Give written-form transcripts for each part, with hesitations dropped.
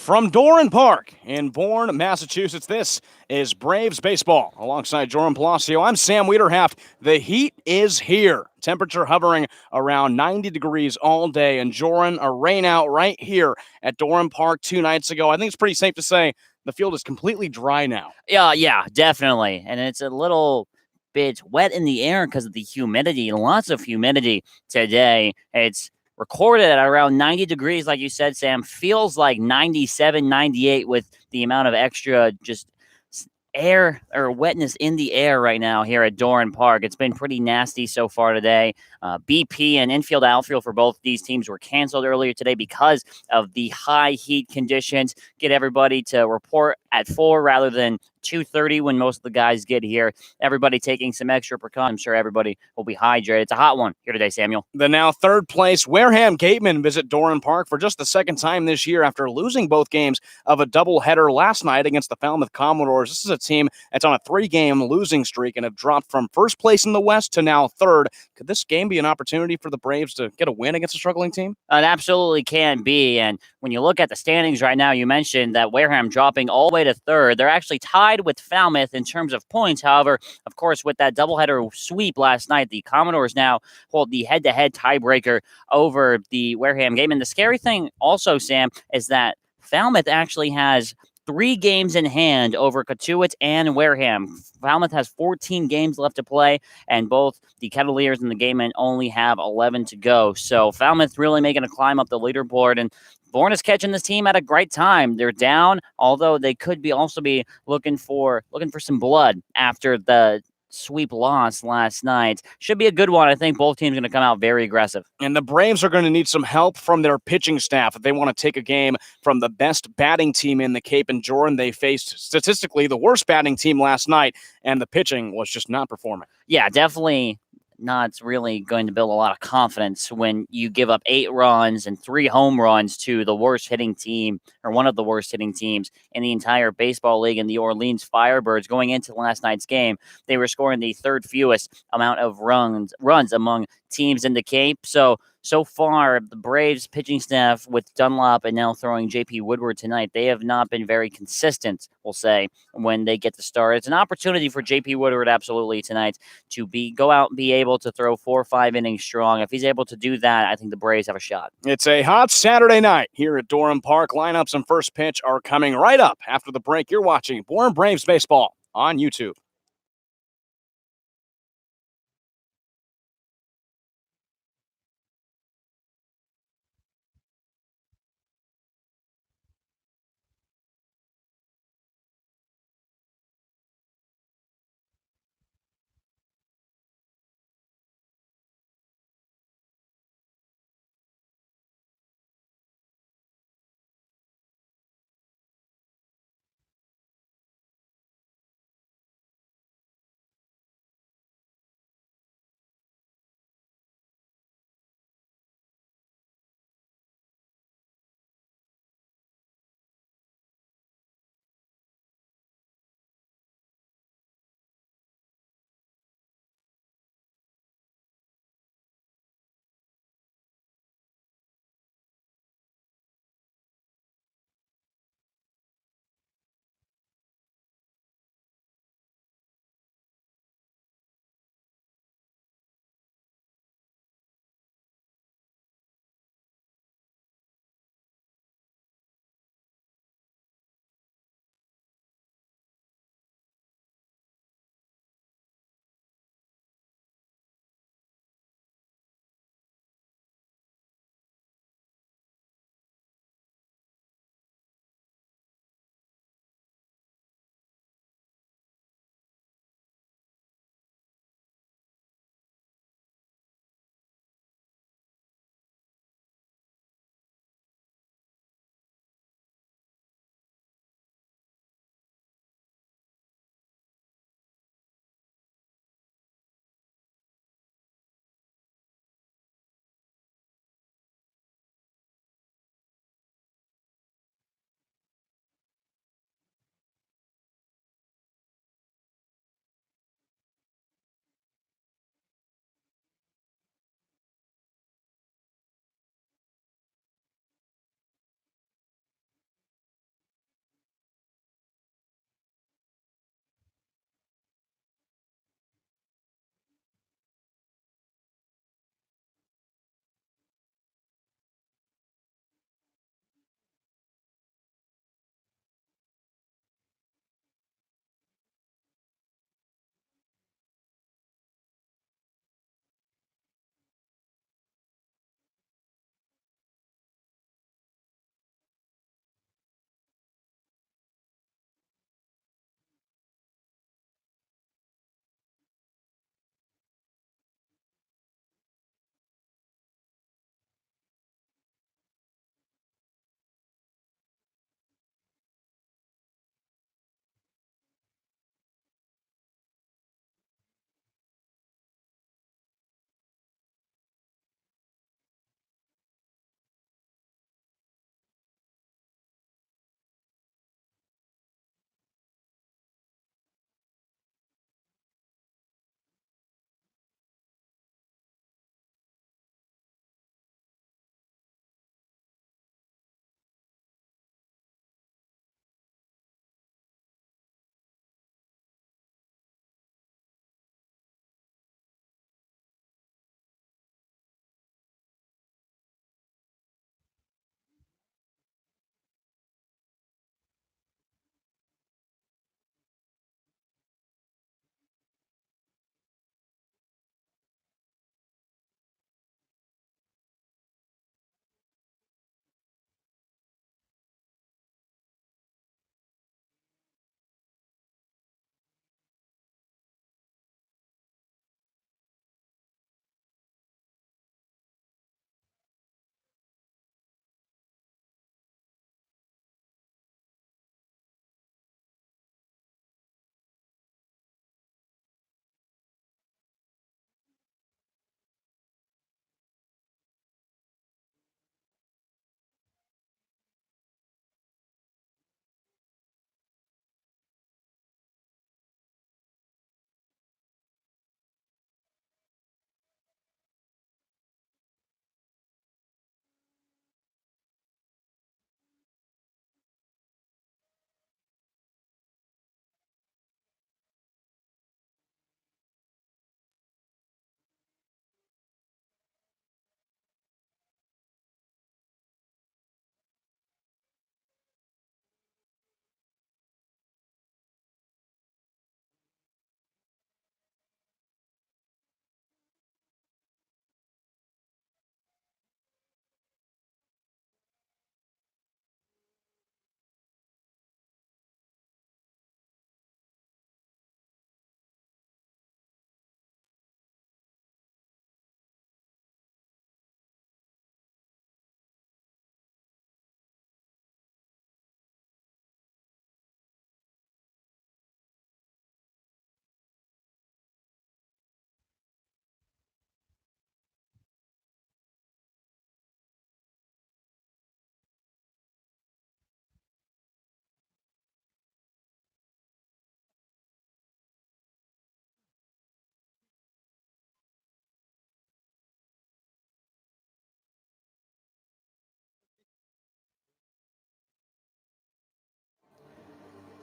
From Doran Park in Bourne, Massachusetts, this is Braves Baseball. Alongside Jordan Palacio, I'm Sam Wiederhaft. The heat is here. Temperature hovering around 90 degrees all day. And Joran, a rain out right here at Doran Park 2 nights ago. I think it's pretty safe to say the field is completely dry now. Yeah, definitely. And it's a little bit wet in the air because of the humidity. Lots of humidity today. It's recorded at around 90 degrees, like you said, Sam. Feels like 97, 98 with the amount of extra just air or wetness in the air right now here at Doran Park. It's been pretty nasty so far today. BP and infield outfield for both these teams were canceled earlier today because of the high heat conditions. Get everybody to report at 4 rather than 2:30 when most of the guys get here. Everybody taking some extra precautions. I'm sure everybody will be hydrated. It's a hot one here today, Samuel. The now third place Wareham Gatemen visit Doran Park for just the second time this year after losing both games of a doubleheader last night against the Falmouth Commodores. This is a team that's on a 3-game losing streak and have dropped from first place in the West to now third. Could this game be an opportunity for the Braves to get a win against a struggling team? It absolutely can be. And when you look at the standings right now, you mentioned that Wareham dropping all the way to third. They're actually tied with Falmouth in terms of points. However, of course, with that doubleheader sweep last night, the Commodores now hold the head-to-head tiebreaker over the Wareham game. And the scary thing also, Sam, is that Falmouth actually has 3 games in hand over Cotuit and Wareham. Falmouth has 14 games left to play, and both the Kettleers and the Gatemen only have 11 to go. So Falmouth really making a climb up the leaderboard, and Bourne is catching this team at a great time. They're down, although they could be also be looking for some blood after the sweep loss last night. Should be a good one. I think both teams are going to come out very aggressive. And the Braves are going to need some help from their pitching staff if they want to take a game from the best batting team in the Cape and Jordan. They faced statistically the worst batting team last night, and the pitching was just not performing. Yeah, definitely not really going to build a lot of confidence when you give up 8 runs and 3 home runs to the worst hitting team, or one of the worst hitting teams in the entire baseball league, in the Orleans Firebirds. Going into last night's game, they were scoring the third fewest amount of runs among teams in the Cape. So far, the Braves pitching staff with Dunlop and now throwing J.P. Woodward tonight, they have not been very consistent, we'll say, when they get to start. It's an opportunity for J.P. Woodward absolutely tonight to go out and be able to throw 4 or 5 innings strong. If he's able to do that, I think the Braves have a shot. It's a hot Saturday night here at Doran Park. Lineups and first pitch are coming right up after the break. You're watching Bourne Braves Baseball on YouTube.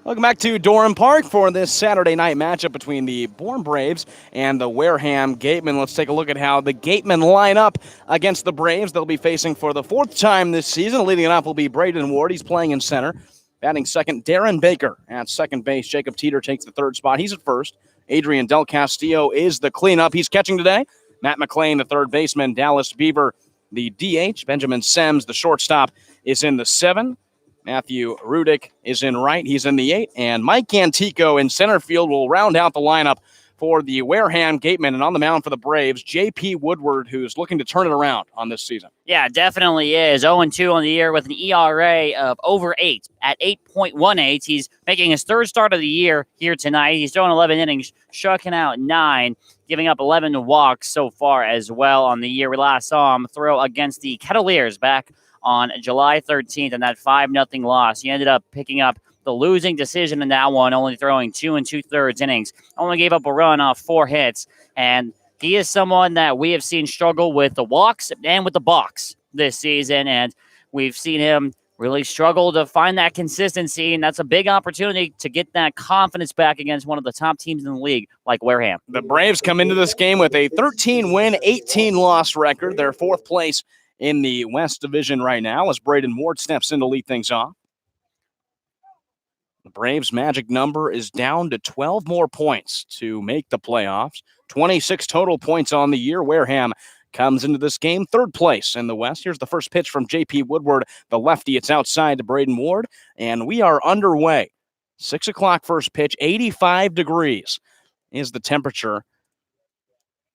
Welcome back to Durham Park for this Saturday night matchup between the Bourne Braves and the Wareham Gatemen. Let's take a look at how the Gatemen line up against the Braves. They'll be facing for the fourth time this season. Leading it off will be Braden Ward. He's playing in center. Batting second, Darren Baker at second base. Jacob Teeter takes the third spot. He's at first. Adrian Del Castillo is the cleanup. He's catching today. Matt McLean, the third baseman. Dallas Beaver, the DH. Benjamin Sems, the shortstop, is in the 7. Matthew Rudick is in right. He's in the 8. And Mike Antico in center field will round out the lineup for the Wareham Gatemen. And on the mound for the Braves, J.P. Woodward, who's looking to turn it around on this season. Yeah, definitely is. 0-2 on the year with an ERA of over 8 at 8.18. He's making his third start of the year here tonight. He's thrown 11 innings, striking out 9, giving up 11 walks so far as well on the year. We last saw him throw against the Cavaliers back on July 13th in that 5-0 loss. He ended up picking up the losing decision in that one, only throwing 2 2/3 innings. Only gave up a run off 4 hits. And he is someone that we have seen struggle with the walks and with the box this season. And we've seen him really struggle to find that consistency. And that's a big opportunity to get that confidence back against one of the top teams in the league, like Wareham. The Braves come into this game with a 13-win, 18-loss record. They're fourth place in the West Division right now as Braden Ward steps in to lead things off. The Braves' magic number is down to 12 more points to make the playoffs. 26 total points on the year. Wareham comes into this game third place in the West. Here's the first pitch from J.P. Woodward, the lefty. It's outside to Braden Ward, and we are underway. 6 o'clock first pitch, 85 degrees is the temperature,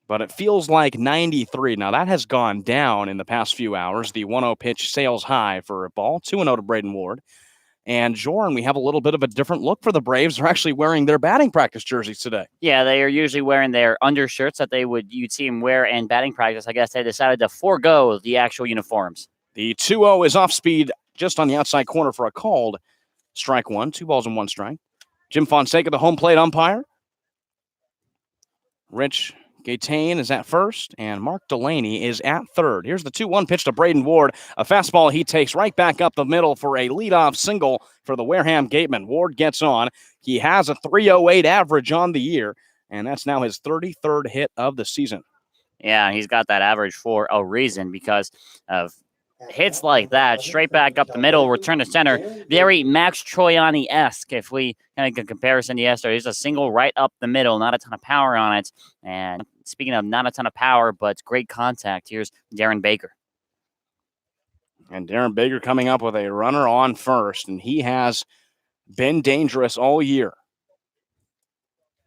but it feels like 93. Now, that has gone down in the past few hours. The 1-0 pitch sails high for a ball. 2-0 to Braden Ward. And, Jordan, we have a little bit of a different look for the Braves. They're actually wearing their batting practice jerseys today. Yeah, they are usually wearing their undershirts that you'd see them wear in batting practice. I guess they decided to forego the actual uniforms. The 2-0 is off speed just on the outside corner for a called strike 1. 2 balls and 1 strike. Jim Fonseca, the home plate umpire. Rich Gatemen is at first, and Mark Delaney is at third. Here's the 2-1 pitch to Braden Ward. A fastball he takes right back up the middle for a leadoff single for the Wareham Gatemen. Ward gets on. He has a 3.08 average on the year, and that's now his 33rd hit of the season. Yeah, he's got that average for a reason because of hits like that, straight back up the middle, return to center. Very Max Troiani-esque if we kind of get a comparison to yesterday. There's a single right up the middle, not a ton of power on it. And speaking of not a ton of power, but great contact, here's Darren Baker. And Darren Baker coming up with a runner on first, and he has been dangerous all year.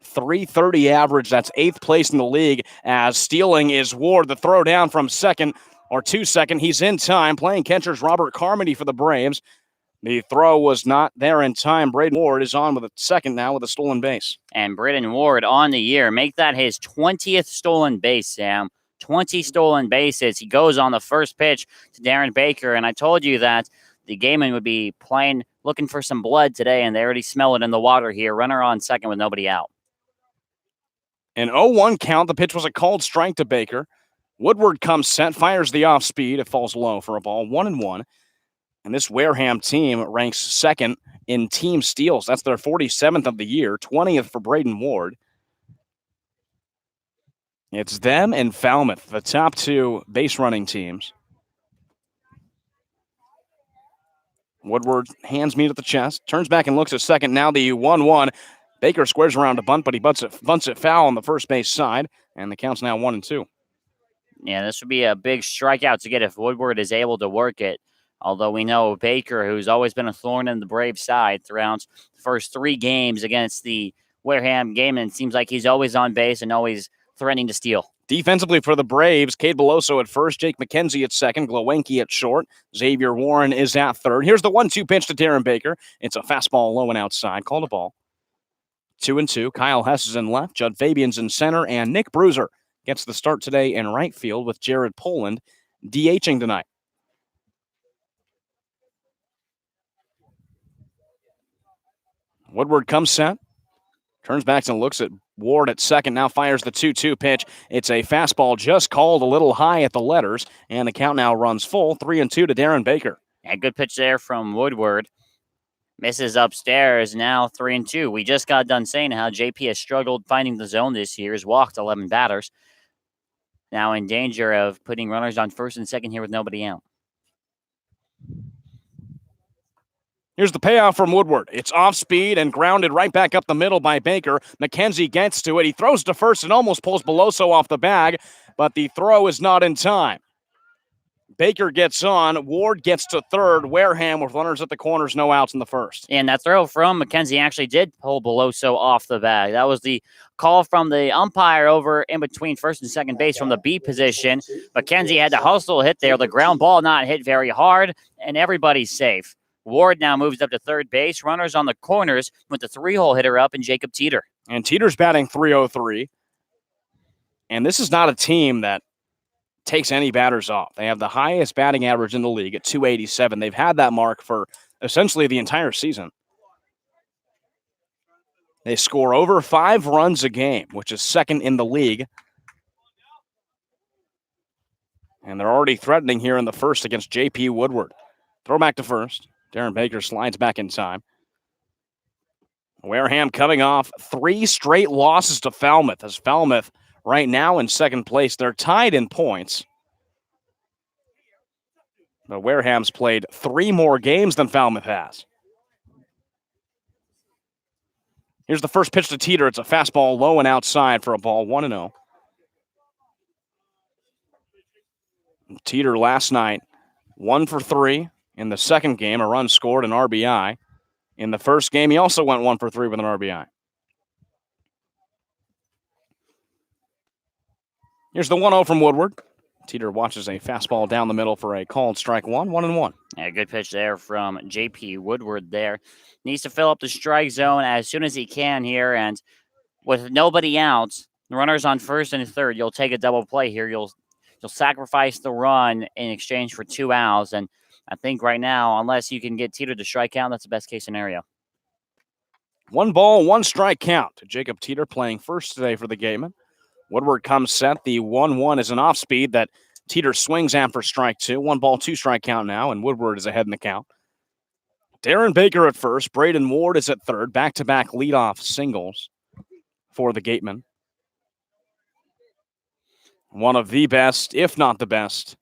330 average, that's 8th place in the league, as stealing is Ward. The throw down from second. He's in time. Playing catcher's Robert Carmody for the Braves. The throw was not there in time. Braden Ward is on with a second now with a stolen base. And Braden Ward on the year. Make that his 20th stolen base, Sam. 20 stolen bases. He goes on the first pitch to Darren Baker. And I told you that the Gatemen would be playing, looking for some blood today, and they already smell it in the water here. Runner on second with nobody out. An 0-1 count. The pitch was a called strike to Baker. Woodward comes set, fires the off speed. It falls low for a ball, 1-1. And this Wareham team ranks second in team steals. That's their 47th of the year, 20th for Braden Ward. It's them and Falmouth, the top 2 base running teams. Woodward hands meat at the chest, turns back and looks at second. Now the 1-1. Baker squares around to bunt, but he bunts it foul on the first base side, and the count's now 1-2. Yeah, this would be a big strikeout to get if Woodward is able to work it. Although we know Baker, who's always been a thorn in the Braves' side throughout the first 3 games against the Wareham Gatemen, seems like he's always on base and always threatening to steal. Defensively for the Braves, Cade Beloso at first, Jake McKenzie at second, Glowenke at short, Xavier Warren is at third. Here's the 1-2 pitch to Darren Baker. It's a fastball low and outside, called a ball. 2-2. Kyle Hess is in left, Judd Fabian's in center, and Nick Bruiser gets the start today in right field with Jared Poland DHing tonight. Woodward comes set, turns back and looks at Ward at second, now fires the 2-2 pitch. It's a fastball just called a little high at the letters, and the count now runs full, 3-2 to Darren Baker. Yeah, good pitch there from Woodward. Misses upstairs, now 3-2. We just got done saying how JP has struggled finding the zone this year. Has walked 11 batters. Now in danger of putting runners on first and second here with nobody out. Here's the payoff from Woodward. It's off speed and grounded right back up the middle by Baker. McKenzie gets to it. He throws to first and almost pulls Beloso off the bag, but the throw is not in time. Baker gets on. Ward gets to third. Wareham with runners at the corners, no outs in the first. And that throw from McKenzie actually did pull Beloso off the bag. That was the call from the umpire over in between first and second base from the B position. McKenzie had to hustle hit there. The ground ball not hit very hard, and everybody's safe. Ward now moves up to third base. Runners on the corners with the 3-hole hitter up and Jacob Teeter. And Teeter's batting .303. And this is not a team that takes any batters off. They have the highest batting average in the league at .287. They've had that mark for essentially the entire season. They score over 5 runs a game, which is second in the league. And they're already threatening here in the first against J.P. Woodward. Throw back to first. Darren Baker slides back in time. Wareham coming off 3 straight losses to Falmouth, as Falmouth right now in second place. They're tied in points. But Wareham's played 3 more games than Falmouth has. Here's the first pitch to Teeter. It's a fastball low and outside for a ball, 1-0. Teeter last night, 1 for 3 in the second game, a run scored, an RBI. In the first game, he also went 1 for 3 with an RBI. Here's the 1-0 from Woodward. Teeter watches a fastball down the middle for a called strike 1, 1-1. Yeah, good pitch there from J.P. Woodward there. Needs to fill up the strike zone as soon as he can here, and with nobody out, the runners on first and third, you'll take a double play here. You'll sacrifice the run in exchange for 2 outs, and I think right now, unless you can get Teeter to strike out, that's the best case scenario. 1 ball, 1 strike count to Jacob Teeter playing first today for the Gatemen. Woodward comes set. The 1-1 is an off speed that Teeter swings at for strike 2. 1 ball, 2 strike count now, and Woodward is ahead in the count. Darren Baker at first. Braden Ward is at third. Back-to-back leadoff singles for the Gatemen. One of the best, if not the best,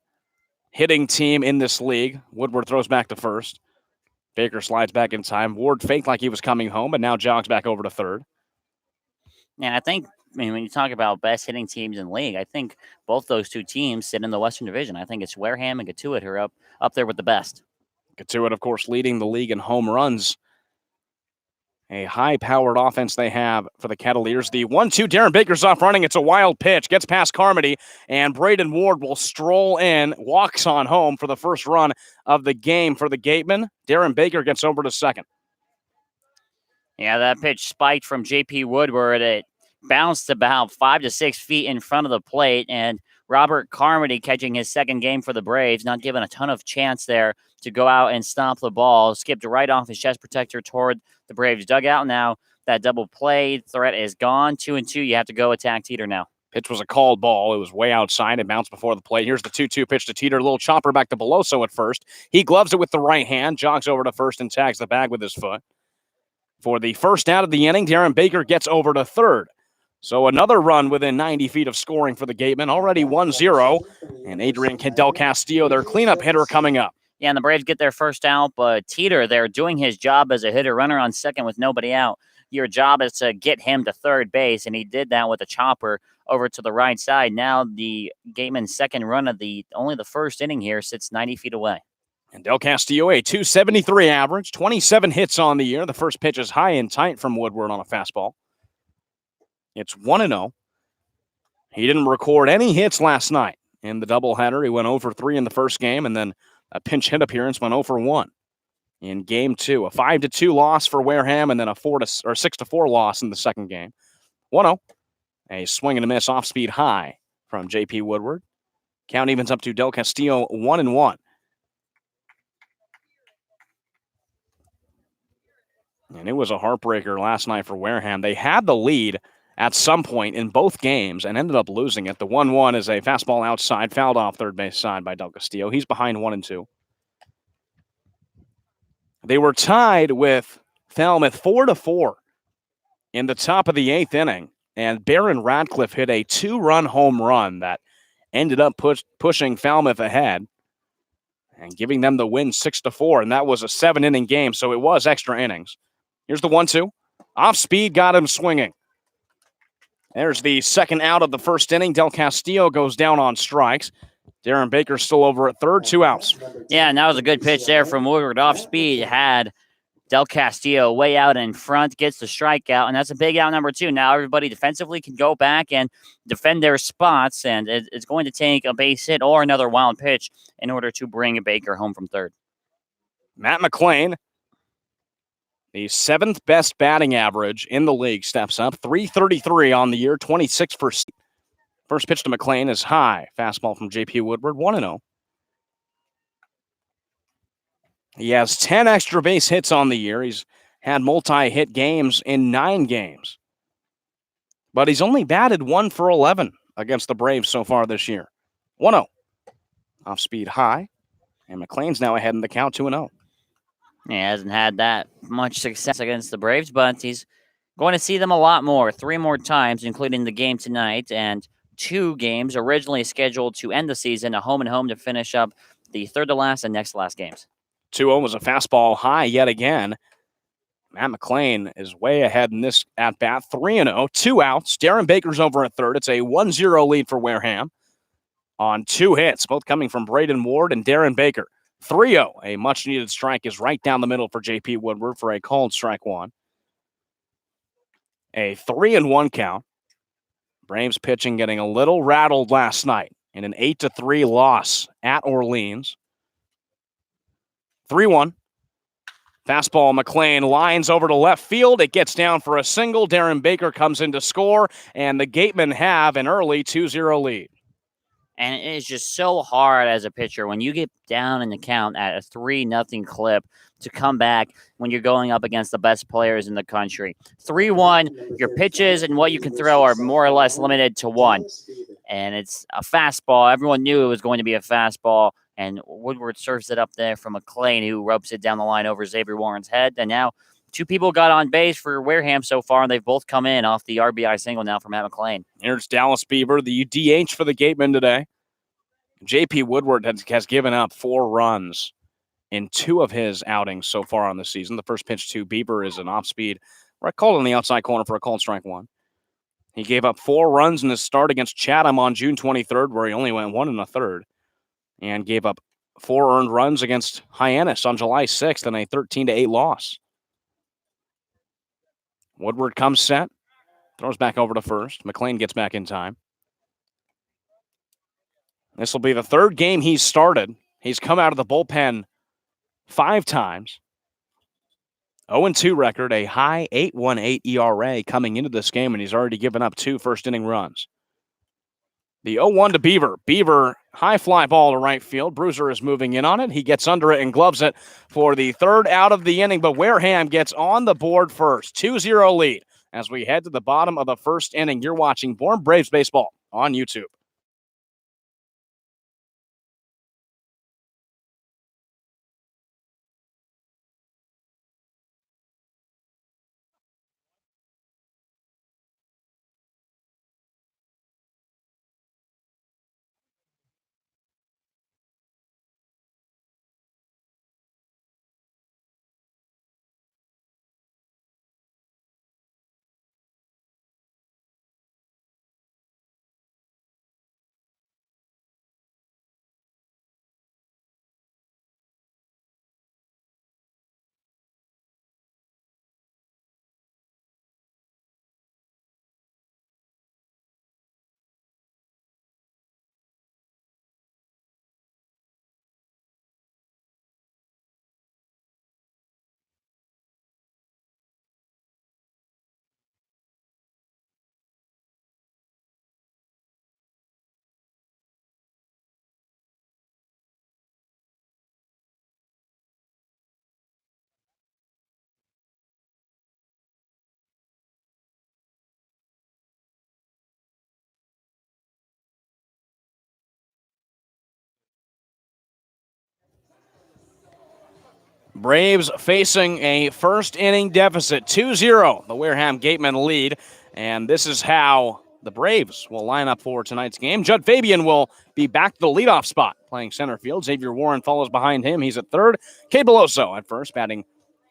hitting team in this league. Woodward throws back to first. Baker slides back in time. Ward faked like he was coming home, but now jogs back over to third. And I think, when you talk about best hitting teams in the league, I think both those 2 teams sit in the Western Division. I think it's Wareham and Gatuit who are up there with the best. Gatuit, of course, leading the league in home runs. A high-powered offense they have for the Cavaliers. The 1-2, Darren Baker's off running. It's a wild pitch. Gets past Carmody, and Braden Ward will stroll in, walks on home for the first run of the game for the Gatemen. Darren Baker gets over to second. Yeah, that pitch spiked from J.P. Woodward. It bounced about 5 to 6 feet in front of the plate, and Robert Carmody catching his second game for the Braves, not given a ton of chance there to go out and stop the ball. Skipped right off his chest protector toward the Braves dugout. Now that double play threat is gone. 2-2. You have to go attack Teeter now. Pitch was a called ball. It was way outside. It bounced before the plate. Here's the 2-2 pitch to Teeter. A little chopper back to Beloso at first. He gloves it with the right hand, jogs over to first and tags the bag with his foot. For the first out of the inning, Darren Baker gets over to third. So another run within 90 feet of scoring for the Gatemen. Already 1-0. And Adrian Del Castillo, their cleanup hitter, coming up. Yeah, and the Braves get their first out, but Teeter there doing his job as a hitter, runner on second with nobody out. Your job is to get him to third base, and he did that with a chopper over to the right side. Now the Gateman's second run of only the first inning here sits 90 feet away. And Del Castillo, a .273 average, 27 hits on the year. The first pitch is high and tight from Woodward on a fastball. It's 1-0. He didn't record any hits last night in the doubleheader. He went 0 for 3 in the first game, and then a pinch hit appearance, went 0 for 1 in game 2. A 5-2 loss for Wareham, and then a 6-4 loss in the second game. 1-0. A swing and a miss off-speed high from J.P. Woodward. Count evens up to Del Castillo 1-1. And it was a heartbreaker last night for Wareham. They had the lead at some point in both games and ended up losing it. The 1-1 is a fastball outside, fouled off third base side by Del Castillo. He's behind 1-2. They were tied with Falmouth 4-4 in the top of the 8th inning. And Barron Radcliffe hit a 2-run home run that ended up pushing Falmouth ahead and giving them the win 6-4. And that was a 7-inning game, so it was extra innings. Here's the 1-2. Off speed, got him swinging. There's the second out of the first inning. Del Castillo goes down on strikes. Darren Baker still over at third, 2 outs. Yeah, and that was a good pitch there from Woodward. Off speed, had Del Castillo way out in front, gets the strikeout, and that's a big out number 2. Now everybody defensively can go back and defend their spots, and it's going to take a base hit or another wild pitch in order to bring Baker home from third. Matt McLean, the 7th best batting average in the league, steps up. .333 on the year, 26 for first pitch to McLean is high. Fastball from J.P. Woodward, 1-0. He has 10 extra base hits on the year. He's had multi-hit games in 9 games. But he's only batted 1 for 11 against the Braves so far this year. 1-0. Off speed high. And McLean's now ahead in the count, 2-0. He hasn't had that much success against the Braves, but he's going to see them a lot more, 3 more times, including the game tonight, and 2 games originally scheduled to end the season, a home and home to finish up the third to last and next to last games. 2-0 was a fastball high yet again. Matt McLean is way ahead in this at-bat, 3-0, 2 outs. Darren Baker's over at third. It's a 1-0 lead for Wareham on 2 hits, both coming from Braden Ward and Darren Baker. 3-0, a much-needed strike is right down the middle for J.P. Woodward for a called strike 1. A 3-1 count. Braves pitching getting a little rattled last night in an 8-3 loss at Orleans. 3-1. Fastball, McLean lines over to left field. It gets down for a single. Darren Baker comes in to score, and the Gatemen have an early 2-0 lead. And it is just so hard as a pitcher when you get down in the count at a 3-0 clip to come back when you're going up against the best players in the country. 3-1, your pitches and what you can throw are more or less limited to 1. And it's a fastball. Everyone knew it was going to be a fastball. And Woodward serves it up there from McLean, who ropes it down the line over Xavier Warren's head. And now 2 people got on base for Wareham so far, and they've both come in off the RBI single now from Matt McLean. Here's Dallas Beaver, the DH for the Gatemen today. J.P. Woodward has given up 4 runs in 2 of his outings so far on the season. The first pitch to Beaver is an off-speed, right, called on the outside corner for a called strike 1. He gave up 4 runs in his start against Chatham on June 23rd, where he only went 1 1/3, and gave up 4 earned runs against Hyannis on July 6th in a 13-8 loss. Woodward comes set, throws back over to first. McLean gets back in time. This will be the 3rd game he's started. He's come out of the bullpen 5 times. 0-2 record, a high 8.18 ERA coming into this game, and he's already given up 2 first-inning runs. The 0-1 to Beaver. Beaver, high fly ball to right field. Bruiser is moving in on it. He gets under it and gloves it for the 3rd out of the inning, but Wareham gets on the board first. 2-0 lead as we head to the bottom of the first inning. You're watching Bourne Braves Baseball on YouTube. Braves facing a first inning deficit, 2-0. The Wareham Gatemen lead, and this is how the Braves will line up for tonight's game. Judd Fabian will be back to the leadoff spot, playing center field. Xavier Warren follows behind him. He's at third. Kay Beloso at first, batting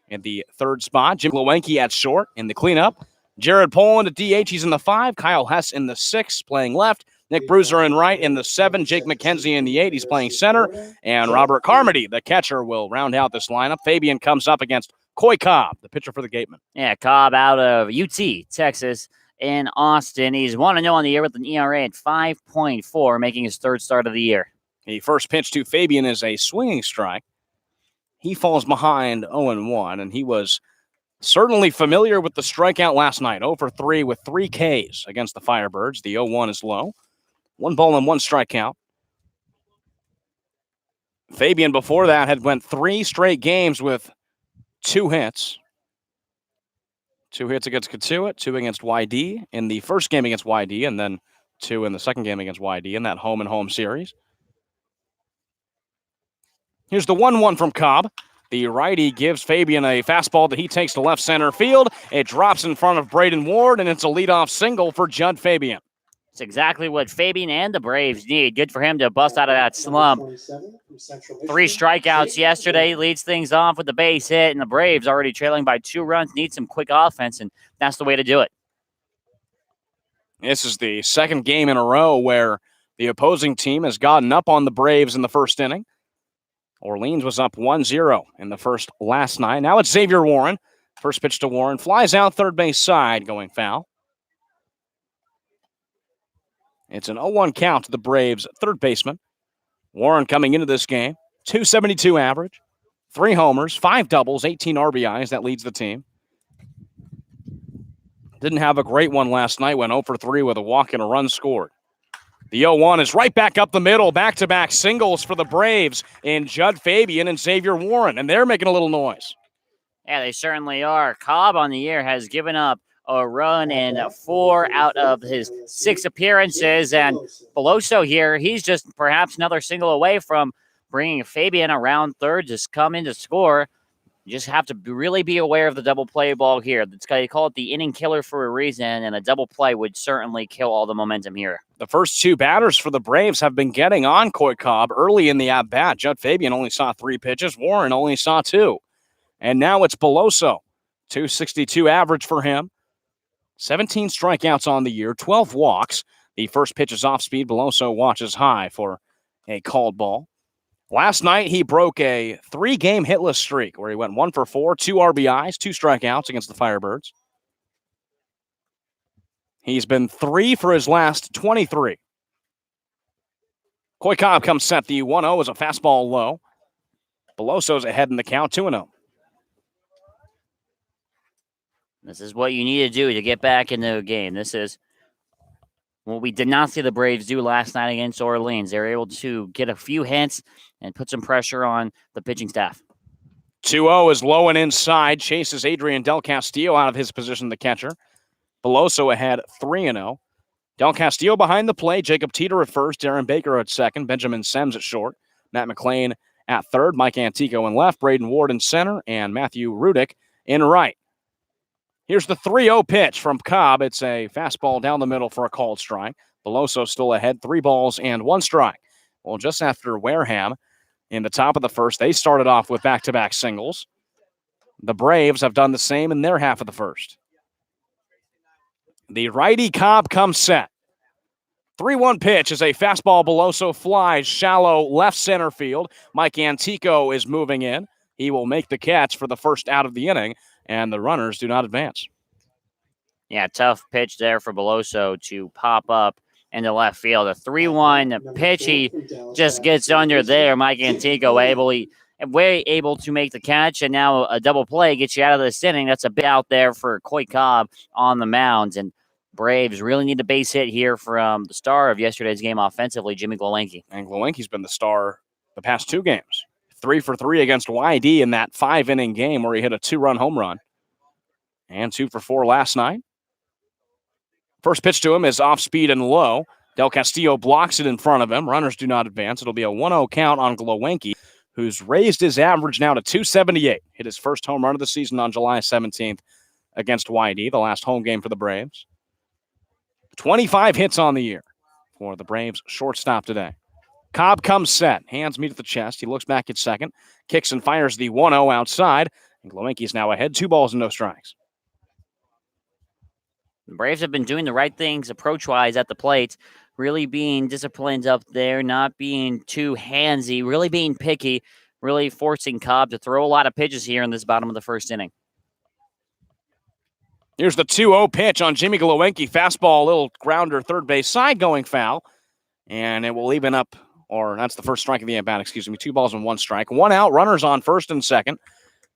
in the third spot. Jim Glowenke at short in the cleanup. Jared Poland at DH, he's in the 5. Kyle Hess in the 6, playing left. Nick Bruiser in right in the 7. Jake McKenzie in the 8, he's playing center. And Robert Carmody, the catcher, will round out this lineup. Fabian comes up against Coy Cobb, the pitcher for the Gatemen. Yeah, Cobb out of UT, Texas, in Austin. He's 1-0 on the year with an ERA at 5.4, making his third start of the year. The first pitch to Fabian is a swinging strike. He falls behind 0-1, and he was certainly familiar with the strikeout last night. 0 for 3 with 3 Ks against the Firebirds. The 0-1 is low. 1 ball and 1 strikeout. Fabian before that had went 3 straight games with 2 hits. 2 hits against Katuitt, 2 against YD in the first game against YD, and then 2 in the second game against YD in that home-and-home series. Here's the 1-1 from Cobb. The righty gives Fabian a fastball that he takes to left center field. It drops in front of Braden Ward, and it's a leadoff single for Judd Fabian. It's exactly what Fabian and the Braves need. Good for him to bust out of that slump. 3 strikeouts yesterday, leads things off with the base hit, and the Braves already trailing by 2 runs, need some quick offense, and that's the way to do it. This is the second game in a row where the opposing team has gotten up on the Braves in the first inning. Orleans was up 1-0 in the first last night. Now it's Xavier Warren. First pitch to Warren. Flies out third base side, going foul. It's an 0-1 count to the Braves' third baseman. Warren coming into this game, .272 average, 3 homers, 5 doubles, 18 RBIs. That leads the team. Didn't have a great one last night. Went 0 for 3 with a walk and a run scored. The 0-1 is right back up the middle. Back-to-back singles for the Braves in Judd Fabian and Xavier Warren, and they're making a little noise. Yeah, they certainly are. Cobb on the year has given up a run in 4 out of his 6 appearances, and Beloso here, he's just perhaps another single away from bringing Fabian around third to come in to score. You just have to really be aware of the double play ball here. They call it the inning killer for a reason, and a double play would certainly kill all the momentum here. The first 2 batters for the Braves have been getting on Coy Cobb early in the at-bat. Judd Fabian only saw 3 pitches. Warren only saw 2. And now it's Beloso. .262 average for him. 17 strikeouts on the year, 12 walks. The first pitch is off speed. Beloso watches high for a called ball. Last night, he broke a 3-game hitless streak where he went 1 for 4, 2 RBIs, 2 strikeouts against the Firebirds. He's been 3 for his last 23. Coy Cobb comes set. The 1-0 is a fastball low. Beloso's ahead in the count, 2-0. This is what you need to do to get back into a game. This is what we did not see the Braves do last night against Orleans. They were able to get a few hits and put some pressure on the pitching staff. 2-0 is low and inside. Chases Adrian Del Castillo out of his position, the catcher. Beloso ahead 3-0. Del Castillo behind the plate. Jacob Teeter at first. Darren Baker at second. Benjamin Sems at short. Matt McClain at third. Mike Antico in left. Braden Ward in center. And Matthew Rudick in right. Here's the 3-0 pitch from Cobb. It's a fastball down the middle for a called strike. Beloso still ahead, 3 balls and 1 strike. Well, just after Wareham in the top of the first, they started off with back-to-back singles. The Braves have done the same in their half of the first. The righty Cobb comes set. 3-1 pitch is a fastball. Beloso flies shallow left center field. Mike Antico is moving in. He will make the catch for the first out of the inning, and the runners do not advance. Yeah, tough pitch there for Beloso to pop up into left field. A 3-1 pitch, he just gets under there. Mike Antico able to make the catch, and now a double play gets you out of this inning. That's a bit out there for Coy Cobb on the mound, and Braves really need a base hit here from the star of yesterday's game offensively, Jimmy Glowenke. And Glowenke's been the star the past 2 games. 3 for 3 against YD in that 5-inning game where he hit a 2-run home run. And 2 for 4 last night. First pitch to him is off speed and low. Del Castillo blocks it in front of him. Runners do not advance. It'll be a 1-0 count on Glowenke, who's raised his average now to 278. Hit his first home run of the season on July 17th against YD, the last home game for the Braves. 25 hits on the year for the Braves shortstop today. Cobb comes set, hands meet at the chest. He looks back at second, kicks and fires the 1-0 outside. And Glowenke's now ahead, 2 balls and no strikes. The Braves have been doing the right things approach-wise at the plate, really being disciplined up there, not being too handsy, really being picky, really forcing Cobb to throw a lot of pitches here in this bottom of the first inning. Here's the 2-0 pitch on Jimmy Glowenke. Fastball, little grounder, third base side going foul. And it will even up, or that's the first strike of the at-bat, 2 balls and 1 strike. 1 out, runners on first and second.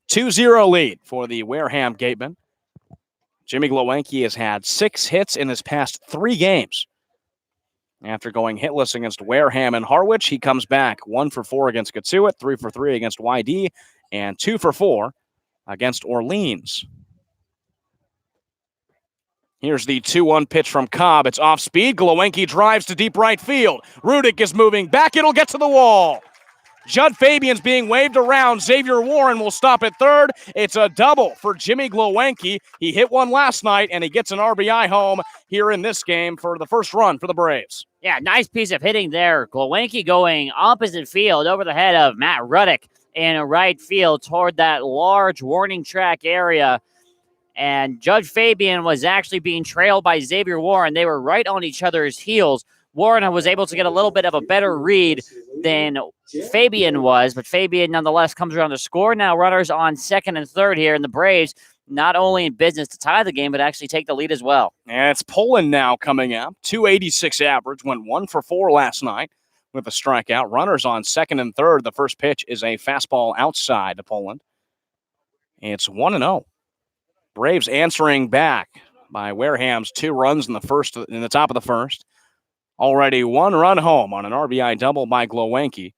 2-0 lead for the Wareham Gatemen. Jimmy Glowenke has had 6 hits in his past 3 games. After going hitless against Wareham and Harwich, he comes back 1 for 4 against Getsuit, 3 for 3 against YD, and 2 for 4 against Orleans. Here's the 2-1 pitch from Cobb. It's off speed. Glowenke drives to deep right field. Rudick is moving back. It'll get to the wall. Judd Fabian's being waved around. Xavier Warren will stop at third. It's a double for Jimmy Glowenke. He hit one last night, and he gets an RBI home here in this game for the first run for the Braves. Yeah, nice piece of hitting there. Glowenke going opposite field over the head of Matt Rudick in right field toward that large warning track area. And Judge Fabian was actually being trailed by Xavier Warren. They were right on each other's heels. Warren was able to get a little bit of a better read than Fabian was, but Fabian nonetheless comes around to score. Now runners on second and third here, and the Braves not only in business to tie the game, but actually take the lead as well. And it's Poland now coming up. 286 average, went 1 for 4 last night with a strikeout. Runners on second and third. The first pitch is a fastball outside to Poland. It's 1-0. Braves answering back by Wareham's 2 runs in the top of the first. Already 1 run home on an RBI double by Glowenke.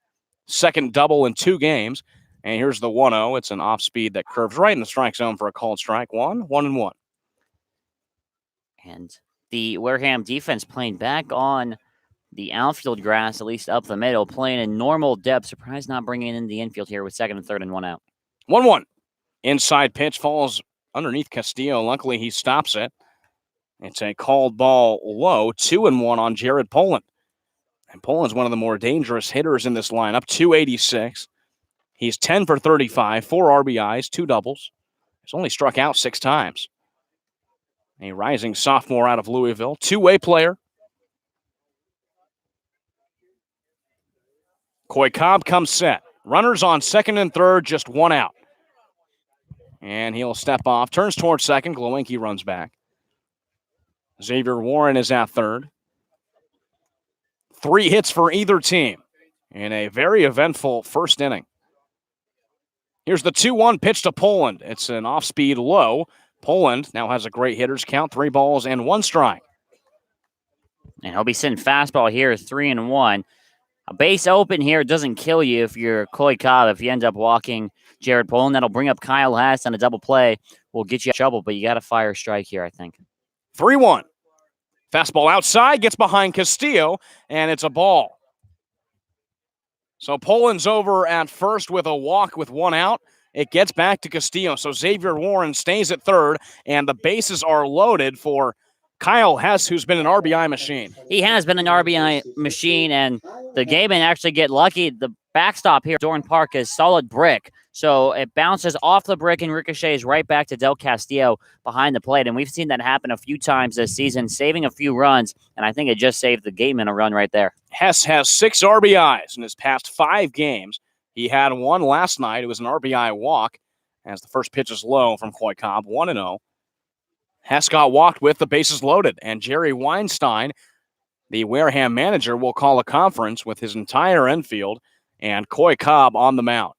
Second double in 2 games. And here's the 1-0. It's an off-speed that curves right in the strike zone for a called strike. 1-1. And the Wareham defense playing back on the outfield grass, at least up the middle, playing in normal depth. Surprised not bringing in the infield here with second and third and 1 out. 1-1. Inside pitch falls underneath Castillo. Luckily, he stops it. It's a called ball low, 2-1 on Jared Poland. And Poland's one of the more dangerous hitters in this lineup, 286. He's 10 for 35, 4 RBIs, 2 doubles. He's only struck out 6 times. A rising sophomore out of Louisville, 2-way player. Coy Cobb comes set. Runners on second and third, just 1 out. And he'll step off, turns towards second. Glowenke runs back. Xavier Warren is at third. 3 hits for either team in a very eventful first inning. Here's the 2-1 pitch to Poland. It's an off-speed low. Poland now has a great hitter's count, 3 balls and 1 strike. And he'll be sitting fastball here, 3-1. A base open here doesn't kill you if you're Coy Cobb. If you end up walking Jared Poland, that'll bring up Kyle Hess on a double play. Will get you in trouble, but you got to fire a strike here, I think. 3-1. Fastball outside, gets behind Castillo, and it's a ball. So Poland's over at first with a walk with 1 out. It gets back to Castillo. So Xavier Warren stays at third, and the bases are loaded for Kyle Hess, who's been an RBI machine. He has been an RBI machine, and the Gatemen actually get lucky. The backstop here at Dorn Park is solid brick. So it bounces off the brick and ricochets right back to Del Castillo behind the plate. And we've seen that happen a few times this season, saving a few runs. And I think it just saved the Gatemen a run right there. Hess has 6 RBIs in his past 5 games. He had 1 last night. It was an RBI walk as the first pitch is low from Coy Cobb, 1-0. Hess got walked with the bases loaded. And Jerry Weinstein, the Wareham manager, will call a conference with his entire infield and Coy Cobb on the mound.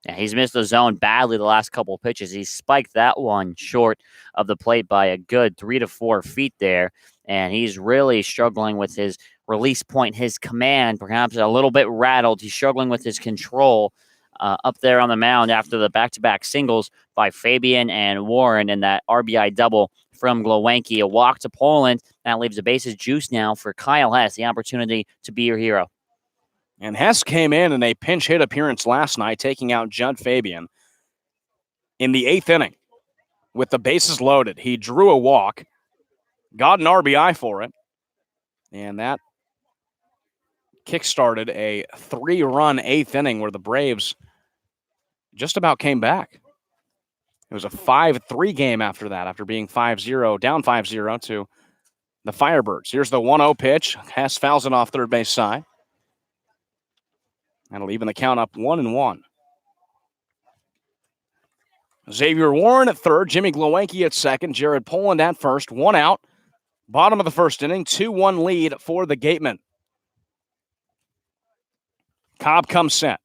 Yeah, he's missed the zone badly the last couple of pitches. He spiked that one short of the plate by a good 3 to 4 feet there, and he's really struggling with his release point, his command, perhaps a little bit rattled. He's struggling with his control up there on the mound after the back-to-back singles by Fabian and Warren and that RBI double from Glowenke. A walk to Poland. That leaves the bases juice now for Kyle Hess, the opportunity to be your hero. And Hess came in a pinch hit appearance last night, taking out Judd Fabian in the 8th inning with the bases loaded. He drew a walk, got an RBI for it, and that kickstarted a 3-run 8th inning where the Braves just about came back. It was a 5-3 game after that, after being 5-0, down 5-0 to the Firebirds. Here's the 1-0 pitch. Hess fouls it off third base side. That'll even the count up 1-1. Xavier Warren at third, Jimmy Glowacki at second, Jared Poland at first, 1 out. Bottom of the first inning, 2-1 lead for the Gatemen. Cobb comes set.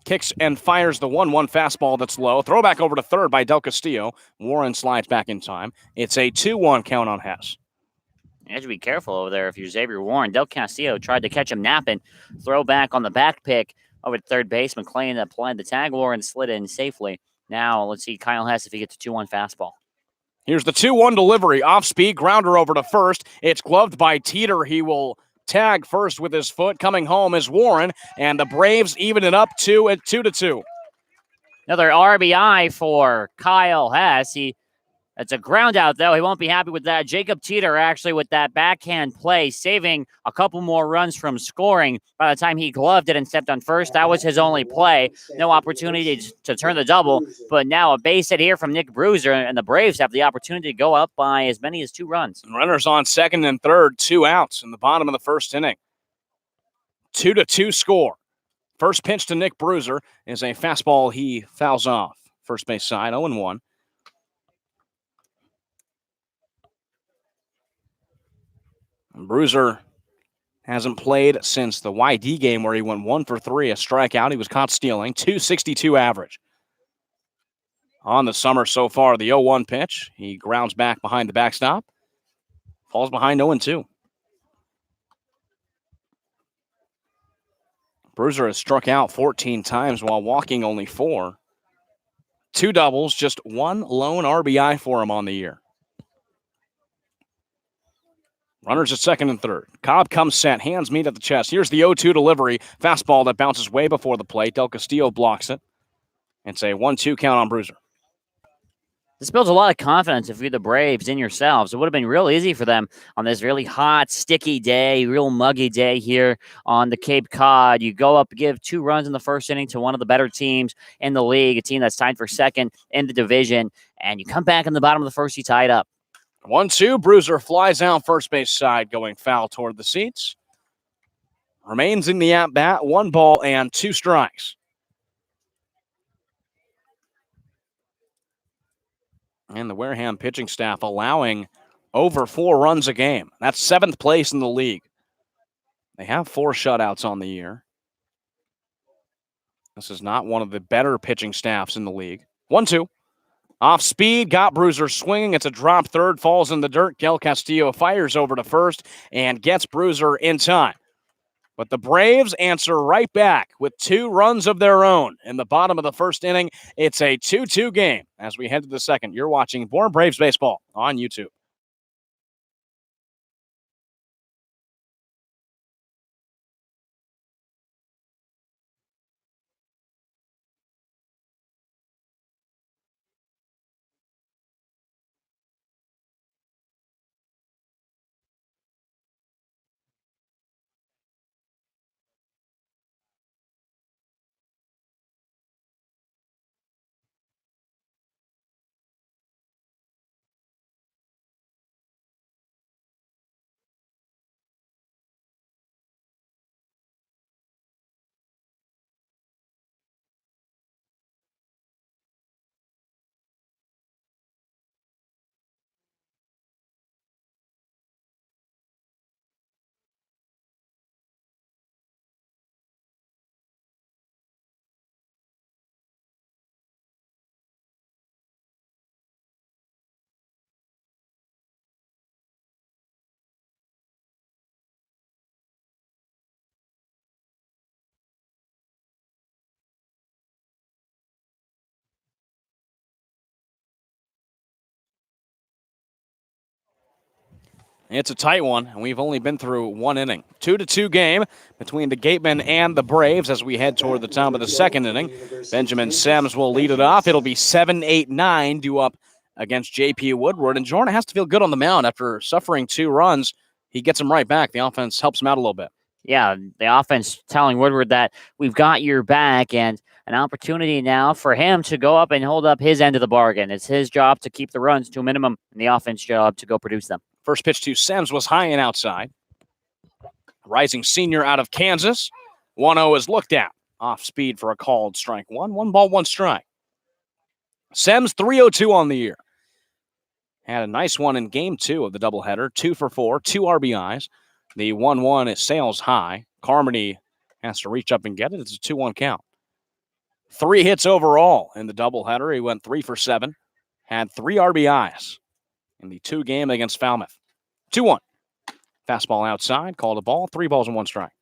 Kicks and fires the 1-1 fastball that's low. Throwback over to third by Del Castillo. Warren slides back in time. It's a 2-1 count on Hess. You have to be careful over there if you're Xavier Warren. Del Castillo tried to catch him napping. Throw back on the back pick over to third base. McClain applied the tag. Warren slid in safely. Now let's see Kyle Hess if he gets a 2-1 fastball. Here's the 2-1 delivery. Off speed, grounder over to first. It's gloved by Teeter. He will tag first with his foot. Coming home is Warren, and the Braves even it up 2-2. Another RBI for Kyle Hess. It's a ground out, though. He won't be happy with that. Jacob Teeter actually with that backhand play, saving a couple more runs from scoring. By the time he gloved it and stepped on first, that was his only play. No opportunity to turn the double, but now a base hit here from Nick Bruiser, and the Braves have the opportunity to go up by as many as 2 runs. Runners on second and third, 2 outs in the bottom of the first inning. 2-2 score. First pitch to Nick Bruiser is a fastball he fouls off. First base side, 0-1. Bruiser hasn't played since the YD game where he went 1 for 3, a strikeout. He was caught stealing, 262 average. On the summer so far, the 0-1 pitch. He grounds back behind the backstop. Falls behind 0-2. Bruiser has struck out 14 times while walking only 4. 2 doubles, just 1 lone RBI for him on the year. Runners at second and third. Cobb comes set, hands meet at the chest. Here's the 0-2 delivery. Fastball that bounces way before the plate. Del Castillo blocks it. It's a 1-2 count on Bruiser. This builds a lot of confidence if you're the Braves in yourselves. It would have been real easy for them on this really hot, sticky day, real muggy day here on the Cape Cod. You go up, give 2 runs in the first inning to one of the better teams in the league, a team that's tied for second in the division, and you come back in the bottom of the first, you tie it up. 1-2, Bruiser flies out first base side, going foul toward the seats. Remains in the at-bat, 1 ball and 2 strikes. And the Wareham pitching staff allowing over 4 runs a game. That's 7th place in the league. They have 4 shutouts on the year. This is not one of the better pitching staffs in the league. 1-2. Off speed, got Bruiser swinging. It's a drop third, falls in the dirt. Del Castillo fires over to first and gets Bruiser in time. But the Braves answer right back with 2 runs of their own. In the bottom of the first inning, it's a 2-2 game. As we head to the second, you're watching Bourne Braves Baseball on YouTube. It's a tight one, and we've only been through one inning. 2-2 game between the Gatemen and the Braves as we head toward the top of the second inning. Benjamin Sims will lead it off. It'll be 7-8-9 due up against J.P. Woodward. And Jordan has to feel good on the mound after suffering 2 runs. He gets him right back. The offense helps him out a little bit. Yeah, the offense telling Woodward that we've got your back, and an opportunity now for him to go up and hold up his end of the bargain. It's his job to keep the runs to a minimum, and the offense job to go produce them. First pitch to Sims was high and outside. Rising senior out of Kansas. 1-0 is looked at. Off speed for a called strike one. 1 ball, 1 strike. Sims 302 on the year. Had a nice one in game 2 of the doubleheader. 2 for 4, 2 RBIs. The 1-1 is sails high. Carmody has to reach up and get it. It's a 2-1 count. 3 hits overall in the doubleheader. He went 3 for 7. Had 3 RBIs in the 2 game against Falmouth. 2-1. Fastball outside, called a ball, 3 balls and 1 strike.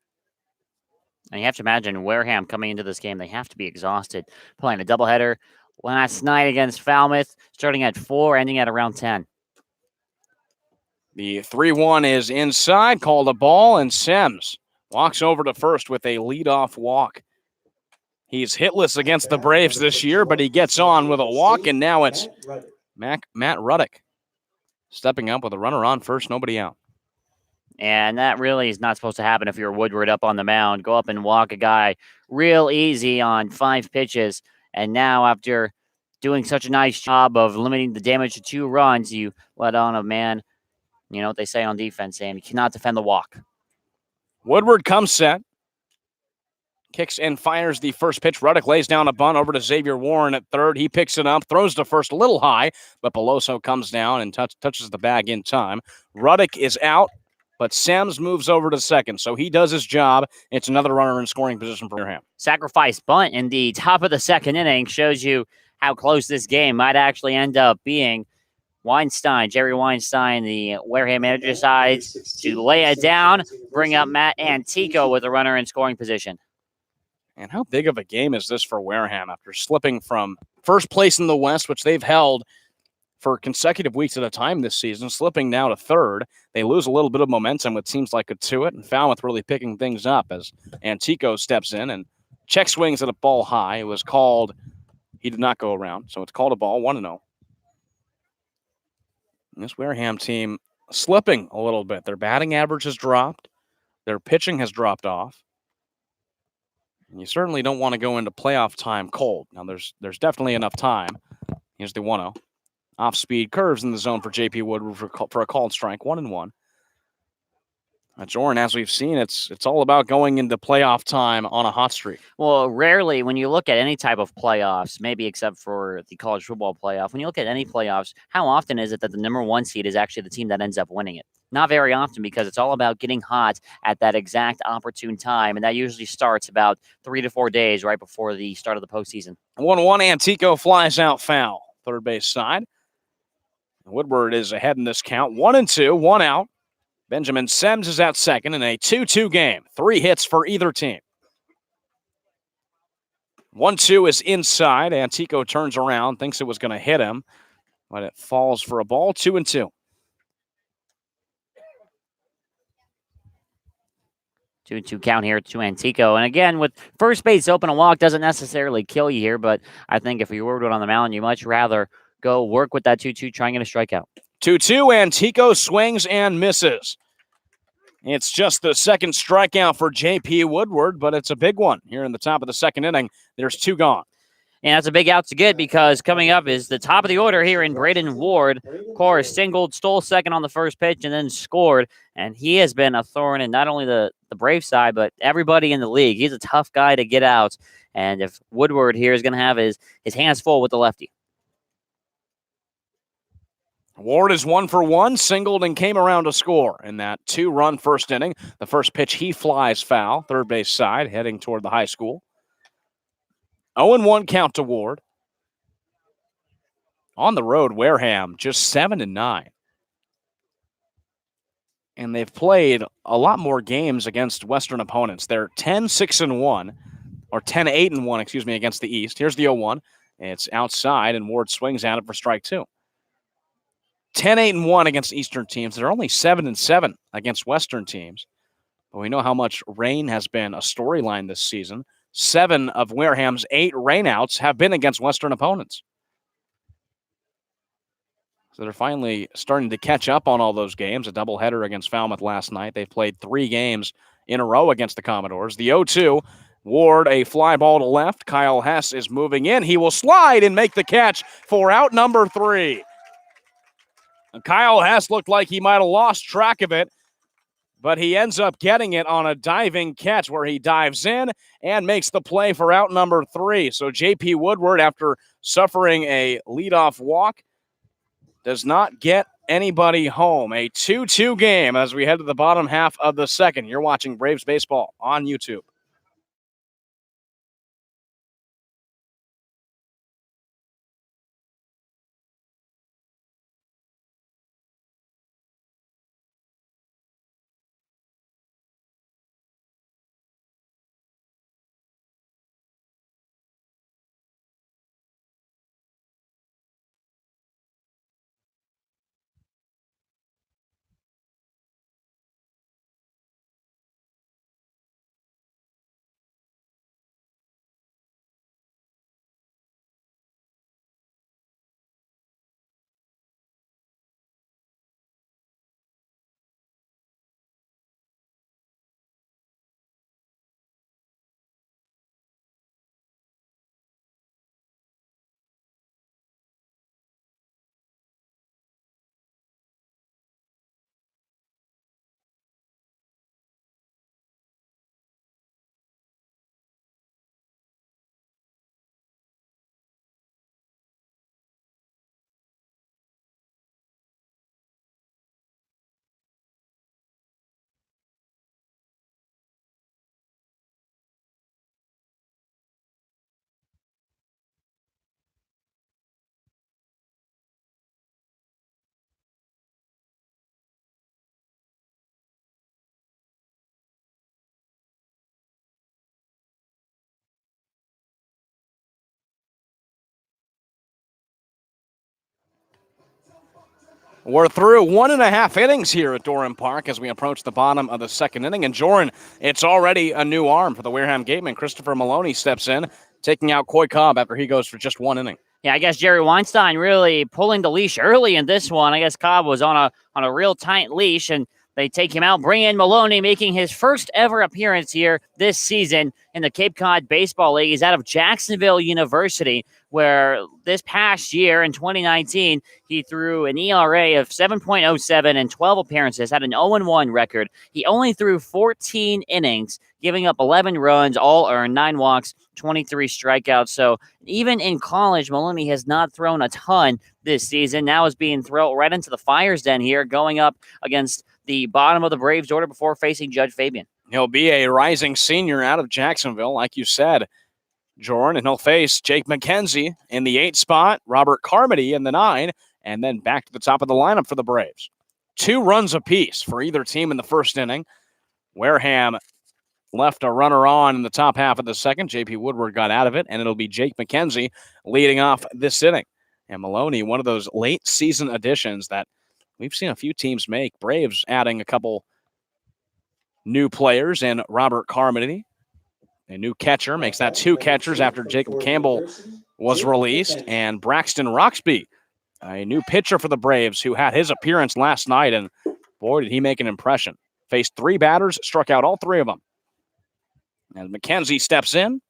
And you have to imagine Wareham coming into this game, they have to be exhausted. Playing a doubleheader last night against Falmouth, starting at 4, ending at around 10. The 3-1 is inside, called a ball, and Sims walks over to first with a leadoff walk. He's hitless against the Braves this year, but he gets on with a walk, and now it's Matt Ruddick stepping up with a runner on first, nobody out. And that really is not supposed to happen if you're Woodward up on the mound. Go up and walk a guy real easy on 5 pitches. And now after doing such a nice job of limiting the damage to 2 runs, you let on a man. You know what they say on defense, Sam. You cannot defend the walk. Woodward comes set. Kicks and fires the first pitch. Ruddick lays down a bunt over to Xavier Warren at third. He picks it up, throws to first a little high, but Peloso comes down and touches the bag in time. Ruddick is out, but Sims moves over to second, so he does his job. It's another runner in scoring position for Wareham. Sacrifice bunt in the top of the second inning shows you how close this game might actually end up being. Jerry Weinstein, the Wareham manager, decides to lay it down, bring up Matt Antico with a runner in scoring position. And how big of a game is this for Wareham after slipping from first place in the West, which they've held for consecutive weeks at a time this season, slipping now to third. They lose a little bit of momentum, it seems like, to it, and Falmouth really picking things up as Antico steps in and check swings at a ball high. It was called, he did not go around, so it's called a ball, 1-0. This Wareham team slipping a little bit. Their batting average has dropped. Their pitching has dropped off. And you certainly don't want to go into playoff time cold. Now, there's definitely enough time. Here's the 1-0. Off-speed curves in the zone for J.P. Woodward for a called strike, 1-1. Jordan, as we've seen, it's all about going into playoff time on a hot streak. Well, rarely when you look at any type of playoffs, maybe except for the college football playoff, when you look at any playoffs, how often is it that the number 1 seed is actually the team that ends up winning it? Not very often, because it's all about getting hot at that exact opportune time, and that usually starts about 3 to 4 days right before the start of the postseason. 1-1, Antico flies out foul. Third base side. Woodward is ahead in this count. 1-2, 1 out. Benjamin Sims is at second in a 2-2 game. 3 hits for either team. 1-2 is inside. Antico turns around, thinks it was going to hit him, but it falls for a ball. 2-2. 2-2 count here to Antico. And again, with first base open, a walk doesn't necessarily kill you here, but I think if you're Woodward on the mound, you much rather go work with that 2-2, trying to get a strikeout. 2-2, Antico swings and misses. It's just the second strikeout for J.P. Woodward, but it's a big one here in the top of the second inning. There's 2 gone. And that's a big out to get, because coming up is the top of the order here in Braden Ward. Of course, singled, stole second on the first pitch, and then scored. And he has been a thorn in not only the Brave side, but everybody in the league. He's a tough guy to get out. And if Woodward here is going to have his hands full with the lefty. Ward is 1 for 1, singled and came around to score in that 2-run first inning. The first pitch, he flies foul, third base side, heading toward the high school. 0-1 count to Ward. On the road, Wareham just 7-9. And they've played a lot more games against Western opponents. They're 10-6-1, or 10-8-1, against the East. Here's the 0-1. It's outside, and Ward swings at it for strike 2. 10-8-1 against Eastern teams. They're only 7-7 against Western teams. But we know how much rain has been a storyline this season. 7 of Wareham's 8 rainouts have been against Western opponents. So they're finally starting to catch up on all those games. A doubleheader against Falmouth last night. They've played 3 games in a row against the Commodores. The 0-2, Ward, a fly ball to left. Kyle Hess is moving in. He will slide and make the catch for out number 3. Kyle Hess looked like he might have lost track of it, but he ends up getting it on a diving catch where he dives in and makes the play for out number 3. So J.P. Woodward, after suffering a leadoff walk, does not get anybody home. A 2-2 game as we head to the bottom half of the second. You're watching Braves Baseball on YouTube. We're through 1.5 innings here at Doran Park as we approach the bottom of the second inning. And Joran, it's already a new arm for the Wareham Gatemen. Christopher Maloney steps in, taking out Coy Cobb after he goes for just 1 inning. Yeah, I guess Jerry Weinstein really pulling the leash early in this one. I guess Cobb was on a real tight leash, and they take him out, bring in Maloney, making his first ever appearance here this season in the Cape Cod Baseball League. He's out of Jacksonville University, where this past year in 2019, he threw an ERA of 7.07 and 12 appearances, had an 0-1 record. He only threw 14 innings, giving up 11 runs, all earned, 9 walks, 23 strikeouts. So even in college, Maloney has not thrown a ton this season. Now is being thrown right into the fire's den here, going up against the bottom of the Braves order before facing Judge Fabian. He'll be a rising senior out of Jacksonville, like you said, Jordan, and he'll face Jake McKenzie in the 8 spot, Robert Carmody in the 9, and then back to the top of the lineup for the Braves. 2 runs apiece for either team in the first inning. Wareham left a runner on in the top half of the second. J.P. Woodward got out of it, and it'll be Jake McKenzie leading off this inning. And Maloney, one of those late season additions that we've seen a few teams make. Braves adding a couple new players, and Robert Carmody, a new catcher, makes that 2 catchers after Jacob Campbell was released. And Braxton Roxby, a new pitcher for the Braves who had his appearance last night, and boy, did he make an impression. Faced 3 batters, struck out all 3 of them. And McKenzie steps in.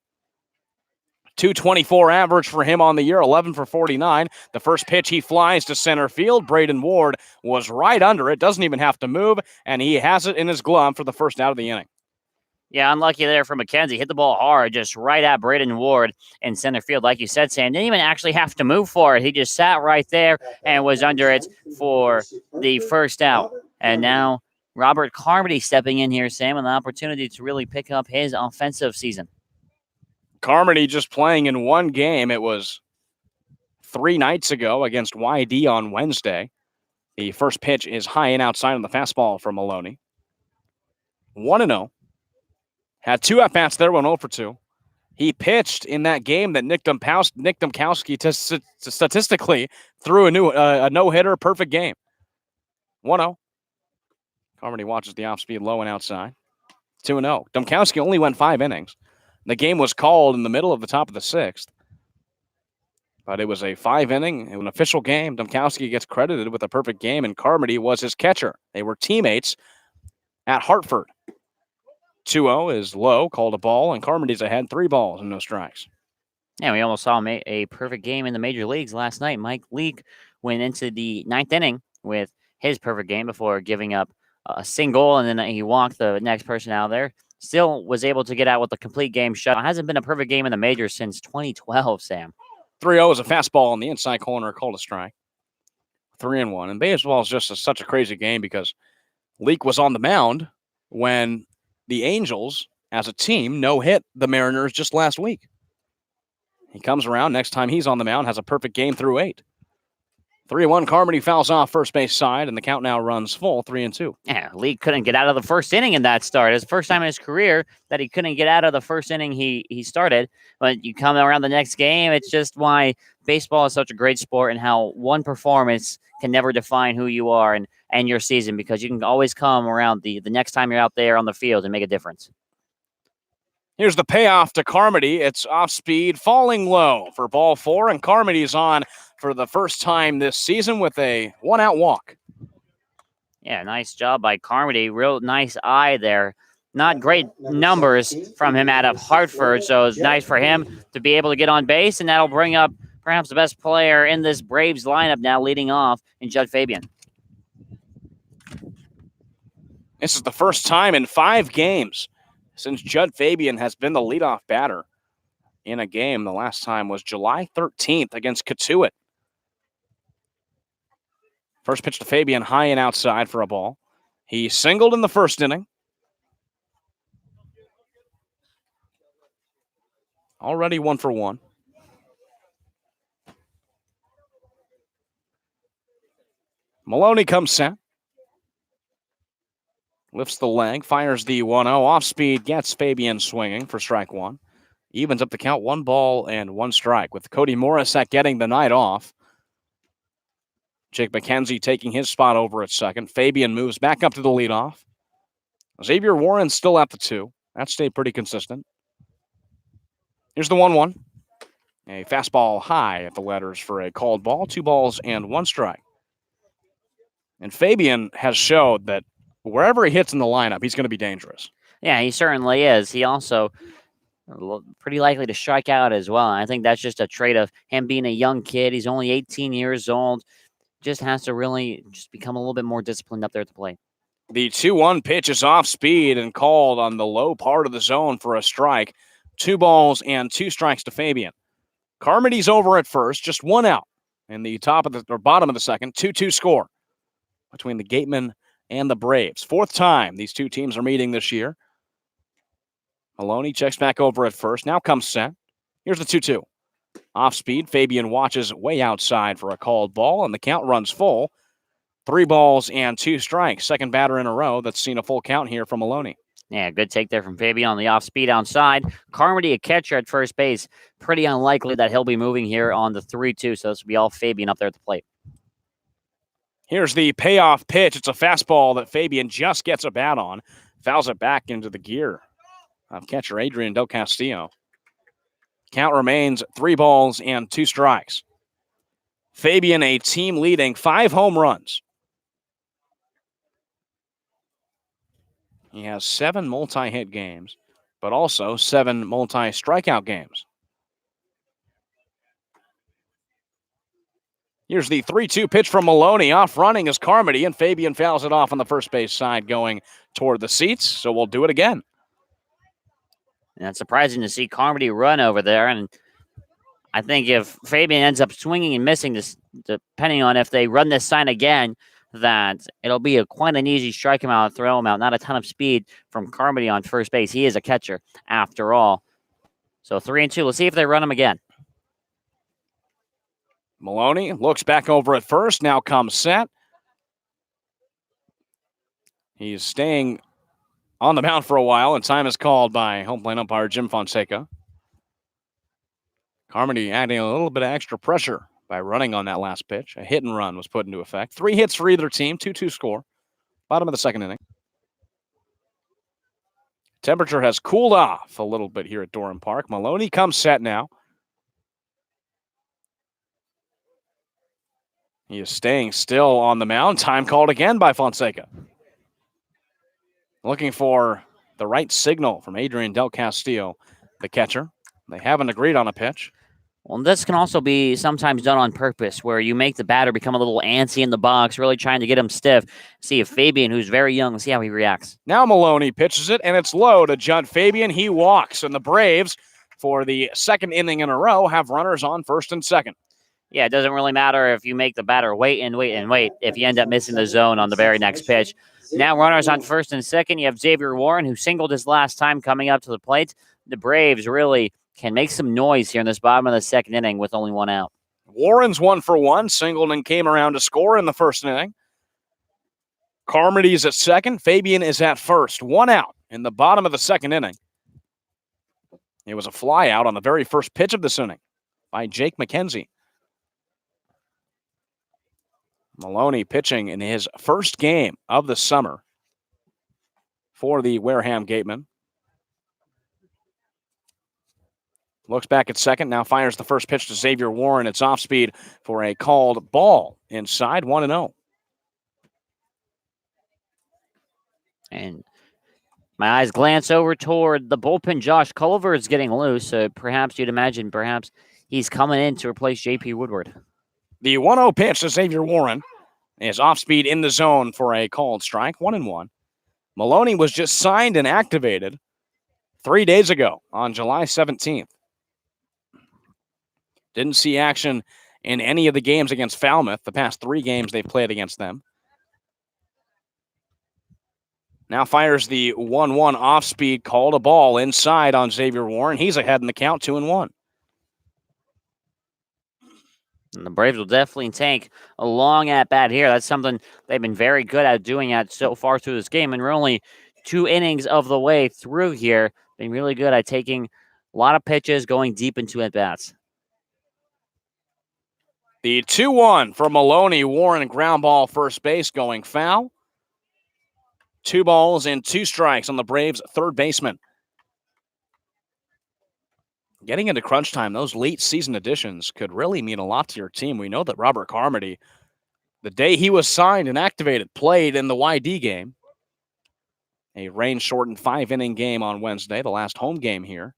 224 average for him on the year, 11 for 49. The first pitch, he flies to center field. Braden Ward was right under it, doesn't even have to move, and he has it in his glove for the first out of the inning. Yeah, unlucky there for McKenzie. Hit the ball hard, just right at Braden Ward in center field. Like you said, Sam, didn't even actually have to move for it. He just sat right there and was under it for the first out. And now Robert Carmody stepping in here, Sam, with an opportunity to really pick up his offensive season. Carmody just playing in 1 game. It was 3 nights ago against YD on Wednesday. The first pitch is high and outside on the fastball for Maloney. 1-0. Had 2 at-bats there, went 0 for 2. He pitched in that game that Nick Domkowski statistically threw a no-hitter, perfect game. 1-0. Carmody watches the off-speed low and outside. 2-0. Domkowski only went 5 innings. The game was called in the middle of the top of the 6th. But it was a 5-inning, an official game. Domkowski gets credited with a perfect game, and Carmody was his catcher. They were teammates at Hartford. 2-0 is low, called a ball, and Carmody's ahead 3 balls and no strikes. Yeah, we almost saw a perfect game in the major leagues last night. Mike Leake went into the 9th inning with his perfect game before giving up a single, and then he walked the next person out there. Still was able to get out with a complete game shutout. Hasn't been a perfect game in the majors since 2012, Sam. 3-0 is a fastball on the inside corner, called a strike. 3-1. And baseball is just such a crazy game because Leake was on the mound when the Angels, as a team, no-hit the Mariners just last week. He comes around. Next time he's on the mound, has a perfect game through 8. 3-1, Carmody fouls off first base side, and the count now runs full, 3-2. Yeah, Leake couldn't get out of the first inning in that start. It's the first time in his career that he couldn't get out of the first inning he started. But you come around the next game, it's just why baseball is such a great sport and how one performance can never define who you are and your season, because you can always come around the next time you're out there on the field and make a difference. Here's the payoff to Carmody. It's off speed, falling low for ball 4, and Carmody's on for the first time this season with a 1-out walk. Yeah, nice job by Carmody. Real nice eye there. Not great numbers from him out of Hartford, so it's nice for him to be able to get on base, and that'll bring up perhaps the best player in this Braves lineup now, leading off in Judd Fabian. This is the first time in 5 games since Judd Fabian has been the leadoff batter in a game. The last time was July 13th against Catuit. First pitch to Fabian, high and outside for a ball. He singled in the first inning. Already 1 for 1. Maloney comes set. Lifts the leg, fires the 1-0. Off speed, gets Fabian swinging for strike 1. Evens up the count, 1 ball and 1 strike, with Cody Morissette getting the night off. Jake McKenzie taking his spot over at second. Fabian moves back up to the leadoff. Xavier Warren still at the 2. That stayed pretty consistent. Here's the 1-1. A fastball high at the letters for a called ball. 2 balls and 1 strike. And Fabian has showed that wherever he hits in the lineup, he's going to be dangerous. Yeah, he certainly is. He also pretty likely to strike out as well. I think that's just a trait of him being a young kid. He's only 18 years old. Just has to really just become a little bit more disciplined up there at the plate. The 2-1 pitch is off speed and called on the low part of the zone for a strike. 2 balls and 2 strikes to Fabian. Carmody's over at first, just 1 out in the bottom of the second. 2-2 score between the Gatemen and the Braves. 4th time these two teams are meeting this year. Maloney checks back over at first. Now comes set. Here's the 2-2. Off speed, Fabian watches way outside for a called ball, and the count runs full. 3 balls and 2 strikes. Second batter in a row that's seen a full count here from Maloney. Yeah, good take there from Fabian on the off speed outside. Carmody, a catcher at first base. Pretty unlikely that he'll be moving here on the 3-2, so this will be all Fabian up there at the plate. Here's the payoff pitch. It's a fastball that Fabian just gets a bat on. Fouls it back into the gear of catcher Adrian Del Castillo. Count remains 3 balls and 2 strikes. Fabian, a team leading 5 home runs. He has 7 multi-hit games, but also 7 multi-strikeout games. Here's the 3-2 pitch from Maloney. Off running is Carmody, and Fabian fouls it off on the first base side going toward the seats, so we'll do it again. And it's surprising to see Carmody run over there, and I think if Fabian ends up swinging and missing this, depending on if they run this sign again, that it'll be quite an easy strike him out, throw him out. Not a ton of speed from Carmody on first base. He is a catcher after all. So 3-2. Let's see if they run him again. Maloney looks back over at first. Now comes set. He's staying on the mound for a while, and time is called by home plate umpire Jim Fonseca. Carmody adding a little bit of extra pressure by running on that last pitch. A hit and run was put into effect. 3 hits for either team, 2-2 score. Bottom of the second inning. Temperature has cooled off a little bit here at Durham Park. Maloney comes set now. He is staying still on the mound. Time called again by Fonseca. Looking for the right signal from Adrian Del Castillo, the catcher. They haven't agreed on a pitch. Well, this can also be sometimes done on purpose, where you make the batter become a little antsy in the box, really trying to get him stiff. See if Fabian, who's very young, see how he reacts. Now Maloney pitches it, and it's low to Judd Fabian. He walks, and the Braves, for the second inning in a row, have runners on first and second. Yeah, it doesn't really matter if you make the batter wait and wait and wait if you end up missing the zone on the very next pitch. Now runners on first and second. You have Xavier Warren, who singled his last time coming up to the plate. The Braves really can make some noise here in this bottom of the second inning with only one out. Warren's 1 for 1, singled and came around to score in the first inning. Carmody's at second. Fabian is at first. 1 out in the bottom of the second inning. It was a fly out on the very first pitch of this inning by Jake McKenzie. Maloney pitching in his first game of the summer for the Wareham Gatemen. Looks back at second, now fires the first pitch to Xavier Warren. It's off speed for a called ball inside, 1-0. And my eyes glance over toward the bullpen. Josh Culver is getting loose. So perhaps you'd imagine he's coming in to replace J.P. Woodward. The 1-0 pitch to Xavier Warren is off speed in the zone for a called strike, 1-1. Maloney was just signed and activated 3 days ago on July 17th. Didn't see action in any of the games against Falmouth, the past 3 games they've played against them. Now fires the 1-1 off-speed, called a ball inside on Xavier Warren. He's ahead in the count, 2-1. And the Braves will definitely take a long at-bat here. That's something they've been very good at doing so far through this game. And we're only 2 innings of the way through here. Been really good at taking a lot of pitches, going deep into at-bats. The 2-1 for Maloney. Warren, ground ball first base, going foul. 2 balls and 2 strikes on the Braves' third baseman. Getting into crunch time, those late season additions could really mean a lot to your team. We know that Robert Carmody, the day he was signed and activated, played in the YD game. A rain-shortened 5-inning game on Wednesday, the last home game here.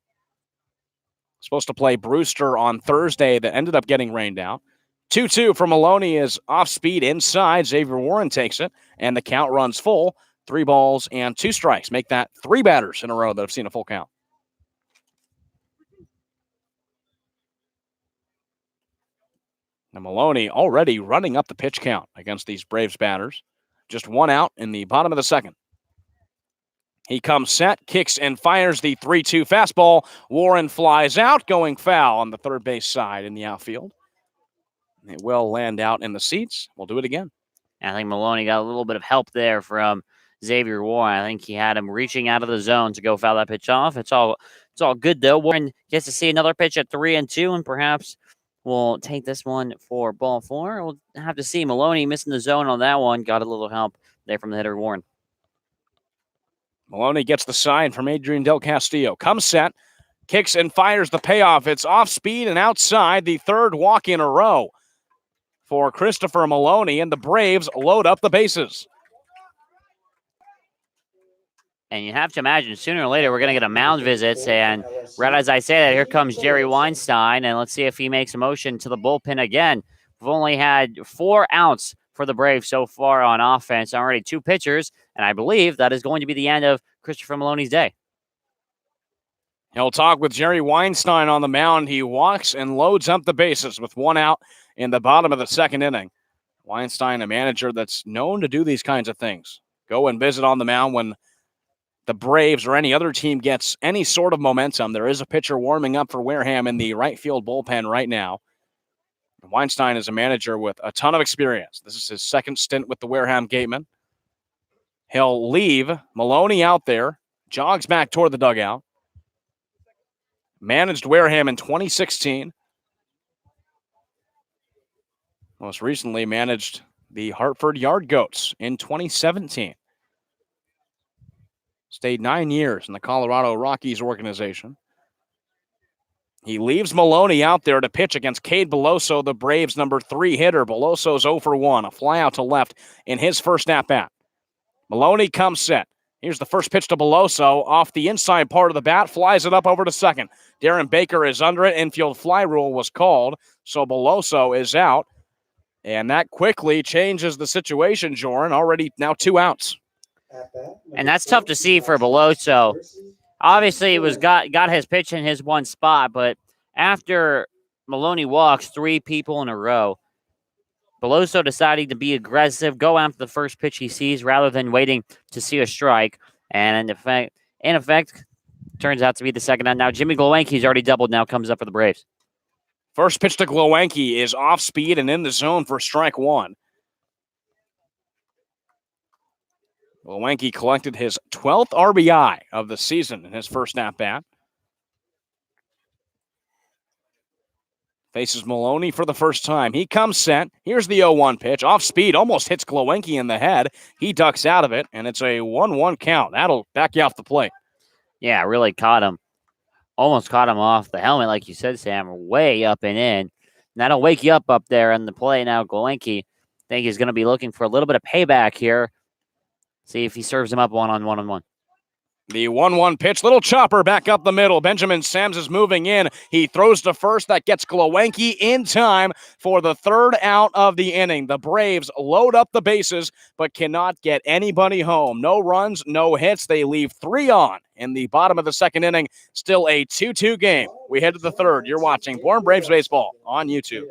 Supposed to play Brewster on Thursday that ended up getting rained out. 2-2 for Maloney is off speed inside. Xavier Warren takes it, and the count runs full. 3 balls and 2 strikes. Make that 3 batters in a row that have seen a full count. Now Maloney already running up the pitch count against these Braves batters. Just 1 out in the bottom of the second. He comes set, kicks and fires the 3-2 fastball. Warren flies out, going foul on the third base side in the outfield. It will land out in the seats. We'll do it again. I think Maloney got a little bit of help there from Xavier Warren. I think he had him reaching out of the zone to go foul that pitch off. It's all good, though. Warren gets to see another pitch at 3-2, and perhaps we'll take this one for ball 4. We'll have to see. Maloney missing the zone on that one. Got a little help there from the hitter, Warren. Maloney gets the sign from Adrian Del Castillo. Comes set, kicks and fires the payoff. It's off speed and outside. The third walk in a row for Christopher Maloney, and the Braves load up the bases. And you have to imagine sooner or later we're going to get a mound visit. And right as I say that, here comes Jerry Weinstein. And let's see if he makes a motion to the bullpen again. We've only had 4 outs for the Braves so far on offense. Already 2 pitchers. And I believe that is going to be the end of Christopher Maloney's day. He'll talk with Jerry Weinstein on the mound. He walks and loads up the bases with 1 out in the bottom of the second inning. Weinstein, a manager that's known to do these kinds of things. Go and visit on the mound when the Braves or any other team gets any sort of momentum. There is a pitcher warming up for Wareham in the right field bullpen right now. Weinstein is a manager with a ton of experience. This is his second stint with the Wareham Gatemen. He'll leave Maloney out there, jogs back toward the dugout. Managed Wareham in 2016. Most recently managed the Hartford Yard Goats in 2017. Stayed 9 years in the Colorado Rockies organization. He leaves Maloney out there to pitch against Cade Beloso, the Braves' number 3 hitter. Beloso's 0 for 1, a fly out to left in his first at-bat. Maloney comes set. Here's the first pitch to Beloso. Off the inside part of the bat, flies it up over to second. Darren Baker is under it. Infield fly rule was called, so Beloso is out. And that quickly changes the situation, Joran. Already now 2 outs. And that's tough to see for Beloso. Obviously, it was got his pitch in his one spot, but after Maloney walks 3 people in a row, Beloso deciding to be aggressive, go after the first pitch he sees rather than waiting to see a strike. And in effect, turns out to be the second out. Now, Jimmy Glowenke's already doubled, now comes up for the Braves. First pitch to Glowenke is off speed and in the zone for strike 1. Glowenke collected his 12th RBI of the season in his first at-bat. Faces Maloney for the first time. He comes set. Here's the 0-1 pitch. Off speed, almost hits Glowenke in the head. He ducks out of it, and it's a 1-1 count. That'll back you off the plate. Yeah, really caught him. Almost caught him off the helmet, like you said, Sam, way up and in. And that'll wake you up there in the play now. Glowenke, I think he's going to be looking for a little bit of payback here. See if he serves him up one-on-one. The 1-1 pitch, little chopper back up the middle. Benjamin Sams is moving in. He throws to first. That gets Glowenke in time for the 3rd out of the inning. The Braves load up the bases but cannot get anybody home. No runs, no hits. They leave 3 on in the bottom of the 2nd inning. Still a 2-2 game. We head to the 3rd. You're watching Bourne Braves Baseball on YouTube.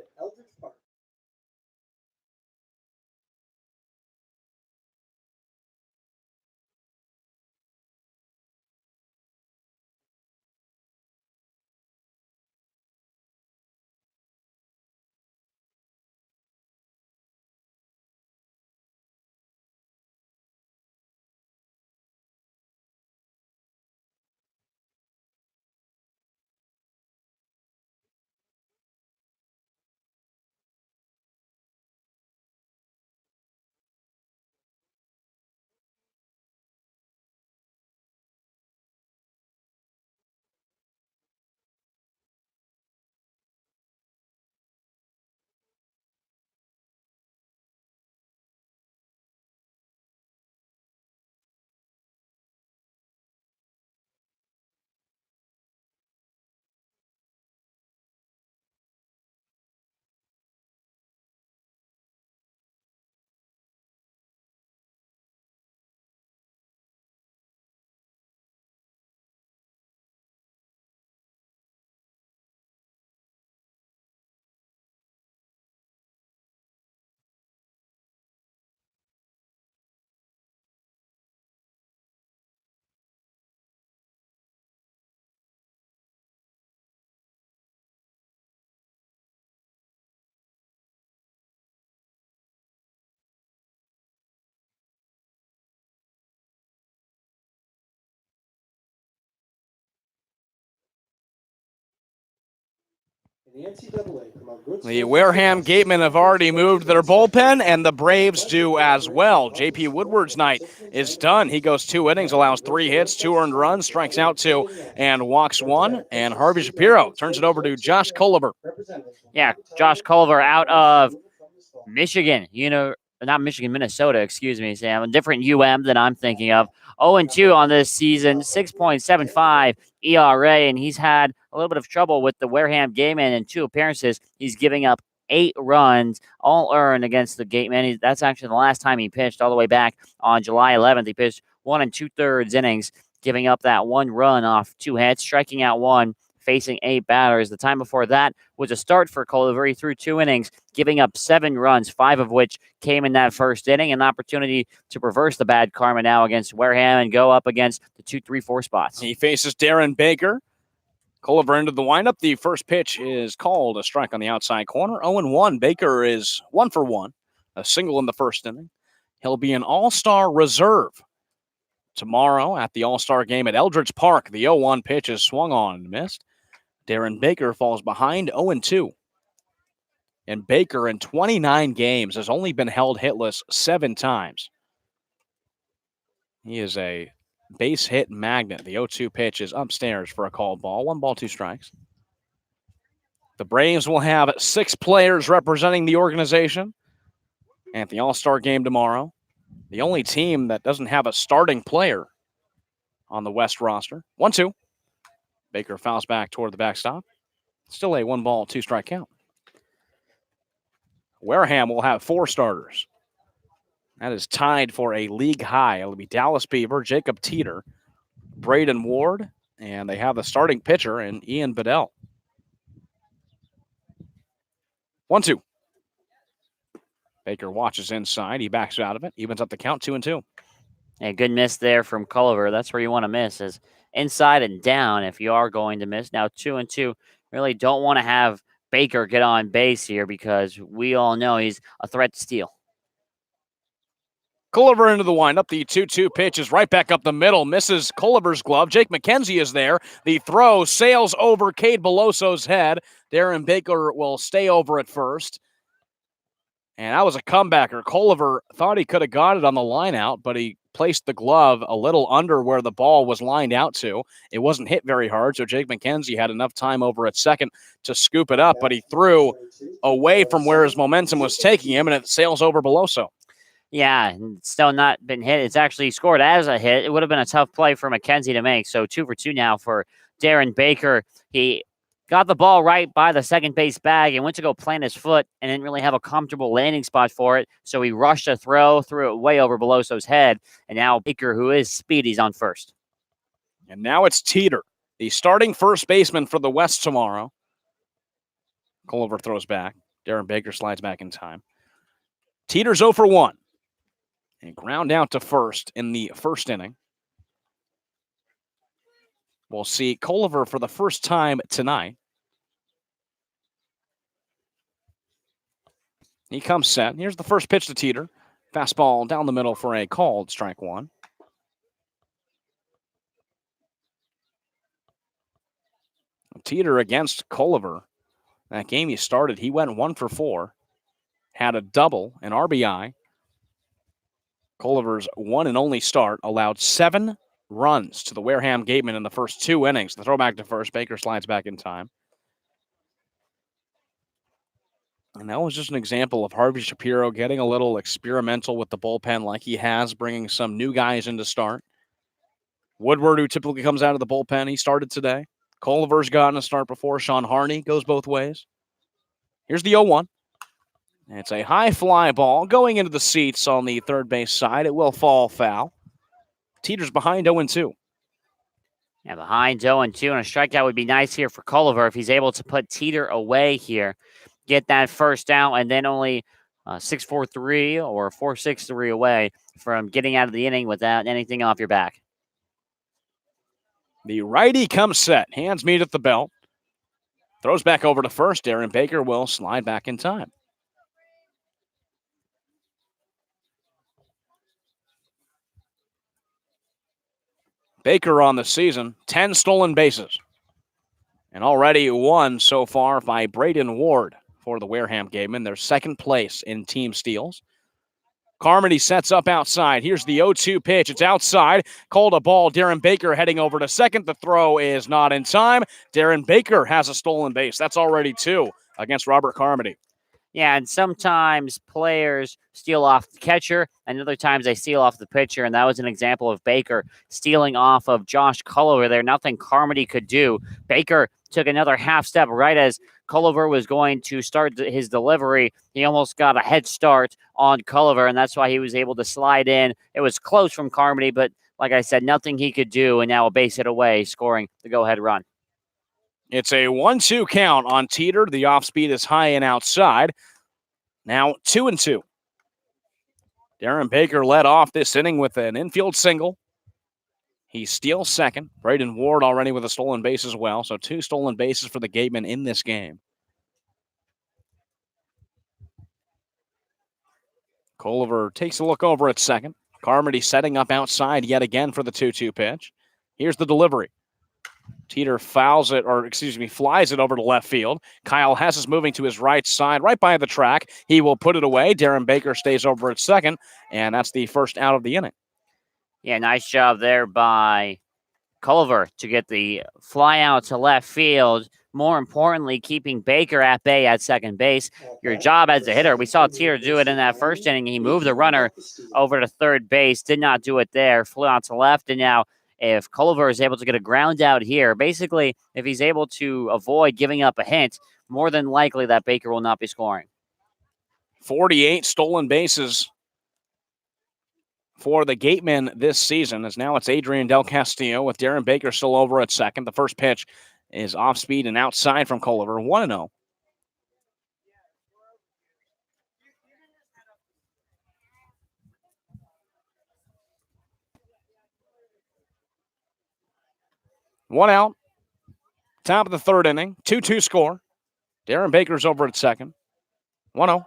The Wareham Gatemen have already moved their bullpen, and the Braves do as well. J.P. Woodward's night is done. He goes 2 innings, allows 3 hits, 2 earned runs, strikes out 2, and walks 1. And Harvey Shapiro turns it over to Josh Culliver. Yeah, Josh Culliver out of Michigan, Minnesota, excuse me, Sam. A different UM than I'm thinking of. 0-2 on this season, 6.75 ERA, and he's had a little bit of trouble with the Wareham Gatemen in 2 appearances. He's giving up 8 runs, all earned against the Gatemen. That's actually the last time he pitched, all the way back on July 11th. He pitched 1 2/3 innings, giving up that 1 run off 2 hits, striking out 1, facing 8 batters. The time before that was a start for Culliver. He threw 2 innings, giving up 7 runs, 5 of which came in that first inning. An opportunity to reverse the bad karma now against Wareham and go up against the 2, 3, 4 spots. He faces Darren Baker. Culliver into the windup. The first pitch is called a strike on the outside corner. 0-1. Baker is 1 for 1, a single in the first inning. He'll be an all-star reserve tomorrow at the all-star game at Eldridge Park. The 0-1 pitch is swung on and missed. Darren Baker falls behind 0-2. And Baker in 29 games has only been held hitless 7 times. He is a base hit magnet. The 0-2 pitch is upstairs for a called ball. 1 ball, 2 strikes. The Braves will have 6 players representing the organization at the All-Star game tomorrow. The only team that doesn't have a starting player on the West roster. 1-2. Baker fouls back toward the backstop. Still a 1 ball, 2 strike count. Wareham will have 4 starters. That is tied for a league high. It'll be Dallas Beaver, Jacob Teeter, Braden Ward, and they have the starting pitcher in Ian Bedell. 1-2. Baker watches inside. He backs out of it. Evens up the count, 2-2. A good miss there from Culliver. That's where you want to miss, is inside and down if you are going to miss. Now 2-2. Really don't want to have Baker get on base here because we all know he's a threat to steal. Culliver into the windup. The 2-2 pitch is right back up the middle. Misses Culliver's glove. Jake McKenzie is there. The throw sails over Cade Beloso's head. Darren Baker will stay over at first. And that was a comebacker. Culliver thought he could have got it on the line out, but he placed the glove a little under where the ball was lined out to. It wasn't hit very hard, so Jake McKenzie had enough time over at second to scoop it up, but he threw away from where his momentum was taking him, and it sails over Beloso. Yeah, still not been hit. It's actually scored as a hit. It would have been a tough play for McKenzie to make. So 2 for 2 now for Darren Baker. He got the ball right by the second base bag and went to go plant his foot and didn't really have a comfortable landing spot for it. So he rushed a throw, threw it way over Beloso's head. And now Baker, who is speedy, is on first. And now it's Teeter, the starting first baseman for the West tomorrow. Culliver throws back. Darren Baker slides back in time. Teeter's 0 for 1. And ground out to first in the first inning. We'll see Culliver for the first time tonight. He comes set. Here's the first pitch to Teeter. Fastball down the middle for a called strike 1. Teeter against Culliver. That game he started, he went 1 for 4. Had a double, an RBI. Culliver's one and only start allowed 7 runs to the Wareham Gatemen in the first 2 innings. The throw back to first. Baker slides back in time. And that was just an example of Harvey Shapiro getting a little experimental with the bullpen like he has, bringing some new guys in to start. Woodward, who typically comes out of the bullpen, he started today. Culliver's gotten a start before. Sean Harney goes both ways. Here's the 0-1. It's a high fly ball going into the seats on the third base side. It will fall foul. Teeter's behind 0-2. Yeah, behind 0-2, and a strikeout would be nice here for Culliver if he's able to put Teeter away here, get that first out, and then only 6-4-3 or 4-6-3 away from getting out of the inning without anything off your back. The righty comes set, hands meet at the belt, throws back over to first. Darren Baker will slide back in time. Baker on the season, 10 stolen bases. And already 1 so far by Braden Ward for the Wareham Gatemen. They're second place in team steals. Carmody sets up outside. Here's the 0-2 pitch. It's outside. Called a ball. Darren Baker heading over to second. The throw is not in time. Darren Baker has a stolen base. That's already 2 against Robert Carmody. Yeah, and sometimes players steal off the catcher, and other times they steal off the pitcher, and that was an example of Baker stealing off of Josh Culliver there. Nothing Carmody could do. Baker took another half step right as Culliver was going to start his delivery. He almost got a head start on Culliver, and that's why he was able to slide in. It was close from Carmody, but like I said, nothing he could do, and now a base hit away, scoring the go-ahead run. It's a 1-2 count on Teeter. The off speed is high and outside. Now 2-2. Darren Baker led off this inning with an infield single. He steals second. Braden Ward already with a stolen base as well. So 2 stolen bases for the Gatemen in this game. Culliver takes a look over at second. Carmody setting up outside yet again for the 2-2 pitch. Here's the delivery. Teeter flies it over to left field. Kyle Hess is moving to his right side, right by the track. He will put it away. Darren Baker stays over at second, and that's the first out of the inning. Yeah, nice job there by Culver to get the fly out to left field. More importantly, keeping Baker at bay at second base. Your job as a hitter. We saw Teeter do it in that first inning. He moved the runner over to third base. Did not do it there. Flew out to left. And now if Culver is able to get a ground out here, basically, if he's able to avoid giving up a hit, more than likely that Baker will not be scoring. 48 stolen bases for the Gatemen this season, as now it's Adrian Del Castillo with Darren Baker still over at second. The first pitch is off speed and outside from Culver, 1-0. One out. Top of the third inning. 2-2 score. Darren Baker's over at second. 1-0.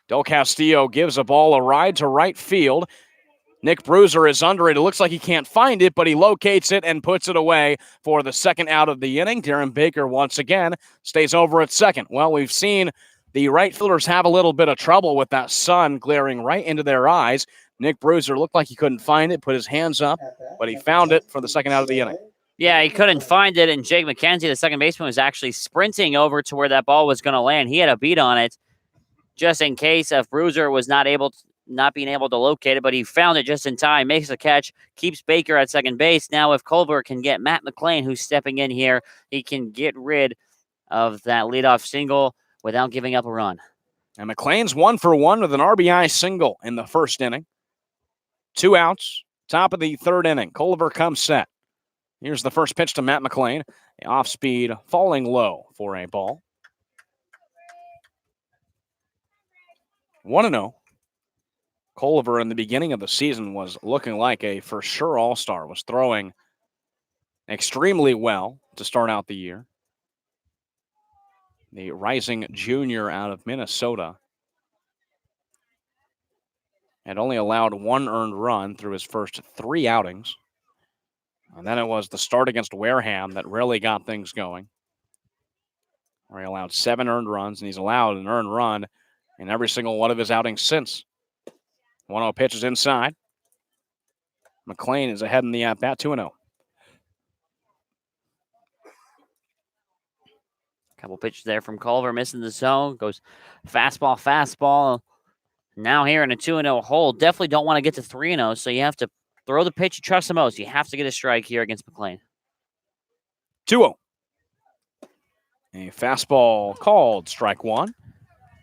Del Castillo gives a ball a ride to right field. Nick Bruiser is under it. It looks like he can't find it, but he locates it and puts it away for the second out of the inning. Darren Baker once again stays over at second. Well, we've seen the right fielders have a little bit of trouble with that sun glaring right into their eyes. Nick Bruiser looked like he couldn't find it, put his hands up, but he found it for the second out of the inning. Yeah, he couldn't find it, and Jake McKenzie, the second baseman, was actually sprinting over to where that ball was going to land. He had a beat on it just in case if Bruiser was not being able to locate it, but he found it just in time, makes the catch, keeps Baker at second base. Now if Culver can get Matt McLean, who's stepping in here, he can get rid of that leadoff single without giving up a run. And McLean's 1 for 1 with an RBI single in the first inning. 2 outs, top of the third inning. Culver comes set. Here's the first pitch to Matt McLean. Off speed, falling low for a ball. 1-0. Culver in the beginning of the season was looking like a for sure all-star, was throwing extremely well to start out the year. The rising junior out of Minnesota had only allowed 1 earned run through his first 3 outings. And then it was the start against Wareham that really got things going, where he allowed 7 earned runs, and he's allowed an earned run in every single one of his outings since. 1-0 pitch is inside. McLean is ahead in the at-bat, 2-0. Couple pitches there from Culver, missing the zone. Goes fastball. Now here in a 2-0 hole. Definitely don't want to get to 3-0, so you have to throw the pitch you trust the most. You have to get a strike here against McLean. 2-0. A fastball called strike 1.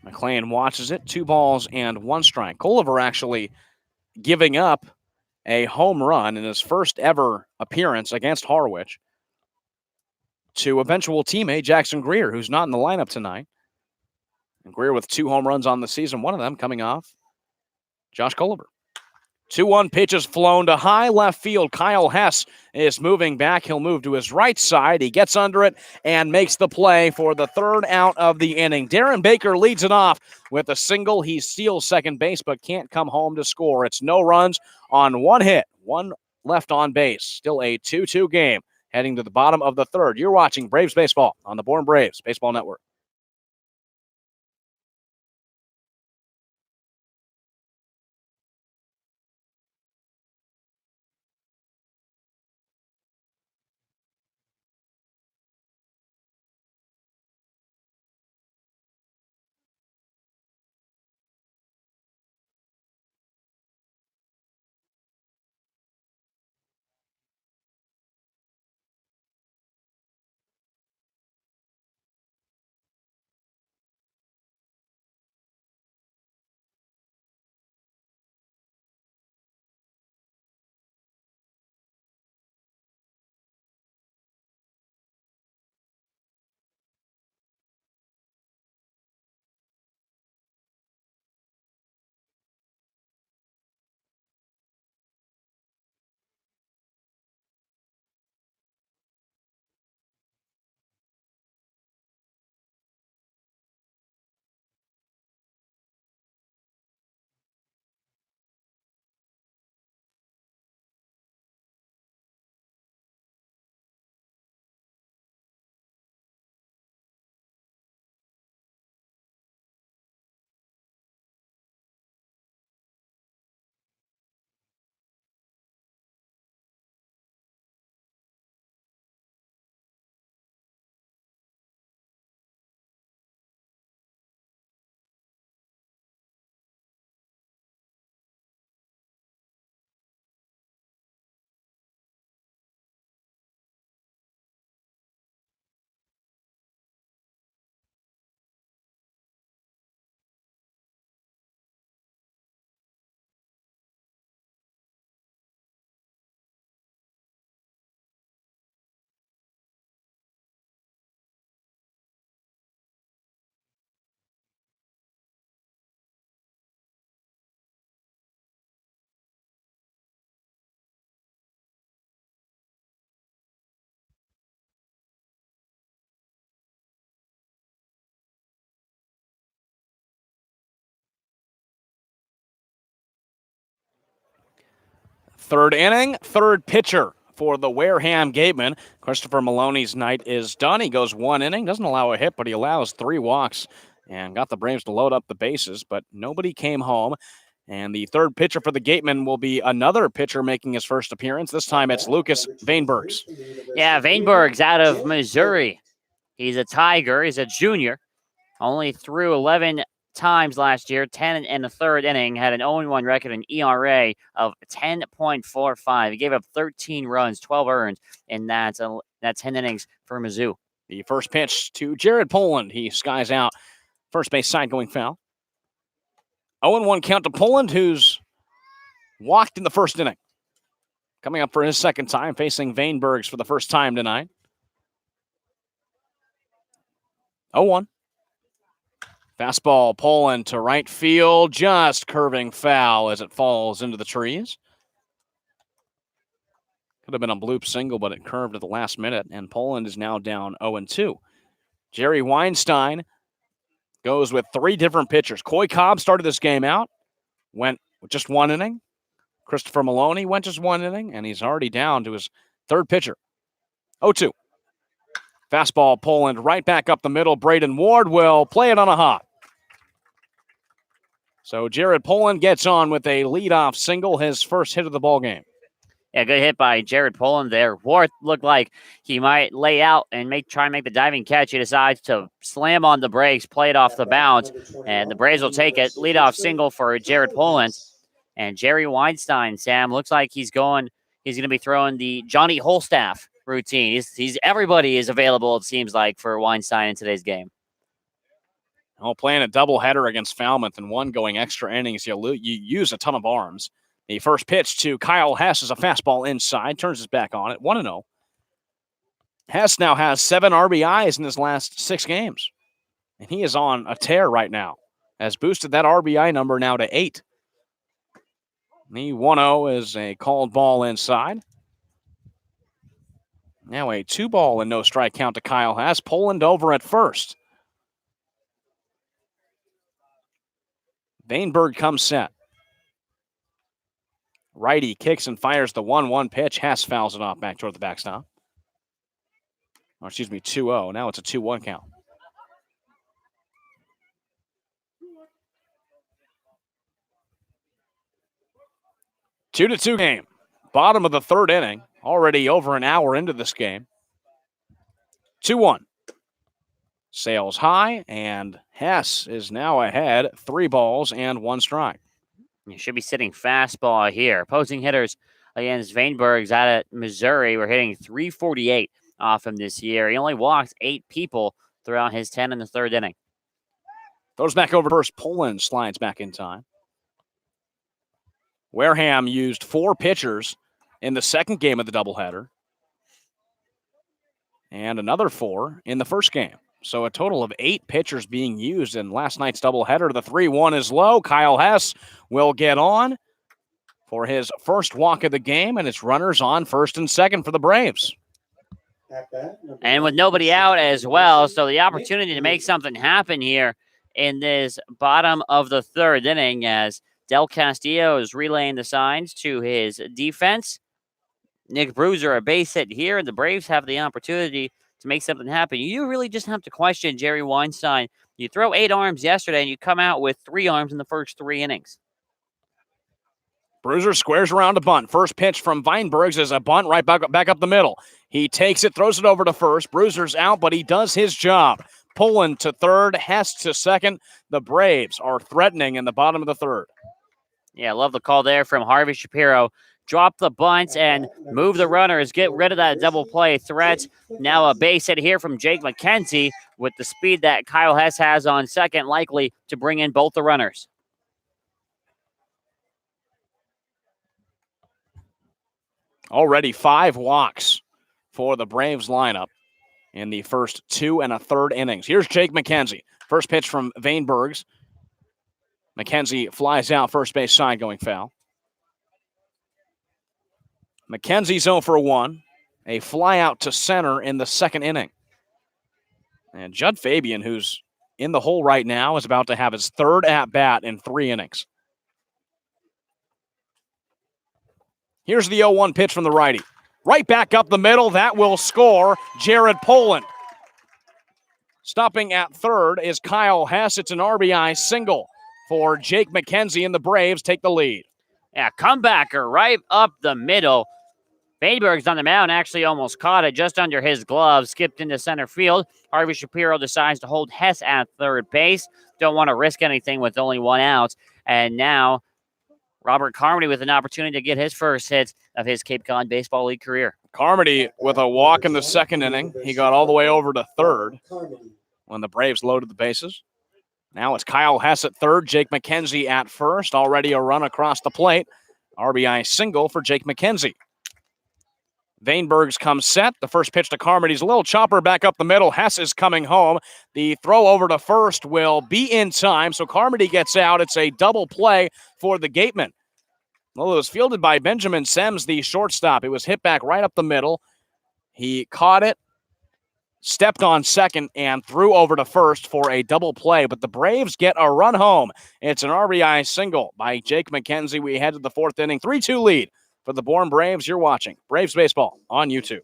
McLean watches it. 2 balls and 1 strike. Culver actually giving up a home run in his first ever appearance against Harwich to eventual teammate Jackson Greer, who's not in the lineup tonight. And Greer with 2 home runs on the season, one of them coming off Josh Culver. 2-1 pitch is flown to high left field. Kyle Hess is moving back. He'll move to his right side. He gets under it and makes the play for the third out of the inning. Darren Baker leads it off with a single. He steals second base but can't come home to score. It's no runs on 1 hit, 1 left on base. Still a 2-2 game heading to the bottom of the third. You're watching Braves Baseball on the Bourne Braves Baseball Network. Third inning, third pitcher for the Wareham Gatemen. Christopher Maloney's night is done. He goes 1 inning, doesn't allow a hit, but he allows 3 walks and got the Braves to load up the bases, but nobody came home. And the third pitcher for the Gatemen will be another pitcher making his first appearance. This time it's Lucas Vainbergs. Yeah, Vainberg's out of Missouri. He's a Tiger. He's a junior. Only threw 11 times last year, 10 in the third inning, had an 0-1 record, an ERA of 10.45. He gave up 13 runs, 12 earned in that 10 innings for Mizzou. The first pitch to Jared Poland. He skies out. First base side going foul. 0-1 count to Poland, who's walked in the first inning. Coming up for his second time, facing Vainbergs for the first time tonight. 0-1. Fastball, Poland to right field, just curving foul as it falls into the trees. Could have been a bloop single, but it curved at the last minute, and Poland is now down 0-2. Jerry Weinstein goes with 3 different pitchers. Coy Cobb started this game out, went with just 1 inning. Christopher Maloney went just 1 inning, and he's already down to his third pitcher. 0-2. Fastball, Poland right back up the middle. Braden Ward will play it on a hop. So Jared Poland gets on with a leadoff single, his first hit of the ball game. Yeah, good hit by Jared Poland there. Ward looked like he might lay out and try and make the diving catch. He decides to slam on the brakes, play it off the bounce, and the Braves will take it. Leadoff single for Jared Poland. And Jerry Weinstein, Sam, looks like he's going to be throwing the Johnny Holstaff routine. Everybody is available, it seems like, for Weinstein in today's game. Playing a doubleheader against Falmouth and one going extra innings, you use a ton of arms. The first pitch to Kyle Hess is a fastball inside, turns his back on it, 1-0. Hess now has 7 RBIs in his last 6 games, and he is on a tear right now. Has boosted that RBI number now to 8. The 1-0 is a called ball inside. Now a 2-ball and no strike count to Kyle Hess. Poland over at first. Vainberg comes set. Righty kicks and fires the 1-1 pitch. Hess fouls it off back toward the backstop. 2-0. Now it's a 2-1 count. Two to 2 game. Bottom of the third inning. Already over an hour into this game. 2-1. Sails high, and Hess is now ahead. 3 balls and 1 strike. You should be sitting fastball here. Opposing hitters against Vainbergs out at Missouri were hitting .348 off him this year. He only walked 8 people throughout his 10 in the third inning. Throws back over first. Poland slides back in time. Wareham used 4 pitchers in the second game of the doubleheader, and another 4 in the first game. So a total of 8 pitchers being used in last night's doubleheader. The 3-1 is low. Kyle Hess will get on for his first walk of the game, and it's runners on first and second for the Braves. And with nobody out as well, so the opportunity to make something happen here in this bottom of the third inning as Del Castillo is relaying the signs to his defense. Nick Bruiser, a base hit here, and the Braves have the opportunity to make something happen. You really just have to question Jerry Weinstein. You throw 8 arms yesterday, and you come out with 3 arms in the first 3 innings. Bruiser squares around a bunt. First pitch from Vainbergs is a bunt right back up the middle. He takes it, throws it over to first. Bruiser's out, but he does his job. Poland to third, Hess to second. The Braves are threatening in the bottom of the third. Yeah, love the call there from Harvey Shapiro. Drop the bunt and move the runners. Get rid of that double play threat. Now a base hit here from Jake McKenzie with the speed that Kyle Hess has on second, likely to bring in both the runners. Already 5 walks for the Braves lineup in the first 2 1/3 innings. Here's Jake McKenzie. First pitch from Vainbergs. McKenzie flies out first base side going foul. McKenzie's 0 for 1. A fly out to center in the second inning. And Judd Fabian, who's in the hole right now, is about to have his third at-bat in 3 innings. Here's the 0-1 pitch from the righty. Right back up the middle. That will score Jared Poland. Stopping at third is Kyle Hess. It's an RBI single for Jake McKenzie, and the Braves take the lead. Yeah, comebacker right up the middle. Bainberg's on the mound, actually almost caught it just under his glove, skipped into center field. Harvey Shapiro decides to hold Hess at third base. Don't want to risk anything with only one out. And now Robert Carmody with an opportunity to get his first hit of his Cape Cod Baseball League career. Carmody with a walk in the second inning. He got all the way over to third when the Braves loaded the bases. Now it's Kyle Hess at third, Jake McKenzie at first. Already a run across the plate. RBI single for Jake McKenzie. Vainbergs comes set. The first pitch to Carmody's a little chopper back up the middle. Hess is coming home. The throw over to first will be in time, so Carmody gets out. It's a double play for the Gatemen. Well, it was fielded by Benjamin Sems, the shortstop. It was hit back right up the middle. He caught it, stepped on second, and threw over to first for a double play. But the Braves get a run home. It's an RBI single by Jake McKenzie. We head to the fourth inning. 3-2 lead for the Bourne Braves. You're watching Braves Baseball on YouTube.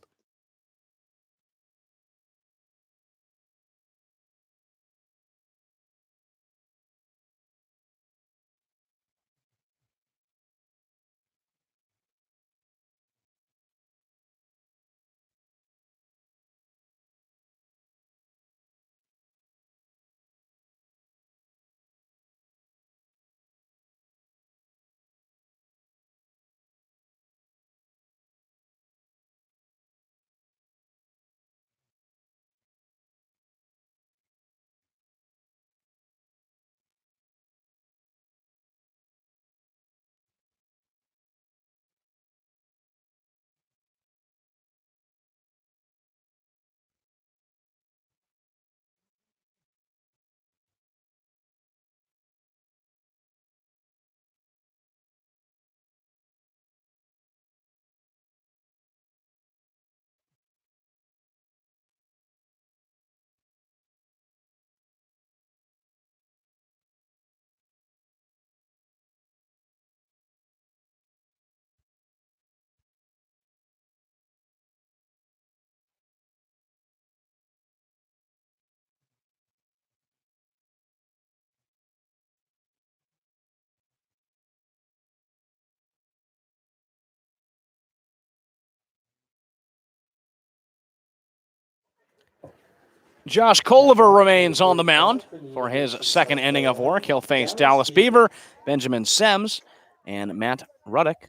Josh Colliver remains on the mound for his second inning of work. He'll face Dallas Beaver, Benjamin Sems, and Matt Ruddick.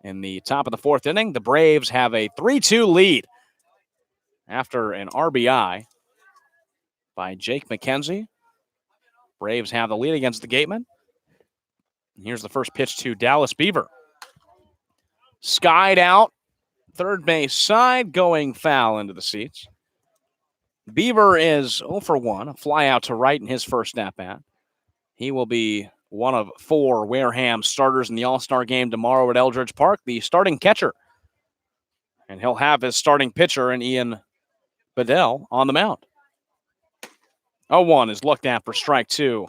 In the top of the fourth inning, the Braves have a 3-2 lead after an RBI by Jake McKenzie. Braves have the lead against the Gatemen. Here's the first pitch to Dallas Beaver. Skied out, third base side, going foul into the seats. Beaver is 0 for 1, a fly out to right in his first at-bat. He will be one of 4 Wareham starters in the All-Star game tomorrow at Eldridge Park, the starting catcher. And he'll have his starting pitcher in Ian Bedell on the mound. 0-1 is looked at for strike 2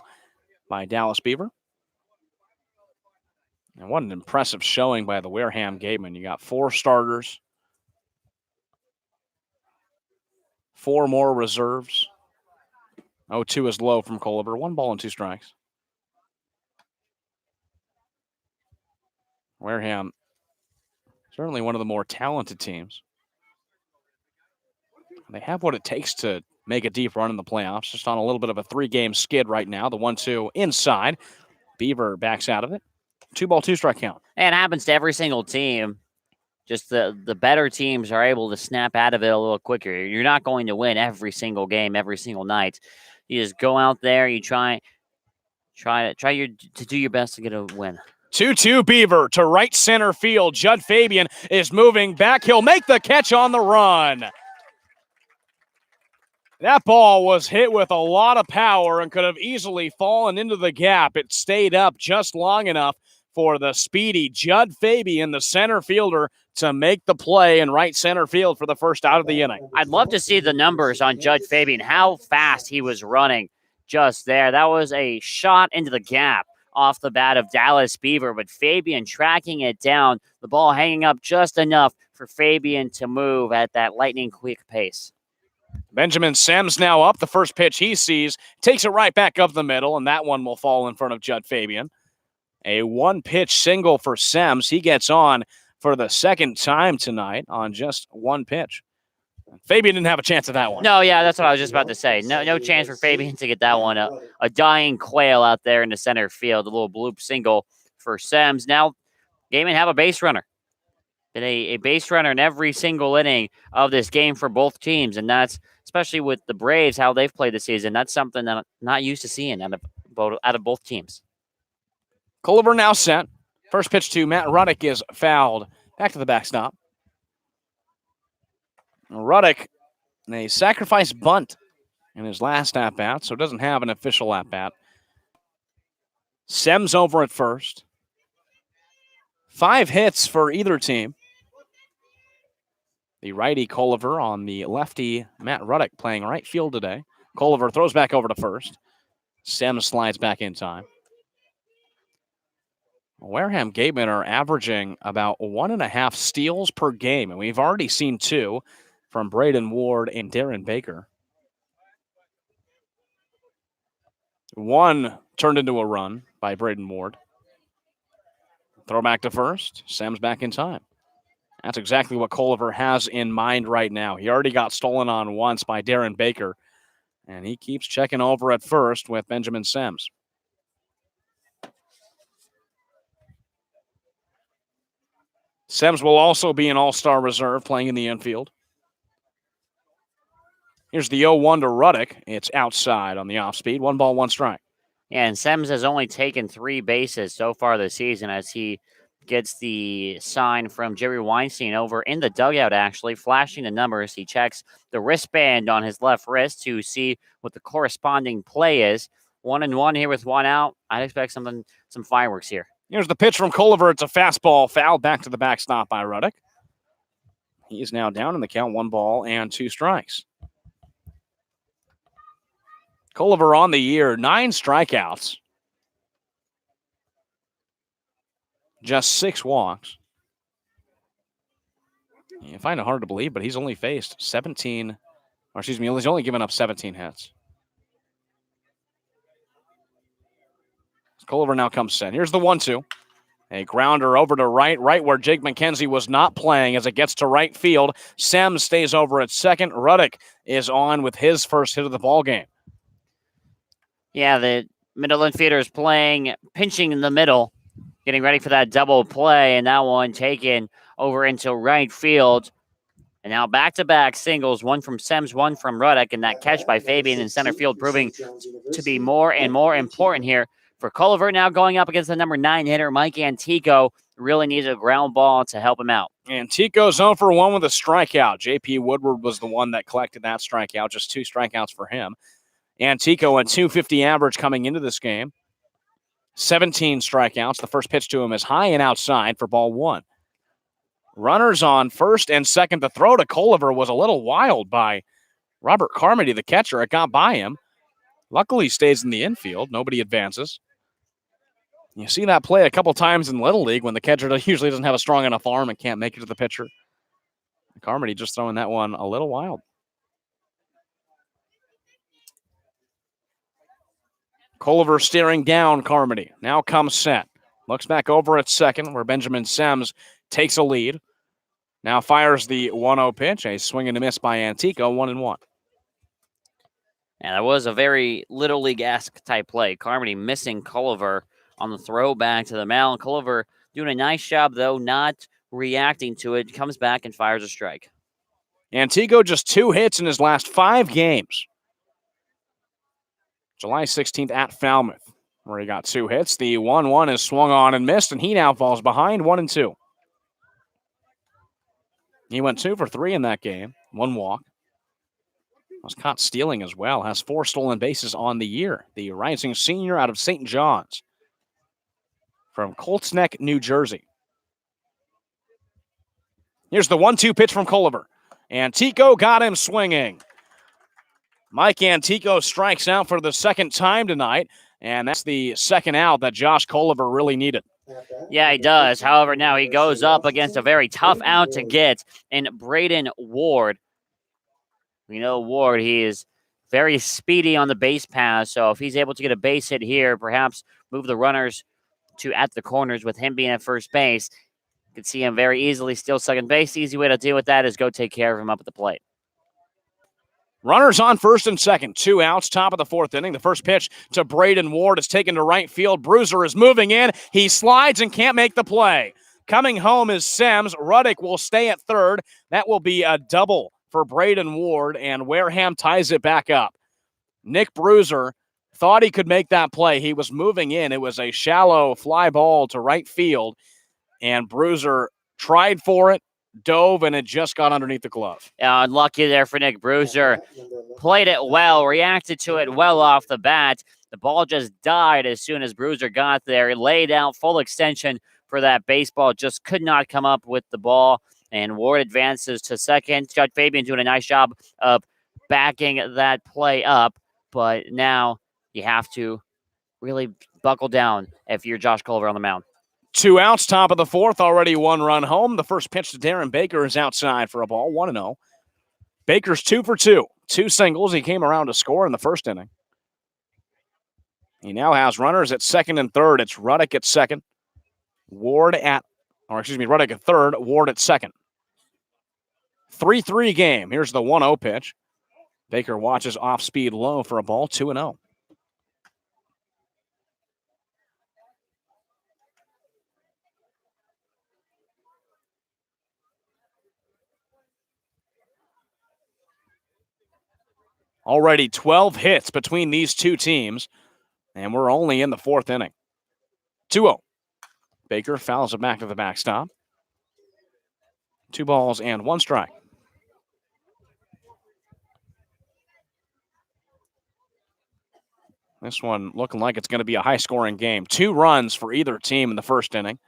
by Dallas Beaver. And what an impressive showing by the Wareham Gatemen. You got 4 starters, 4 more reserves. 0-2 is low from Colliver. 1 ball and 2 strikes. Wareham, certainly one of the more talented teams. They have what it takes to make a deep run in the playoffs. Just on a little bit of a 3-game skid right now. The 1-2 inside. Beaver backs out of it. 2 ball, 2 strike count. And it happens to every single team. Just the better teams are able to snap out of it a little quicker. You're not going to win every single game, every single night. You just go out there, you try to do your best to get a win. 2-2 Beaver to right center field. Judd Fabian is moving back. He'll make the catch on the run. That ball was hit with a lot of power and could have easily fallen into the gap. It stayed up just long enough for the speedy Judd Fabian, the center fielder, to make the play in right center field for the first out of the inning. I'd love to see the numbers on Judd Fabian, how fast he was running just there. That was a shot into the gap off the bat of Dallas Beaver, but Fabian tracking it down, the ball hanging up just enough for Fabian to move at that lightning quick pace. Benjamin Sims now up. The first pitch he sees takes it right back up the middle, and that one will fall in front of Judd Fabian. A one-pitch single for Sims. He gets on for the second time tonight on just one pitch. Fabian didn't have a chance at that one. No, yeah, that's what I was just about to say. No chance for Fabian to get that one. A dying quail out there in the center field. A little bloop single for Sims. Now, Gatemen have a base runner. Been a base runner in every single inning of this game for both teams, and that's, especially with the Braves, how they've played this season, that's something that I'm not used to seeing out of both teams. Culliver now set. First pitch to Matt Ruddick is fouled. Back to the backstop. Ruddick, a sacrifice bunt in his last at-bat, so doesn't have an official at-bat. Sims over at first. 5 hits for either team. The righty Culliver on the lefty Matt Ruddick playing right field today. Culliver throws back over to first. Sims slides back in time. Wareham Gatemen are averaging about 1.5 steals per game, and we've already seen 2 from Braden Ward and Darren Baker. 1 turned into a run by Braden Ward. Throw back to first. Sims back in time. That's exactly what Culliver has in mind right now. He already got stolen on once by Darren Baker, and he keeps checking over at first with Benjamin Sims. Sims will also be an all-star reserve playing in the infield. Here's the 0-1 to Ruddick. It's outside on the off-speed. 1 ball, 1 strike. Yeah, and Sims has only taken 3 bases so far this season as he gets the sign from Jerry Weinstein over in the dugout, actually, flashing the numbers. He checks the wristband on his left wrist to see what the corresponding play is. 1-1 here with 1 out. I'd expect some fireworks here. Here's the pitch from Culliver. It's a fastball foul back to the backstop by Ruddick. He is now down in the count, 1 ball and 2 strikes. Culliver on the year, 9 strikeouts. Just 6 walks. You find it hard to believe, but he's only faced he's only given up 17 hits. Culliver now comes set. Here's the 1-2. A grounder over to right where Jake McKenzie was not playing as it gets to right field. Sims stays over at second. Ruddick is on with his first hit of the ball game. Yeah, the middle infielder is pinching in the middle, getting ready for that double play, and that one taken over into right field. And now back-to-back singles, 1 from Sims, 1 from Ruddick, and that catch by Fabian in center field proving to be more and more important here for Culliver. Now going up against the number 9 hitter, Mike Antico, really needs a ground ball to help him out. Antico's 0 for 1 with a strikeout. J.P. Woodward was the one that collected that strikeout, just 2 strikeouts for him. Antico, a .250 average coming into this game. 17 strikeouts. The first pitch to him is high and outside for ball 1. Runners on first and second. The throw to Culliver was a little wild by Robert Carmody, the catcher. It got by him. Luckily, stays in the infield. Nobody advances. You see that play a couple times in Little League when the catcher usually doesn't have a strong enough arm and can't make it to the pitcher. Carmody just throwing that one a little wild. Culliver staring down Carmody. Now comes set. Looks back over at second where Benjamin Sims takes a lead. Now fires the 1-0 pitch. A swing and a miss by Antico, 1-1. And that was a very Little League-esque type play. Carmody missing Culliver on the throw back to the mound. Culliver doing a nice job, though, not reacting to it. Comes back and fires a strike. Antico just 2 hits in his last 5 games. July 16th at Falmouth, where he got 2 hits. The 1-1 is swung on and missed, and he now falls behind 1-2. He went 2 for 3 in that game. 1 walk. Was caught stealing as well. Has 4 stolen bases on the year. The rising senior out of St. John's from Colts Neck, New Jersey. Here's the 1-2 pitch from Culliver. Antico got him swinging. Mike Antico strikes out for the second time tonight. And that's the second out that Josh Culliver really needed. Yeah, he does. However, now he goes up against a very tough out to get in Braden Ward. We know Ward, he is very speedy on the base pass, so if he's able to get a base hit here, perhaps move the runners to at the corners with him being at first base, you can see him very easily steal second base. The easy way to deal with that is go take care of him up at the plate. Runners on first and second, 2 outs, top of the fourth inning. The first pitch to Braden Ward is taken to right field. Bruiser is moving in. He slides and can't make the play. Coming home is Sims. Ruddick will stay at third. That will be a double for Braden Ward, and Wareham ties it back up. Nick Bruiser thought he could make that play. He was moving in. It was a shallow fly ball to right field, and Bruiser tried for it, dove, and it just got underneath the glove. Unlucky there for Nick Bruiser. Played it well, reacted to it well off the bat. The ball just died as soon as Bruiser got there. He laid out full extension for that baseball, just could not come up with the ball. And Ward advances to second. Judd Fabian doing a nice job of backing that play up. But now you have to really buckle down if you're Josh Culliver on the mound. 2 outs, top of the fourth, already 1 run home. The first pitch to Darren Baker is outside for a ball, 1-0. Baker's 2 for 2. 2 singles. He came around to score in the first inning. He now has runners at second and third. It's Ruddick at second. Ruddick at third, Ward at second. 3-3 game. Here's the 1-0 pitch. Baker watches off speed low for a ball, 2-0. Already 12 hits between these two teams, and we're only in the fourth inning. 2-0. Baker fouls it back to the backstop. 2 balls and 1 strike. This one looking like it's going to be a high-scoring game. 2 runs for either team in the first inning.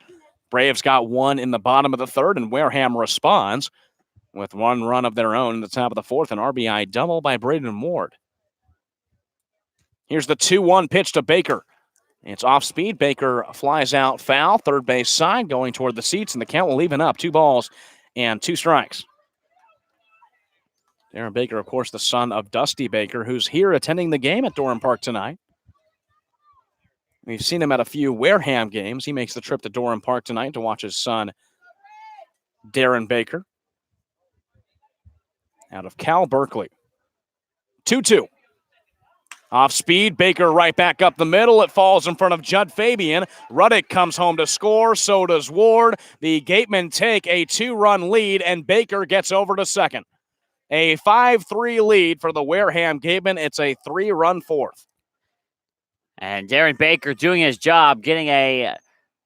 Braves got 1 in the bottom of the third, and Wareham responds with 1 run of their own in the top of the fourth, an RBI double by Braden Ward. Here's the 2-1 pitch to Baker. It's off speed. Baker flies out foul, third base side, going toward the seats, and the count will even up. 2 balls and 2 strikes. Darren Baker, of course, the son of Dusty Baker, who's here attending the game at Durham Park tonight. We've seen him at a few Wareham games. He makes the trip to Durham Park tonight to watch his son, Darren Baker, out of Cal Berkeley. 2-2. Off speed, Baker right back up the middle. It falls in front of Judd Fabian. Ruddick comes home to score, so does Ward. The Gatemen take a 2-run lead, and Baker gets over to second. A 5-3 lead for the Wareham Gatemen. It's a 3-run fourth. And Darren Baker doing his job, getting a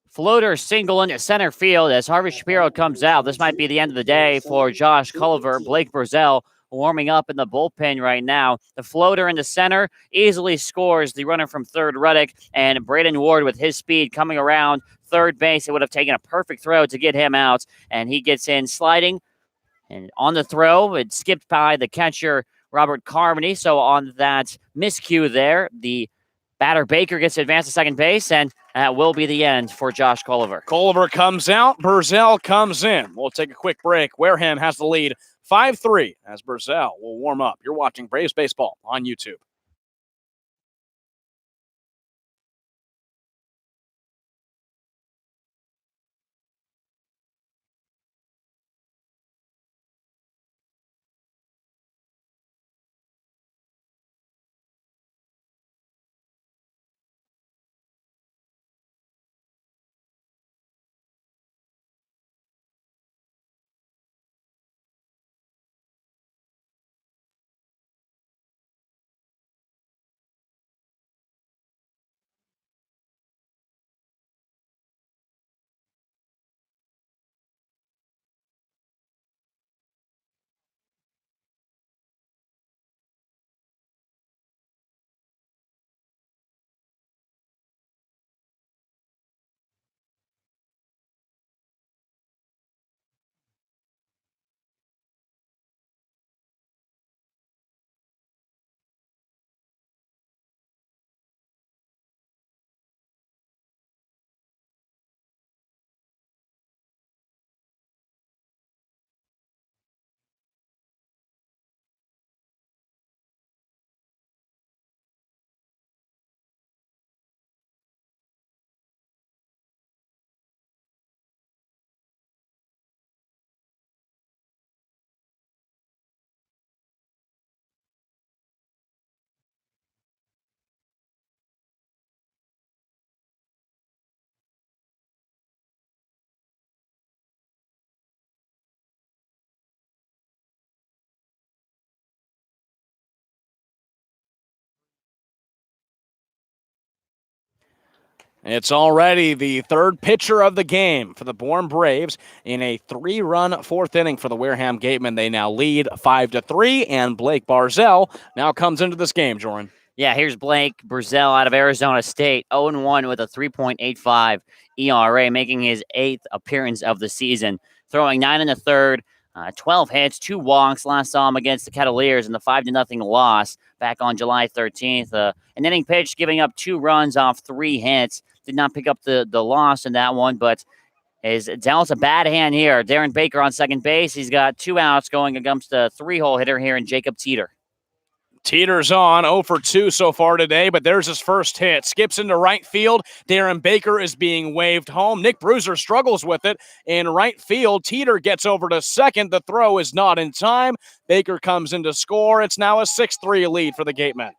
floater single into center field as Harvey Shapiro comes out. This might be the end of the day for Josh Culliver. Blake Burzell warming up in the bullpen right now. The floater into center easily scores the runner from third, Ruddick, and Braden Ward with his speed coming around third base. It would have taken a perfect throw to get him out, and he gets in sliding. And on the throw, it skipped by the catcher, Robert Carmody. So on that miscue there, the batter Baker gets to advance to second base, and that will be the end for Josh Culliver. Culliver comes out. Burzell comes in. We'll take a quick break. Wareham has the lead 5-3 as Burzell will warm up. You're watching Braves Baseball on YouTube. It's already the third pitcher of the game for the Bourne Braves in a 3-run fourth inning for the Wareham Gatemen. They now lead 5-3, and Blake Barzell now comes into this game, Joran. Yeah, here's Blake Barzell out of Arizona State, 0-1 with a 3.85 ERA, making his 8th appearance of the season. Throwing 9 in the third, 12 hits, 2 walks. Last saw him against the Cavaliers in the 5-0 loss back on July 13th. An inning pitch, giving up 2 runs off 3 hits. Did not pick up the loss in that one, but is dealt a bad hand here. Darren Baker on second base. He's got 2 outs going against a 3-hole hitter here in Jacob Teeter. Teeter's on 0 for 2 so far today, but there's his first hit. Skips into right field. Darren Baker is being waved home. Nick Bruiser struggles with it in right field. Teeter gets over to second. The throw is not in time. Baker comes in to score. It's now a 6-3 lead for the Gatemen.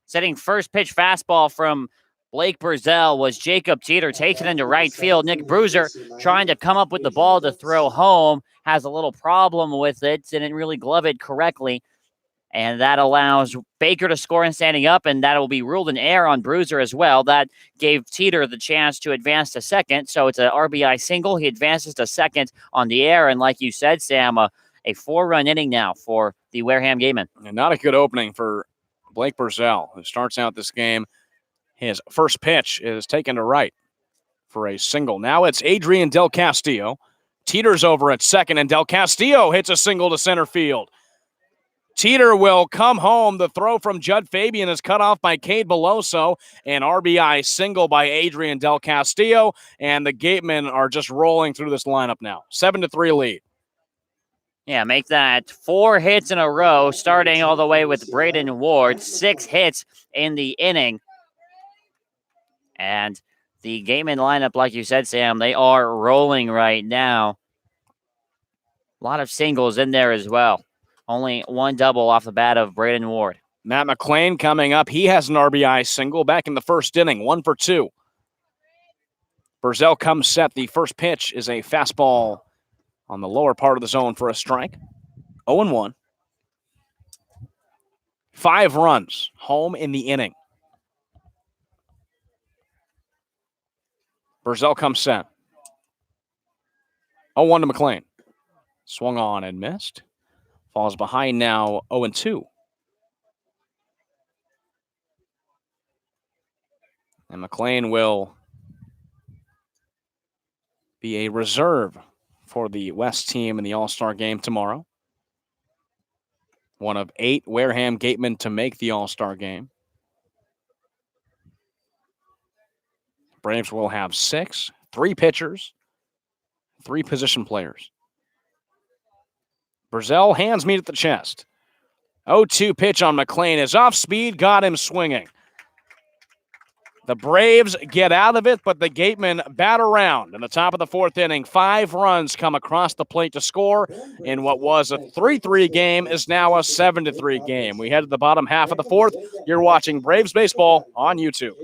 Setting first pitch fastball from Blake Barzell was Jacob Teeter. Takes it into right field. Nick Bruiser trying to come up with the ball to throw home. Has a little problem with it. Didn't really glove it correctly. And that allows Baker to score and standing up, and that will be ruled an error on Bruiser as well. That gave Teeter the chance to advance to second. So it's an RBI single. He advances to second on the air. And like you said, Sam, a 4-run inning now for the Wareham Gatemen. And not a good opening for Blake Barzell, who starts out this game. His first pitch is taken to right for a single. Now it's Adrian Del Castillo. Teeter's over at second, and Del Castillo hits a single to center field. Teeter will come home. The throw from Judd Fabian is cut off by Cade Beloso. An RBI single by Adrian Del Castillo. And the Gatemen are just rolling through this lineup now. 7-3 lead. Yeah, make that 4 hits in a row, starting all the way with Braden Ward. 6 hits in the inning. And the Gatemen lineup, like you said, Sam, they are rolling right now. A lot of singles in there as well. Only 1 double off the bat of Braden Ward. Matt McLean coming up. He has an RBI single back in the first inning, 1 for 2. Barzell comes set. The first pitch is a fastball on the lower part of the zone for a strike. 0-1. 5 runs, home in the inning. Barzell comes set. 0-1 to McLean. Swung on and missed. Falls behind now, 0-2. And McLean will be a reserve for the West team in the All-Star game tomorrow. One of 8 Wareham Gatemen to make the All-Star game. Braves will have 6, 3 pitchers, 3 position players. Barzell hands meet at the chest. 0-2 pitch on McLean is off speed, got him swinging. The Braves get out of it, but the Gatemen bat around. In the top of the 4th inning, 5 runs come across the plate to score. In what was a 3-3 game is now a 7-3 game. We head to the bottom half of the 4th. You're watching Braves Baseball on YouTube.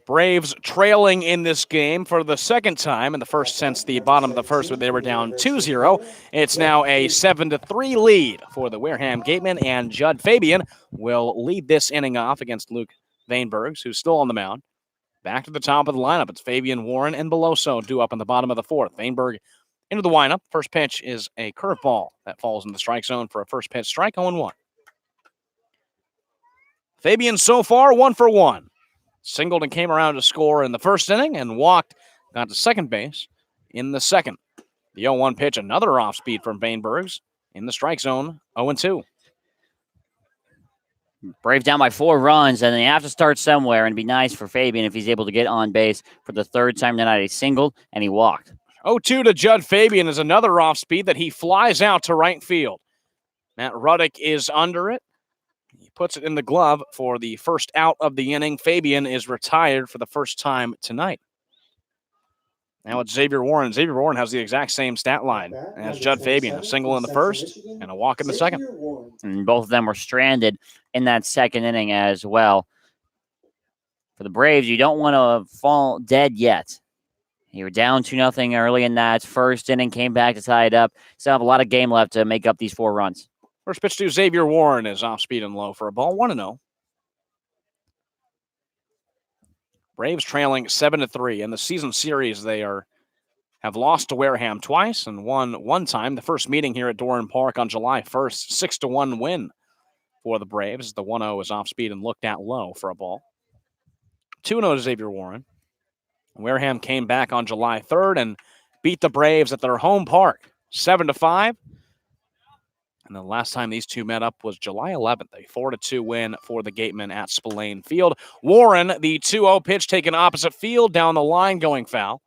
Braves trailing in this game for the second time, and the first since the bottom of the first when they were down 2-0. It's now a 7-3 lead for the Wareham Gatemen, and Judd Fabian will lead this inning off against Luke Vainbergs, who's still on the mound. Back to the top of the lineup. It's Fabian, Warren, and Beloso due up in the bottom of the fourth. Vainberg into the windup. First pitch is a curveball that falls in the strike zone for a first pitch strike, 0-1. Fabian so far 1 for 1. Singled and came around to score in the first inning and walked, got to second base in the second. The 0-1 pitch, another off speed from Vainbergs in the strike zone, 0-2. Braves down by 4 runs, and they have to start somewhere, and it'd be nice for Fabian if he's able to get on base for the third time tonight. He singled, and he walked. 0-2 to Judd Fabian is another off speed that he flies out to right field. Matt Ruddick is under it. He puts it in the glove for the first out of the inning. Fabian is retired for the first time tonight. Now it's Xavier Warren. Xavier Warren has the exact same stat line as Judd Fabian, a single in the first and a walk in the second. And both of them were stranded in that second inning as well. For the Braves, you don't want to fall dead yet. You were down 2-0 early in that first inning, came back to tie it up. Still have a lot of game left to make up these 4 runs. First pitch to Xavier Warren is off speed and low for a ball, 1-0. Braves trailing 7-3. In the season series, they have lost to Wareham twice and won one time. The first meeting here at Doran Park on July 1st, 6-1 win for the Braves. The 1-0 is off speed and looked at low for a ball. 2-0 to Xavier Warren. Wareham came back on July 3rd and beat the Braves at their home park, 7-5. And the last time these two met up was July 11th, a 4-2 win for the Gatemen at Spillane Field. Warren, the 2-0 pitch taken opposite field, down the line, going foul.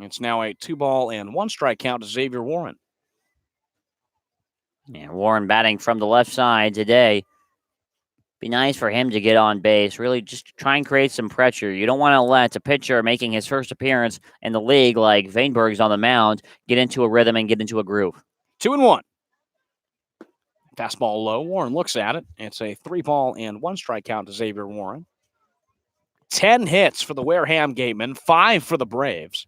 It's now a 2-1 strike count to Xavier Warren. Yeah, Warren batting from the left side today. Be nice for him to get on base, really just try and create some pressure. You don't want to let a pitcher making his first appearance in the league like Vainberg's on the mound get into a rhythm and get into a groove. 2-1. Fastball low. Warren looks at it. It's a 3-1 strike count to Xavier Warren. 10 hits for the Wareham Gatemen, 5 for the Braves.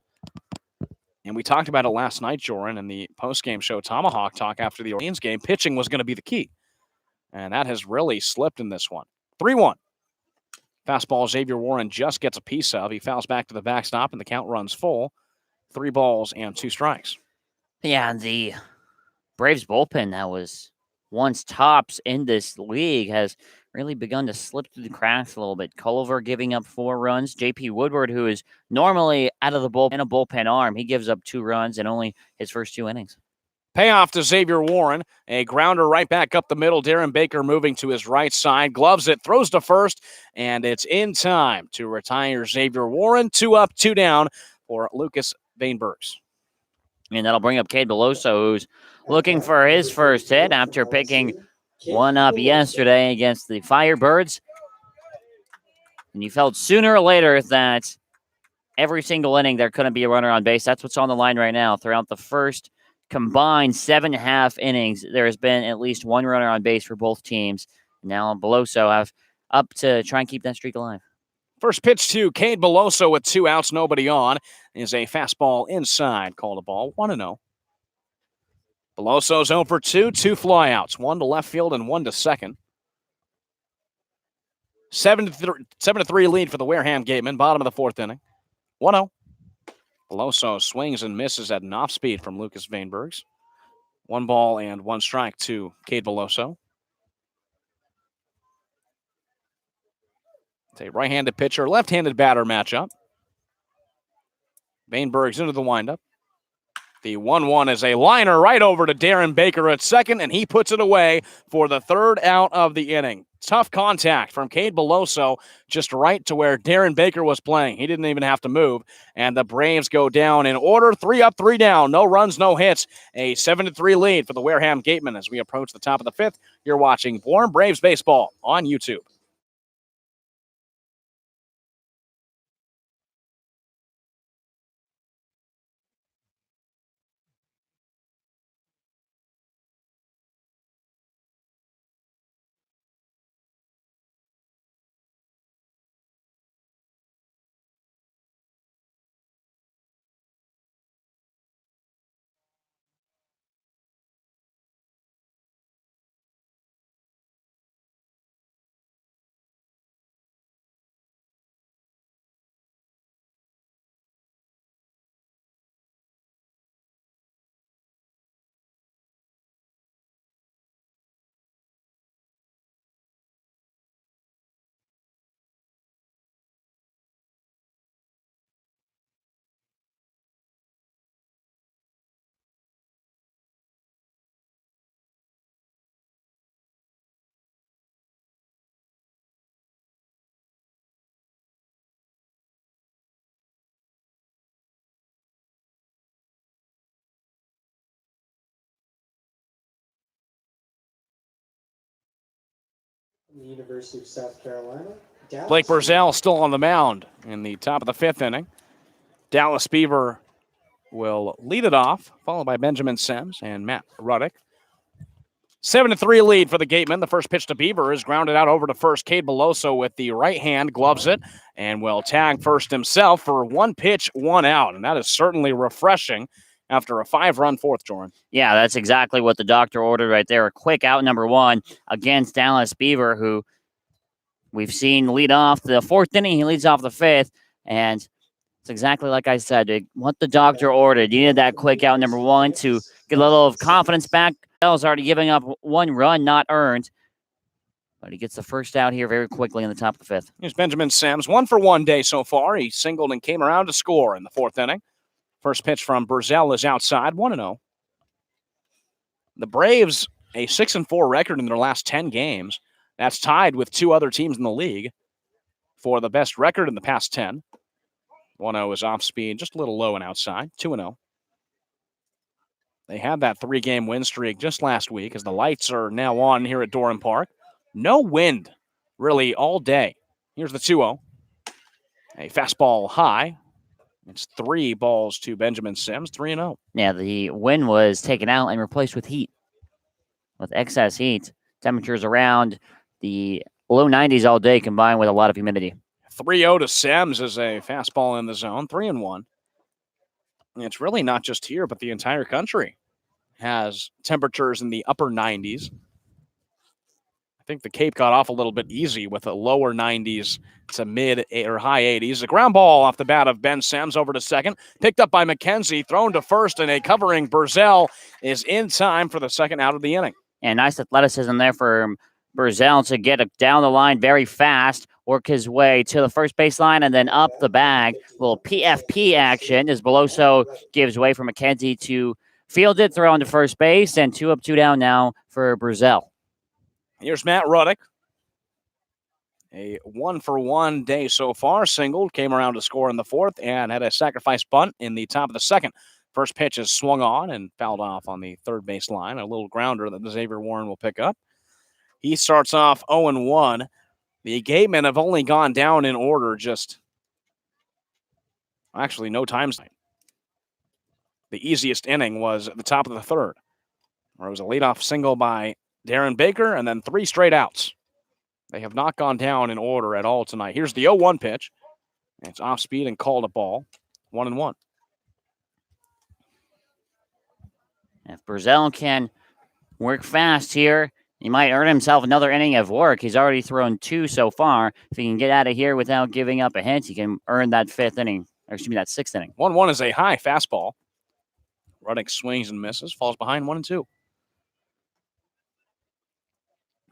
And we talked about it last night, Joran, in the postgame show Tomahawk Talk after the Orleans game. Pitching was going to be the key. And that has really slipped in this one. 3-1. Fastball Xavier Warren just gets a piece of. He fouls back to the backstop, and the count runs full. 3 balls and 2 strikes. Yeah, the Braves bullpen that was once tops in this league has really begun to slip through the cracks a little bit. Culliver giving up 4 runs. J.P. Woodward, who is normally out of the bullpen, a bullpen arm, he gives up 2 runs in only his first 2 innings. Payoff to Xavier Warren. A grounder right back up the middle. Darren Baker moving to his right side. Gloves it, throws to first, and it's in time to retire Xavier Warren. 2 up, 2 down for Lucas Vainbergs. And that'll bring up Cade Beloso, who's looking for his first hit after picking one up yesterday against the Firebirds. And you felt sooner or later that every single inning there couldn't be a runner on base. That's what's on the line right now. Throughout the first combined 7.5 innings, there has been at least 1 runner on base for both teams. Now Beloso have up to try and keep that streak alive. First pitch to Cade Beloso with 2 outs, nobody on, is a fastball inside, called a ball, 1-0. Beloso's 0 for 2, 2 flyouts, 1 to left field and 1 to second. 7-3 lead for the Wareham Gatemen, bottom of the 4th inning. 1-0. Beloso swings and misses at an off speed from Lucas Vainbergs. 1 ball and 1 strike to Cade Beloso. It's a right-handed pitcher, left-handed batter matchup. Vainbergs into the windup. The 1-1 is a liner right over to Darren Baker at second, and he puts it away for the 3rd out of the inning. Tough contact from Cade Beloso, just right to where Darren Baker was playing. He didn't even have to move, and the Braves go down in order. 3 up, 3 down. No runs, no hits. A 7-3 lead for the Wareham Gatemen as we approach the top of the 5th. You're watching Bourne Braves Baseball on YouTube. University of South Carolina. Blake Burzell still on the mound in the top of the 5th inning. Dallas Beaver will lead it off, followed by Benjamin Sims and Matt Ruddick. 7-3 lead for the Gatemen. The first pitch to Beaver is grounded out over to first. Cade Beloso with the right hand gloves it and will tag first himself for 1 pitch, 1 out. And that is certainly refreshing after a 5-run 4th, Jordan. Yeah, that's exactly what the doctor ordered right there. A quick out number 1 against Dallas Beaver, who we've seen lead off the 4th inning. He leads off the 5th, and it's exactly like I said, what the doctor ordered. You needed that quick out number 1 to get a little of confidence back. Bell's already giving up 1 run not earned, but he gets the first out here very quickly in the top of the 5th. Here's Benjamin Sims, 1 for 1 day so far. He singled and came around to score in the 4th inning. First pitch from Burzell is outside, 1-0. The Braves, a 6-4 record in their last 10 games. That's tied with 2 other teams in the league for the best record in the past 10. 1-0 is off speed, just a little low and outside, 2-0. They had that 3-game win streak just last week as the lights are now on here at Durham Park. No wind really all day. Here's the 2-0. A fastball high. It's 3 balls to Benjamin Sims, 3-0. Yeah, the wind was taken out and replaced with heat, with excess heat. Temperatures around the low 90s all day combined with a lot of humidity. 3-0 to Sims is a fastball in the zone, 3-1. And it's really not just here, but the entire country has temperatures in the upper 90s. I think the Cape got off a little bit easy with a lower 90s to mid or high 80s. A ground ball off the bat of Ben Sims over to second. Picked up by McKenzie, thrown to first, and a covering Burzell is in time for the second out of the inning. And nice athleticism there for Burzell to get down the line very fast, work his way to the first baseline, and then up the bag. A little PFP action as Beloso gives way for McKenzie to field it, throw into first base, and 2 up, 2 down now for Burzell. Here's Matt Ruddick. A 1-for-1 day so far. Singled, came around to score in the 4th, and had a sacrifice bunt in the top of the 2nd. First pitch is swung on and fouled off on the third base line. A little grounder that Xavier Warren will pick up. He starts off 0-1. The Gatemen have only gone down in order actually no times. The easiest inning was at the top of the 3rd, where it was a leadoff single by Darren Baker and then 3 straight outs. They have not gone down in order at all tonight. Here's the 0-1 pitch. It's off speed and called a ball. 1-1. If Burzell can work fast here, he might earn himself another inning of work. He's already thrown 2 so far. If he can get out of here without giving up a hit, he can earn that 5th inning, or excuse me, that 6th inning. 1-1 is a high fastball. Ruddick swings and misses, falls behind 1-2.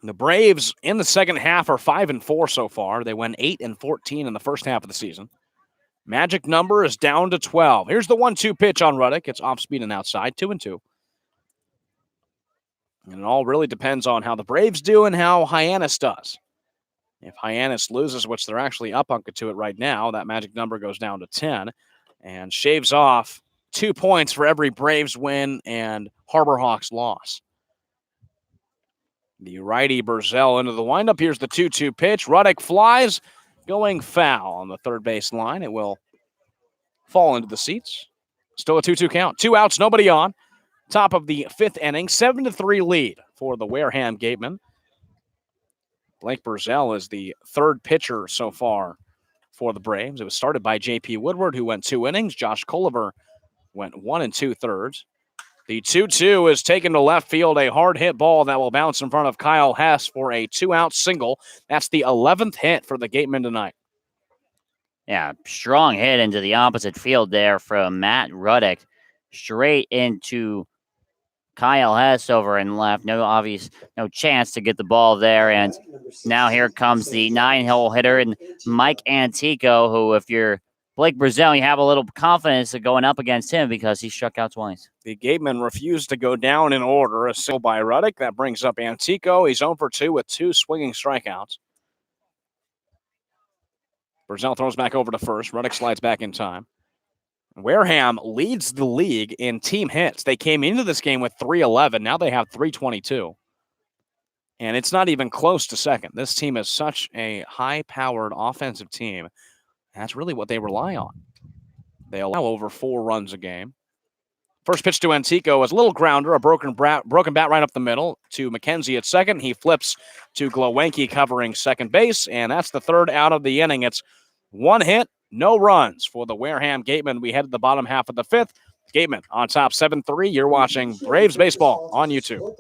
The Braves in the second half are 5-4 so far. They went 8-14 in the first half of the season. Magic number is down to 12. Here's the 1-2 pitch on Ruddick. It's off speed and outside, 2-2. And it all really depends on how the Braves do and how Hyannis does. If Hyannis loses, which they're actually up on to it right now, that magic number goes down to 10 and shaves off 2 points for every Braves win and Harbor Hawks loss. The righty Burzell into the windup. Here's the 2-2 pitch. Ruddick flies, going foul on the third base line. It will fall into the seats. Still a 2-2 count. 2 outs, nobody on. Top of the 5th inning, 7-3 lead for the Wareham Gatemen. Blake Burzell is the 3rd pitcher so far for the Braves. It was started by J.P. Woodward, who went 2 innings. Josh Culliver went 1 2/3. The 2-2 is taken to left field, a hard hit ball that will bounce in front of Kyle Hess for a 2-out single. That's the 11th hit for the Gatemen tonight. Yeah, strong hit into the opposite field there from Matt Ruddick. Straight into Kyle Hess over and left. No chance to get the ball there. And now here comes the 9-hole hitter and Mike Antico, who if you're Blake Burzell, you have a little confidence of going up against him because he struck out twice. The Gatemen refused to go down in order. A single by Ruddick. That brings up Antico. He's 0 for 2 with 2 swinging strikeouts. Burzell throws back over to first. Ruddick slides back in time. Wareham leads the league in team hits. They came into this game with 311. Now they have 322. And it's not even close to second. This team is such a high-powered offensive team. That's really what they rely on. They allow over 4 runs a game. First pitch to Antico is a little grounder, a broken bat right up the middle to McKenzie at second. He flips to Glowenke covering second base, and that's the third out of the inning. It's 1 hit, no runs for the Wareham Gatemen. We head to the bottom half of the 5th. Gatemen on top 7-3. You're watching Braves Baseball on YouTube.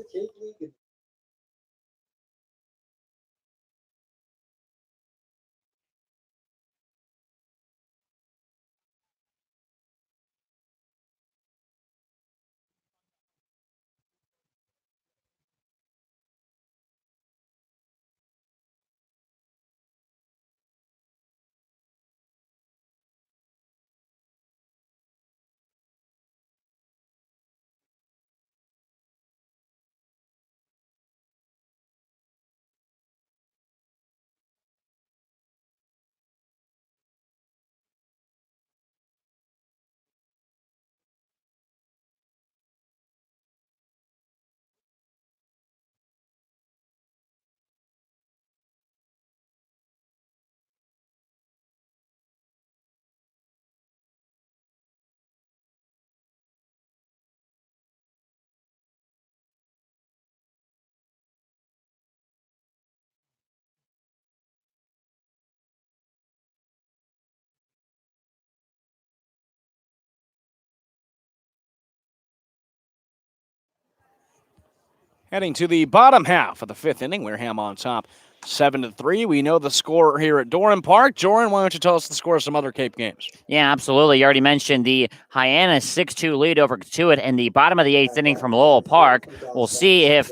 Heading to the bottom half of the 5th inning, Wareham on top 7-3. We know the score here at Durham Park. Joran, why don't you tell us the score of some other Cape games? Yeah, absolutely. You already mentioned the Hyannis 6-2 lead over Catuit in the bottom of the 8th inning from Lowell Park. We'll see if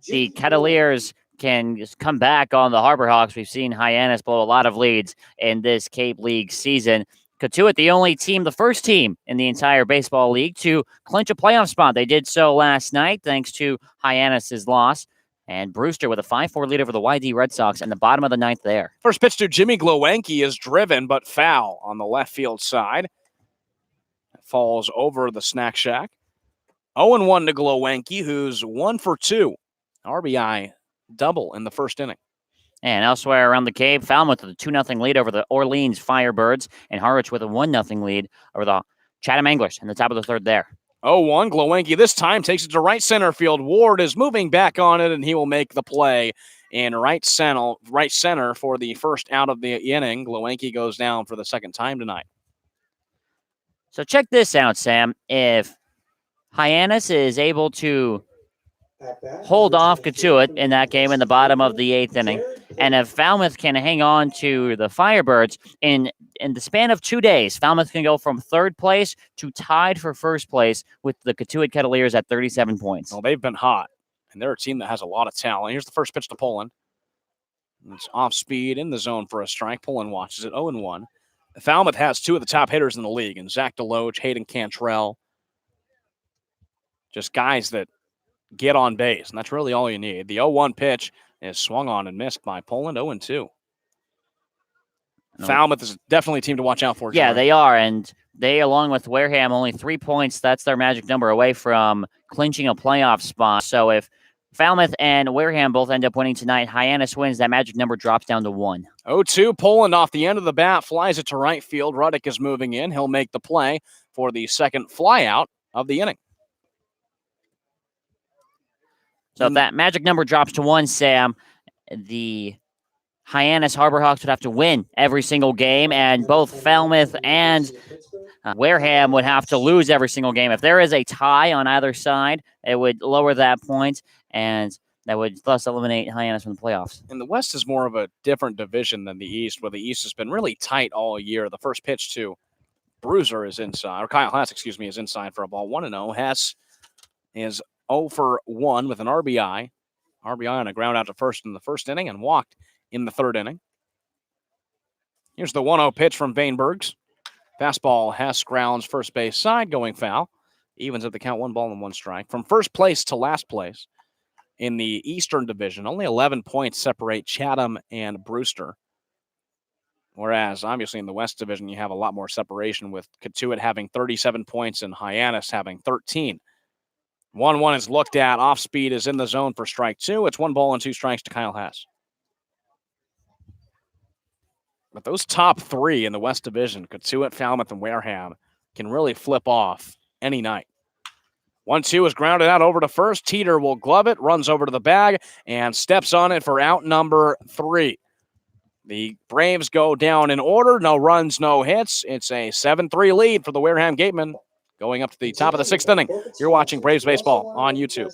the Cavaliers can just come back on the Harbor Hawks. We've seen Hyannis blow a lot of leads in this Cape League season. Catuit, the only team, the first team in the entire baseball league to clinch a playoff spot. They did so last night thanks to Hyannis' loss. And Brewster with a 5-4 lead over the YD Red Sox in the bottom of the 9th there. First pitch to Jimmy Glowenke is driven, but foul on the left field side. It falls over the snack shack. 0-1 to Glowenke, who's 1 for 2. RBI double in the first inning. And elsewhere around the Cape, Falmouth with a 2-0 lead over the Orleans Firebirds, and Harwich with a 1-0 lead over the Chatham Anglers in the top of the 3rd there. 0-1, Glowenke this time takes it to right center field. Ward is moving back on it, and he will make the play in right center for the first out of the inning. Glowenke goes down for the second time tonight. So check this out, Sam. If Hyannis is able to hold off Catuit in that game in the bottom of the 8th inning, and if Falmouth can hang on to the Firebirds in the span of 2 days, Falmouth can go from 3rd place to tied for 1st place with the Catuit Cavaliers at 37 points. Well, they've been hot, and they're a team that has a lot of talent. Here's the first pitch to Poland. It's off speed in the zone for a strike. Poland watches it 0-1. Falmouth has 2 of the top hitters in the league, and Zach Deloach, Hayden Cantrell. Just guys that get on base, and that's really all you need. The 0-1 pitch is swung on and missed by Poland, 0-2. Falmouth is definitely a team to watch out for. Yeah, they are, and they, along with Wareham, only 3 points. That's their magic number away from clinching a playoff spot. So if Falmouth and Wareham both end up winning tonight, Hyannis wins, that magic number drops down to 1. 0-2, Poland off the end of the bat, flies it to right field. Ruddick is moving in. He'll make the play for the second flyout of the inning. So if that magic number drops to 1, Sam, the Hyannis Harbor Hawks would have to win every single game, and both Falmouth and Wareham would have to lose every single game. If there is a tie on either side, it would lower that point, and that would thus eliminate Hyannis from the playoffs. And the West is more of a different division than the East, where the East has been really tight all year. The first pitch to Bruiser is inside, or Kyle Hess, is inside for a ball. 1-0. Hess is 0 for 1 with an RBI. RBI on a ground out to first in the first inning and walked in the 3rd inning. Here's the 1-0 pitch from Vanebergs. Fastball, Hess grounds first base side, going foul. Evens at the count, 1 ball and 1 strike. From first place to last place in the Eastern Division, only 11 points separate Chatham and Brewster. Whereas, obviously, in the West Division, you have a lot more separation with Catuit having 37 points and Hyannis having 13. 1-1 is looked at. Off speed is in the zone for strike 2. It's 1 ball and 2 strikes to Kyle Hess. But those top 3 in the West Division, Katuitt, Falmouth, and Wareham, can really flip off any night. 1-2 is grounded out over to first. Teeter will glove it, runs over to the bag, and steps on it for out number 3. The Braves go down in order. No runs, no hits. It's a 7-3 lead for the Wareham Gatemen going up to the top of the 6th inning. You're watching Braves Baseball on YouTube.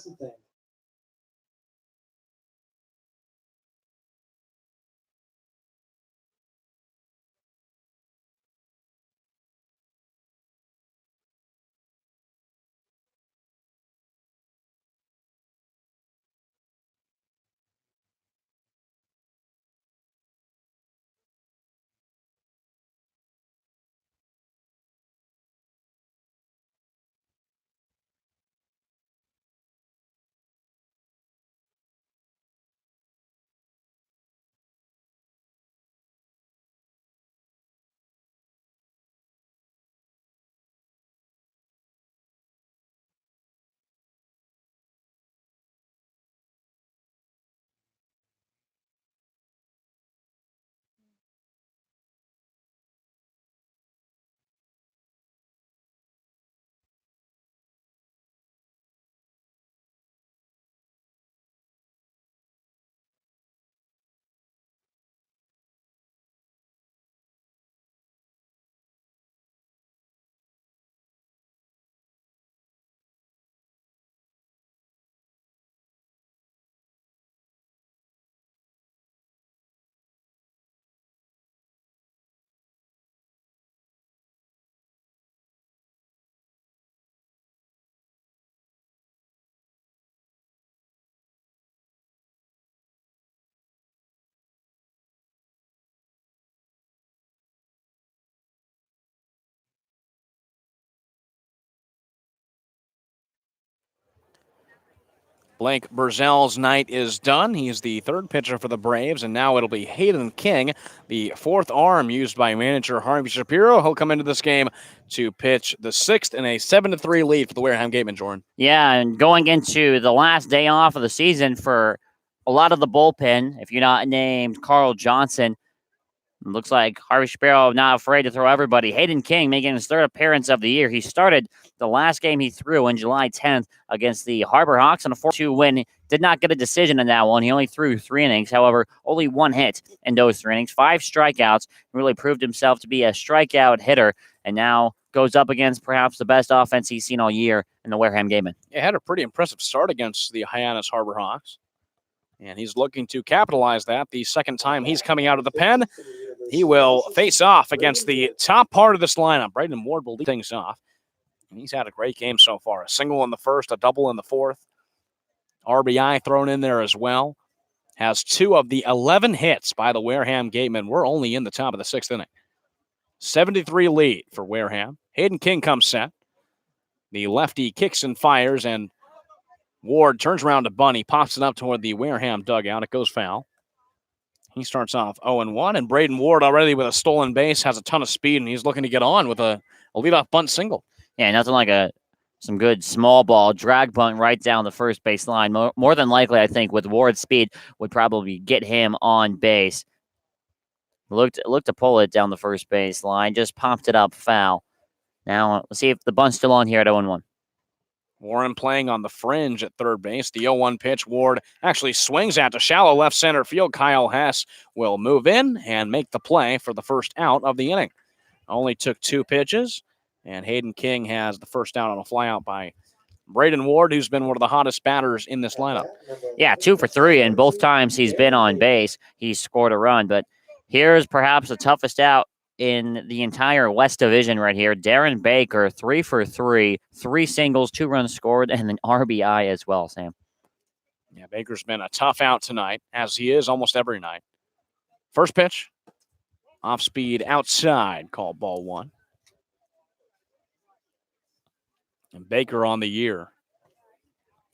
Blake Burzell's night is done. He's the 3rd pitcher for the Braves, and now it'll be Hayden King, the 4th arm used by manager Harvey Shapiro. He'll come into this game to pitch the 6th in a 7-3 lead for the Wareham Gatemen, Jordan. Yeah, and going into the last day off of the season for a lot of the bullpen, if you're not named Carl Johnson, looks like Harvey Shapiro not afraid to throw everybody. Hayden King making his 3rd appearance of the year. He started the last game he threw on July 10th against the Harbor Hawks on a 4-2 win. Did not get a decision in that one. He only threw 3 innings. However, only 1 hit in those 3 innings. 5 strikeouts. Really proved himself to be a strikeout hitter, and now goes up against perhaps the best offense he's seen all year in the Wareham Gatemen. Yeah, had a pretty impressive start against the Hyannis Harbor Hawks, and he's looking to capitalize that. The second time he's coming out of the pen, he will face off against the top part of this lineup. Braden Ward will lead things off. And he's had a great game so far. A single in the 1st, a double in the 4th. RBI thrown in there as well. Has 2 of the 11 hits by the Wareham Gatemen. We're only in the top of the 6th inning. 73 lead for Wareham. Hayden King comes set. The lefty kicks and fires, and Ward turns around to Bunny, pops it up toward the Wareham dugout. It goes foul. He starts off 0-1, and Braden Ward already with a stolen base, has a ton of speed, and he's looking to get on with a leadoff bunt single. Yeah, nothing like some good small ball drag bunt right down the first base line. More than likely, I think, with Ward's speed, would probably get him on base. Looked to pull it down the first base line, just popped it up foul. Now, let's see if the bunt's still on here at 0-1. Warren playing on the fringe at 3rd base. The 0-1 pitch, Ward actually swings at to shallow left center field. Kyle Hess will move in and make the play for the first out of the inning. Only took 2 pitches, and Hayden King has the first out on a flyout by Braden Ward, who's been one of the hottest batters in this lineup. Yeah, 2 for 3, and both times he's been on base, he's scored a run. But here's perhaps the toughest out in the entire West Division right here. Darren Baker, 3 for 3, 3 singles, 2 runs scored, and an RBI as well, Sam. Yeah, Baker's been a tough out tonight, as he is almost every night. First pitch, off speed outside, called ball 1. And Baker on the year.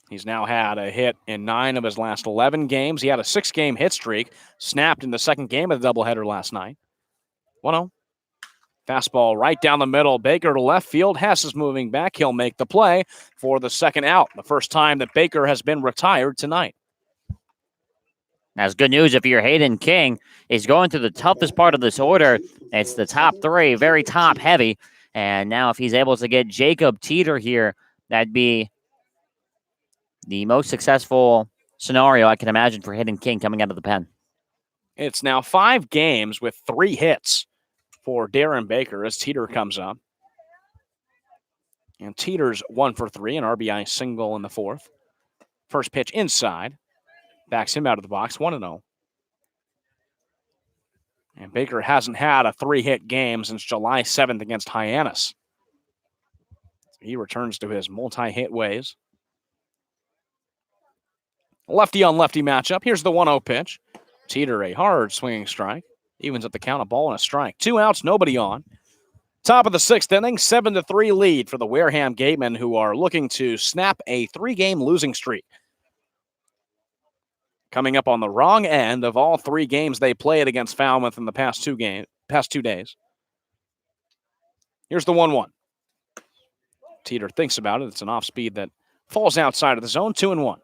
He's now had a hit in 9 of his last 11 games. He had a 6-game hit streak, snapped in the second game of the doubleheader last night. 1-0. Fastball right down the middle. Baker to left field. Hess is moving back. He'll make the play for the second out. The first time that Baker has been retired tonight. That's good news if you're Hayden King. He's going through the toughest part of this order. It's the top three, very top heavy. And now if he's able to get Jacob Teeter here, that'd be the most successful scenario I can imagine for Hayden King coming out of the pen. It's now 5 games with 3 hits for Darren Baker as Teeter comes up. And Teeter's 1 for 3, an RBI single in the 4th. First pitch inside. Backs him out of the box, 1-0. And Baker hasn't had a 3-hit game since July 7th against Hyannis. He returns to his multi-hit ways. Lefty on lefty matchup. Here's the 1-0 pitch. Teeter, a hard swinging strike. Evens up the count, a ball and a strike. 2 outs, nobody on. Top of the 6th inning, 7-3 lead for the Wareham Gatemen, who are looking to snap a 3-game losing streak. Coming up on the wrong end of all 3 games they played against Falmouth in the past 2 days. Here's the 1-1. Teeter thinks about it. It's an off speed that falls outside of the zone. 2-1.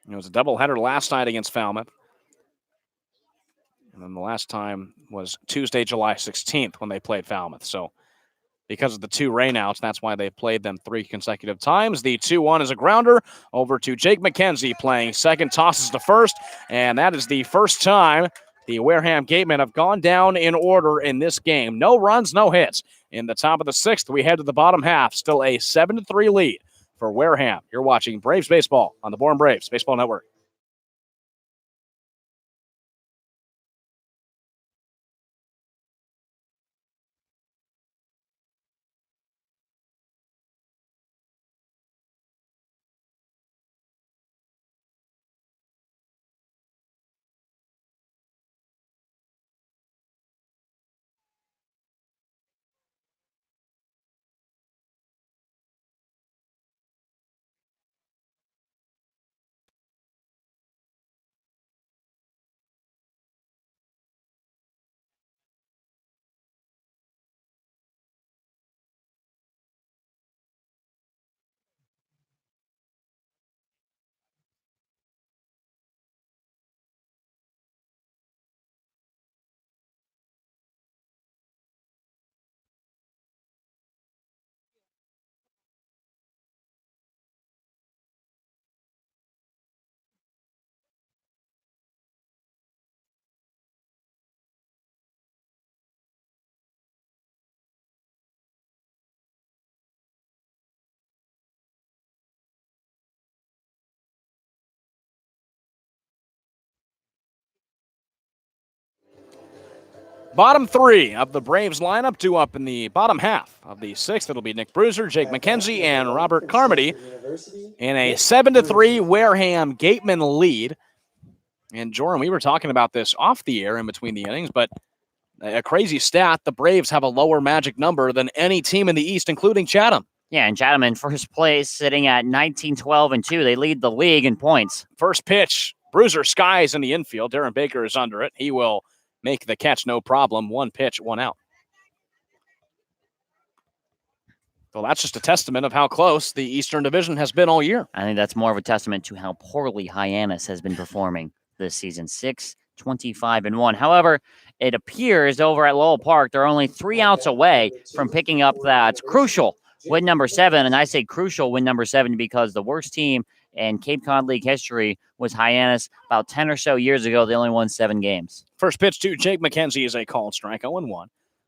It was a doubleheader last night against Falmouth. And then the last time was Tuesday, July 16th when they played Falmouth. So because of the 2 rainouts, that's why they played them 3 consecutive times. The 2-1 is a grounder over to Jake McKenzie playing second, tosses to first. And that is the first time the Wareham Gatemen have gone down in order in this game. No runs, no hits. In the top of the 6th, we head to the bottom half. Still a 7-3 lead for Wareham. You're watching Braves Baseball on the Bourne Braves Baseball Network. Bottom 3 of the Braves lineup due up in the bottom half of the 6th. It'll be Nick Bruiser, Jake McKenzie, and Robert Carmody in a 7-3 Wareham Gatemen lead. And Joram, we were talking about this off the air in between the innings, but a crazy stat, the Braves have a lower magic number than any team in the East, including Chatham. Yeah, and Chatham in first place, sitting at 19-12-2. They lead the league in points. First pitch, Bruiser skies in the infield. Darren Baker is under it. He will make the catch, no problem. 1 pitch, 1 out. Well, that's just a testament of how close the Eastern Division has been all year. I think that's more of a testament to how poorly Hyannis has been performing this season. 6-25-1. However, it appears over at Lowell Park, they're only 3 outs away from picking up that crucial win number 7. And I say crucial win number 7 because the worst team in Cape Cod League history was Hyannis. About 10 or so years ago, they only won 7 games. First pitch to Jake McKenzie is a called strike, 0-1.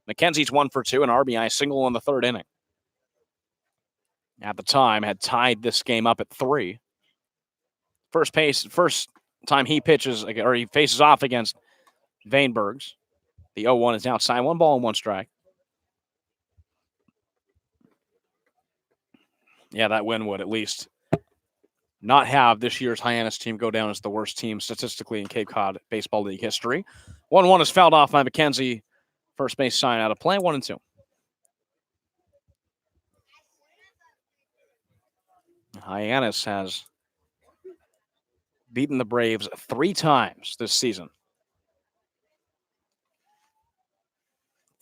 McKenzie's 1 for 2, an RBI single in the 3rd inning. At the time, had tied this game up at 3. First time he pitches, or he faces off against Vanebergs. The 0-1 is outside, 1 ball and 1 strike. Yeah, that win would at least not have this year's Hyannis team go down as the worst team statistically in Cape Cod Baseball League history. 1-1 is fouled off by McKenzie. First base sign out of play, 1-2. Hyannis has beaten the Braves 3 times this season.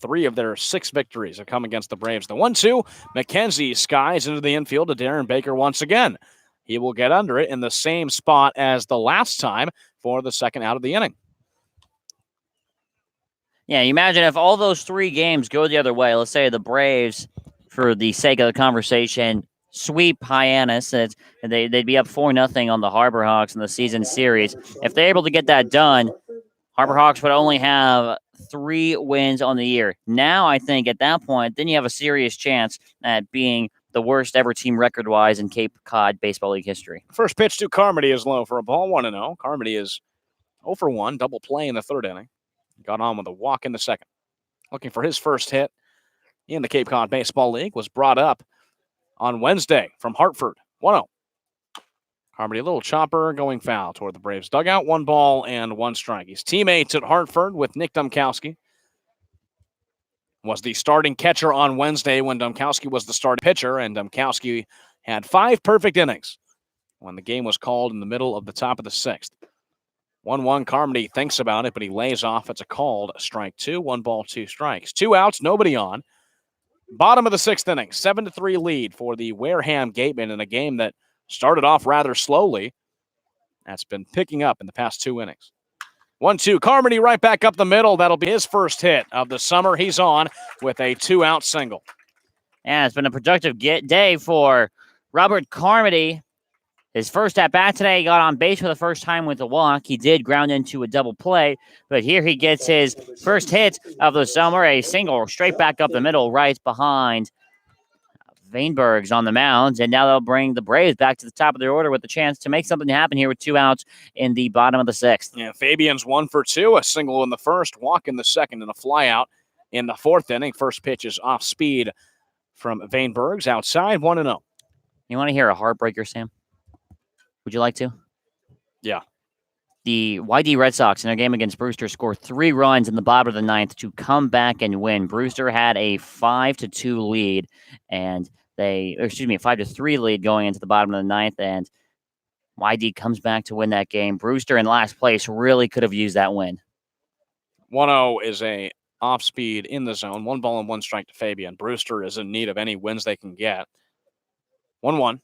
3 of their 6 victories have come against the Braves. The 1-2, McKenzie skies into the infield to Darren Baker once again. He will get under it in the same spot as the last time for the second out of the inning. Yeah, you imagine if all those 3 games go the other way. Let's say the Braves, for the sake of the conversation, sweep Hyannis, and they'd be up 4-0 on the Harbor Hawks in the season series. If they're able to get that done, Harbor Hawks would only have 3 wins on the year. Now, I think at that point, then you have a serious chance at being the worst ever team record-wise in Cape Cod Baseball League history. First pitch to Carmody is low for a ball, 1-0. Carmody is 0 for 1, double play in the third inning. Got on with a walk in the second. Looking for his first hit in the Cape Cod Baseball League. Was brought up on Wednesday from Hartford, 1-0. Carmody, a little chopper going foul toward the Braves dugout. 1 ball and 1 strike. He's teammates at Hartford with Nick Dumkowski. Was the starting catcher on Wednesday when Dumkowski was the starting pitcher, and Dumkowski had 5 perfect innings when the game was called in the middle of the top of the 6th. 1-1, Carmody thinks about it, but he lays off. It's a called strike 2, 1 ball, 2 strikes. 2 outs, nobody on. Bottom of the 6th inning, 7-3 lead for the Wareham Gatemen in a game that started off rather slowly. That's been picking up in the past 2 innings. 1-2, Carmody right back up the middle. That'll be his first hit of the summer. He's on with a 2-out single. Yeah, it's been a productive day for Robert Carmody. His first at-bat today, he got on base for the first time with a walk. He did ground into a double play, but here he gets his first hit of the summer, a single straight back up the middle right behind Vainberg's on the mound, and now they'll bring the Braves back to the top of their order with the chance to make something happen here with 2 outs in the bottom of the 6th. Yeah, Fabian's 1 for 2, a single in the first, walk in the second, and a fly out in the 4th inning. First pitch is off speed from Vainberg's outside, 1-0. You want to hear a heartbreaker, Sam? Would you like to? Yeah. The YD Red Sox in their game against Brewster scored 3 runs in the bottom of the 9th to come back and win. Brewster had a 5-2 lead, and a 5-3 lead going into the bottom of the 9th, and YD comes back to win that game. Brewster in last place really could have used that win. 1-0 is a off speed in the zone. 1 ball and 1 strike to Fabian. Brewster is in need of any wins they can get. 1-1.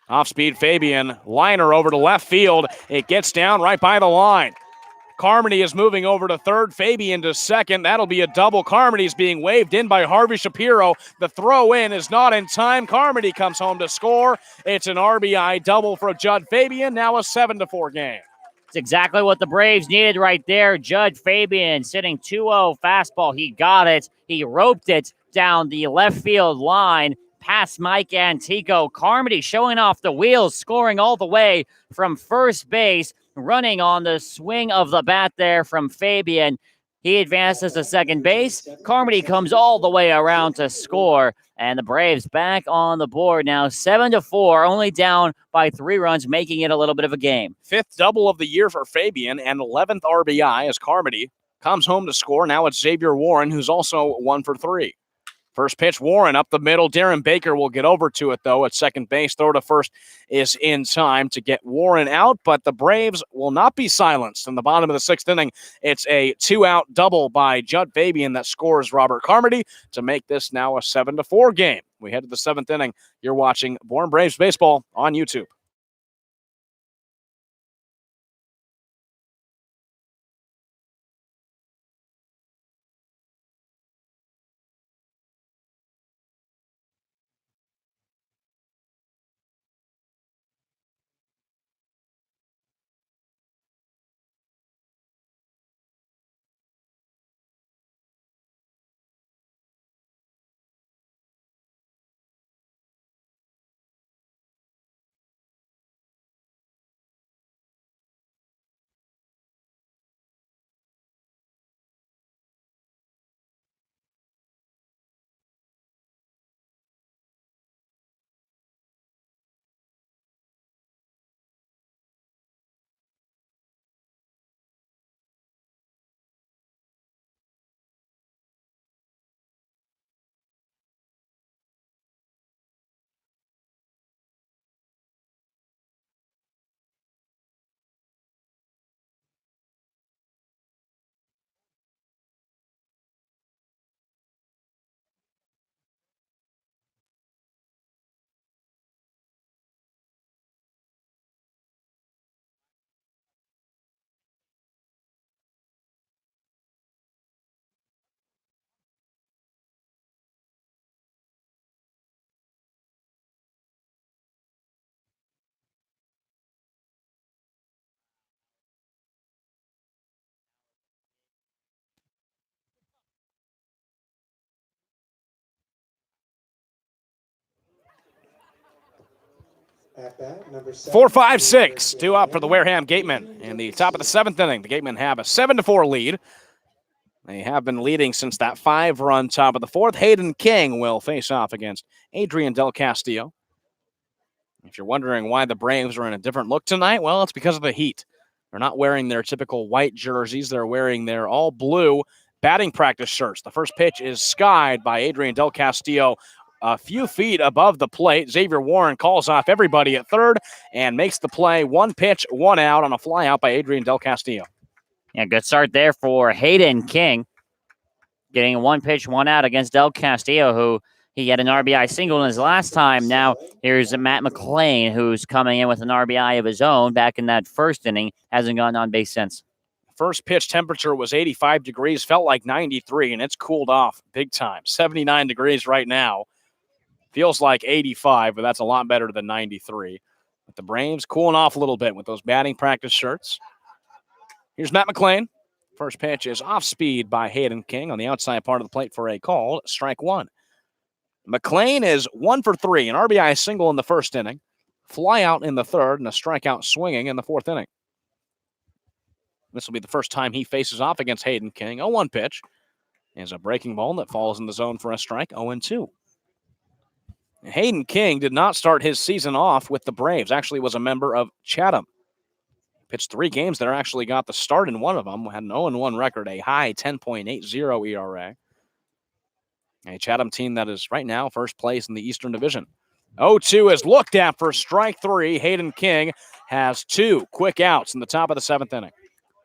Off speed, Fabian. Liner over to left field. It gets down right by the line. Carmody is moving over to third. Fabian to second. That'll be a double. Carmody's being waved in by Harvey Shapiro. The throw in is not in time. Carmody comes home to score. It's an RBI double for Judd Fabian. Now a 7-4 game. It's exactly what the Braves needed right there. Judd Fabian sitting 2-0 fastball. He got it. He roped it down the left field line past Mike Antico. Carmody showing off the wheels, scoring all the way from first base, running on the swing of the bat there from Fabian. He advances to second base. Carmody comes all the way around to score, and the Braves back on the board now 7-4, only down by 3 runs, making it a little bit of a game. 5th double of the year for Fabian and 11th RBI as Carmody comes home to score. Now it's Xavier Warren, who's also 1 for 3. First pitch, Warren up the middle. Darren Baker will get over to it, though, at second base. Throw to first is in time to get Warren out, but the Braves will not be silenced. In the bottom of the 6th inning, it's a 2-out double by Judd Fabian that scores Robert Carmody to make this now a 7-4 game. We head to the 7th inning. You're watching Bourne Braves Baseball on YouTube. At bat, number 7. 4, 5, 6. 2 up for the Wareham Gatemen. In the top of the 7th inning, the Gatemen have a 7-4 lead. They have been leading since that 5-run top of the 4th. Hayden King will face off against Adrian Del Castillo. If you're wondering why the Braves are in a different look tonight, well, it's because of the heat. They're not wearing their typical white jerseys. They're wearing their all-blue batting practice shirts. The first pitch is skied by Adrian Del Castillo a few feet above the plate. Xavier Warren calls off everybody at third and makes the play. 1 pitch, 1 out on a fly out by Adrian Del Castillo. Yeah, good start there for Hayden King. Getting a 1 pitch, 1 out against Del Castillo, who he had an RBI single in his last time. Now here's Matt McLean, who's coming in with an RBI of his own back in that first inning. Hasn't gone on base since. First pitch temperature was 85 degrees, felt like 93, and it's cooled off big time. 79 degrees right now. Feels like 85, but that's a lot better than 93. But the Braves cooling off a little bit with those batting practice shirts. Here's Matt McLean. First pitch is off speed by Hayden King on the outside part of the plate for a call. Strike 1. McLean is 1 for 3, an RBI single in the first inning, fly out in the third, and a strikeout swinging in the 4th inning. This will be the first time he faces off against Hayden King. 0-1 pitch is a breaking ball that falls in the zone for a strike. 0-2. Hayden King did not start his season off with the Braves. Actually was a member of Chatham. Pitched 3 games there, actually got the start in one of them. Had an 0-1 record, a high 10.80 ERA. A Chatham team that is right now first place in the Eastern Division. 0-2 is looked at for strike 3. Hayden King has 2 quick outs in the top of the 7th inning.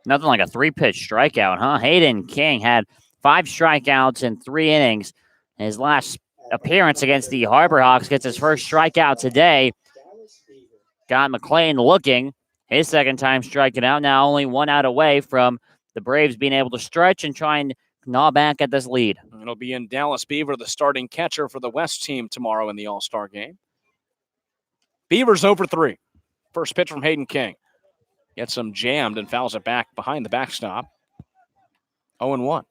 Nothing like a 3-pitch strikeout, huh? Hayden King had 5 strikeouts in 3 innings. His last appearance against the Harbor Hawks gets his first strikeout today. Got McLean looking. His second time striking out. Now only 1 out away from the Braves being able to stretch and try and gnaw back at this lead. It'll be in Dallas Beaver, the starting catcher for the West team tomorrow in the All-Star game. Beavers 0 for 3. First pitch from Hayden King. Gets him jammed and fouls it back behind the backstop. 0-1.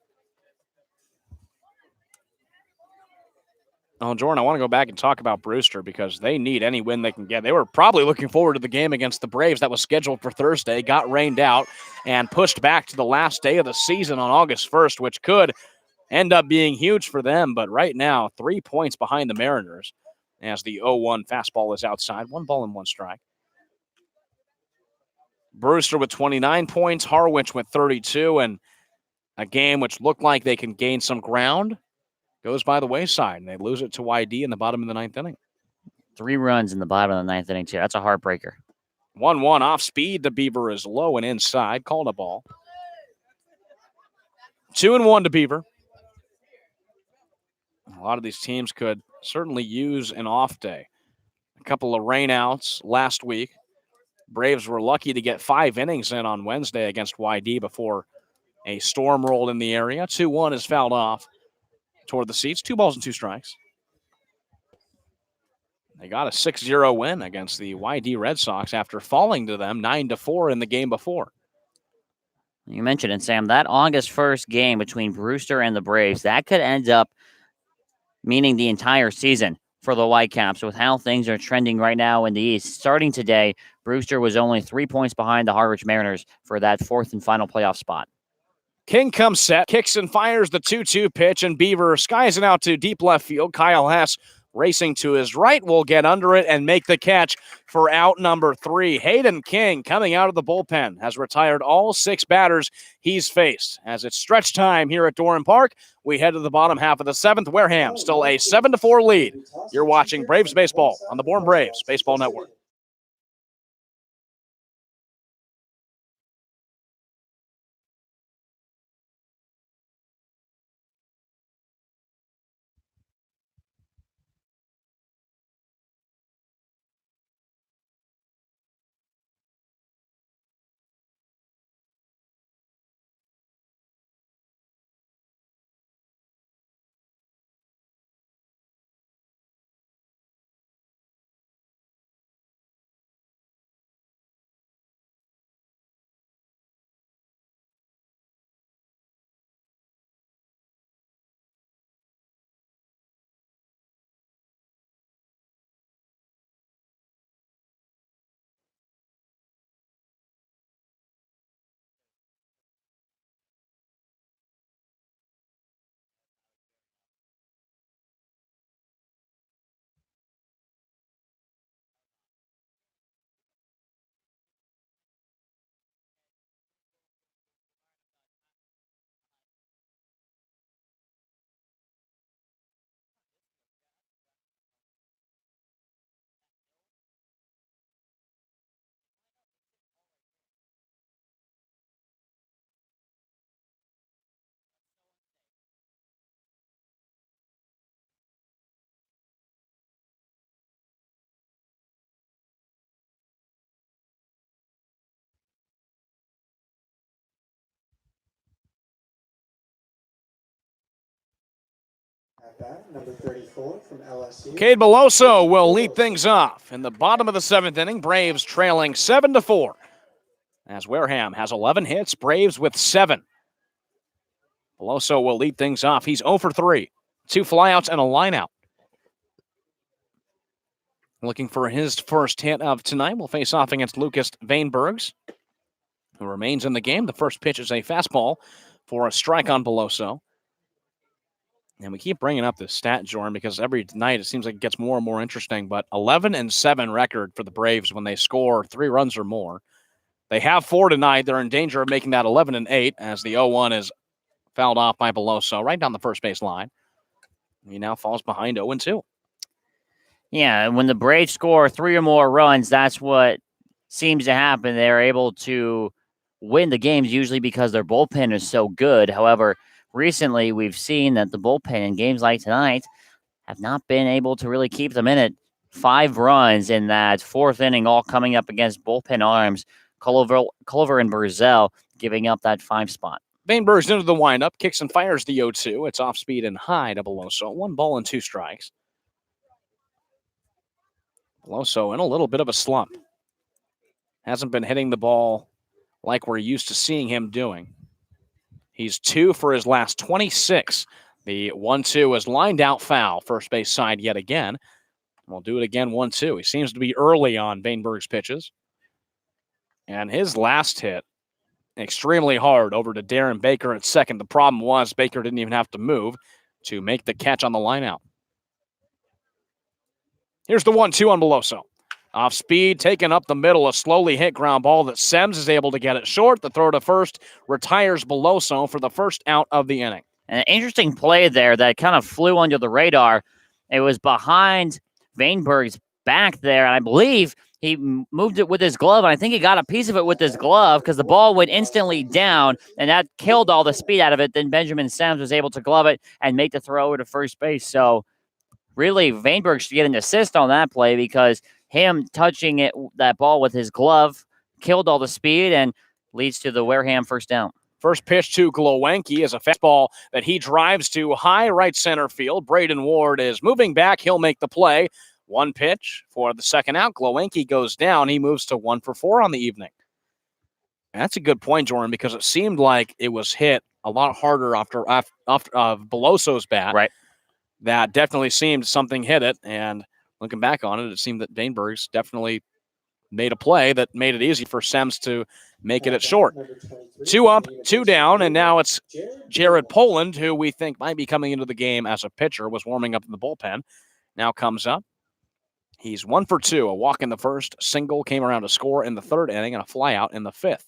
Oh, Jordan, I want to go back and talk about Brewster because they need any win they can get. They were probably looking forward to the game against the Braves that was scheduled for Thursday, got rained out, and pushed back to the last day of the season on August 1st, which could end up being huge for them. But right now, 3 points behind the Mariners as the 0-1 fastball is outside. 1 ball and 1 strike. Brewster with 29 points, Harwich with 32, and a game which looked like they can gain some ground goes by the wayside, and they lose it to YD in the bottom of the 9th inning. 3 runs in the bottom of the 9th inning, too. That's a heartbreaker. 1-1 off speed. The Beaver is low and inside. Called a ball. 2-1 to Beaver. A lot of these teams could certainly use an off day. A couple of rainouts last week. Braves were lucky to get 5 innings in on Wednesday against YD before a storm rolled in the area. 2-1 is fouled off toward the seats. 2 balls and 2 strikes. They got a 6-0 win against the YD Red Sox after falling to them 9-4 in the game before. You mentioned it, Sam. That August 1st game between Brewster and the Braves, that could end up meaning the entire season for the Whitecaps with how things are trending right now in the East. Starting today, Brewster was only 3 points behind the Harwich Mariners for that 4th and final playoff spot. King comes set, kicks and fires the 2-2 pitch, and Beaver skies it out to deep left field. Kyle Hess racing to his right will get under it and make the catch for out number 3. Hayden King, coming out of the bullpen, has retired all 6 batters he's faced. As it's stretch time here at Doran Park, we head to the bottom half of the 7th. Wareham still a 7-4 lead. You're watching Braves Baseball on the Bourne Braves Baseball Network. At bat, number 34 from LSU. Cade Beloso will lead things off in the bottom of the 7th inning. Braves trailing 7-4. As Wareham has 11 hits, Braves with 7. Beloso will lead things off. He's 0 for 3. 2 flyouts and a lineout. Looking for his first hit of tonight. Will face off against Lucas Vainbergs, who remains in the game. The first pitch is a fastball for a strike on Beloso. And we keep bringing up this stat, Jordan, because every night it seems like it gets more and more interesting. But 11-7 record for the Braves when they score 3 runs or more. They have 4 tonight. They're in danger of making that 11-8 as the 0-1 is fouled off by Beloso right down the first base line. He now falls behind 0-2. Yeah, when the Braves score 3 or more runs, that's what seems to happen. They're able to win the games usually because their bullpen is so good. However, recently we've seen that the bullpen in games like tonight have not been able to really keep them in it. 5 runs in that 4th inning, all coming up against bullpen arms. Culver and Burzell giving up that 5 spot. Vainbergs into the windup, kicks and fires the 0-2. It's off speed and high to Beloso. 1 ball and 2 strikes. Beloso in a little bit of a slump. Hasn't been hitting the ball like we're used to seeing him doing. He's 2 for his last 26. The 1-2 is lined out foul, first base side yet again. We'll do it again, 1-2. He seems to be early on Vainberg's pitches. And his last hit, extremely hard over to Darren Baker at second. The problem was Baker didn't even have to move to make the catch on the lineout. Here's the 1-2 on Beloso. Off speed, taken up the middle, a slowly hit ground ball that Sems is able to get it short. The throw to first retires Beloso for the first out of the inning. An interesting play there that kind of flew under the radar. It was behind Vainberg's back there, and I believe he moved it with his glove, and I think he got a piece of it with his glove because the ball went instantly down, and that killed all the speed out of it. Then Benjamin Sems was able to glove it and make the throw over to first base. So really, Vainberg should get an assist on that play because him touching that ball with his glove killed all the speed and leads to the Wareham first down. First pitch to Glowenke is a fastball that he drives to high right center field. Braden Ward is moving back. He'll make the play. 1 pitch for the second out. Glowenke goes down. He moves to 1 for 4 on the evening. And that's a good point, Jordan, because it seemed like it was hit a lot harder after Beloso's bat. Right. That definitely seemed something hit it. And looking back on it, it seemed that Vainbergs definitely made a play that made it easy for Sems to make it at short. 2 up, 2 down, and now it's Jared Poland, who we think might be coming into the game as a pitcher, was warming up in the bullpen. Now comes up. He's 1 for 2. A walk in the first, single came around to score in the 3rd inning, and a fly out in the 5th.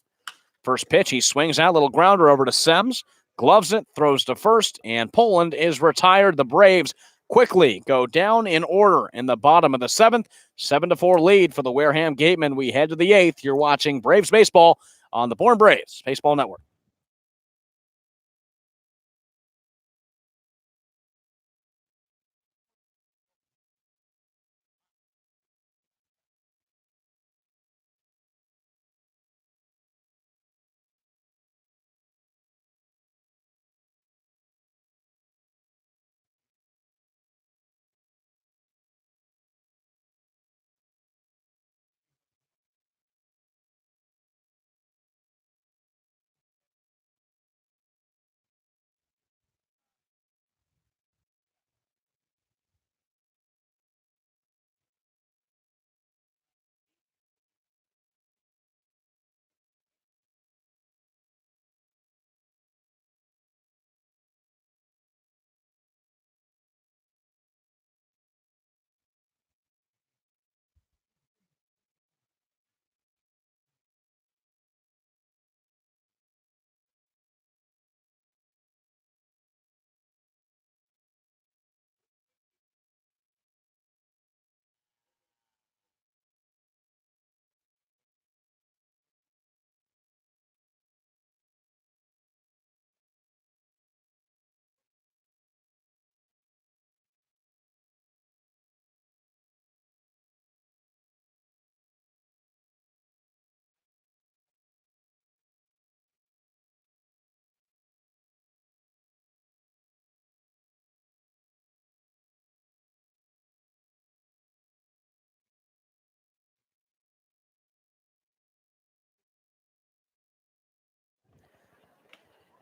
First pitch, he swings out, little grounder over to Sems, gloves it, throws to first, and Poland is retired. The Braves quickly go down in order in the bottom of the 7th. 7-4 lead for the Wareham Gatemen. We head to the 8th. You're watching Braves Baseball on the Bourne Braves Baseball Network.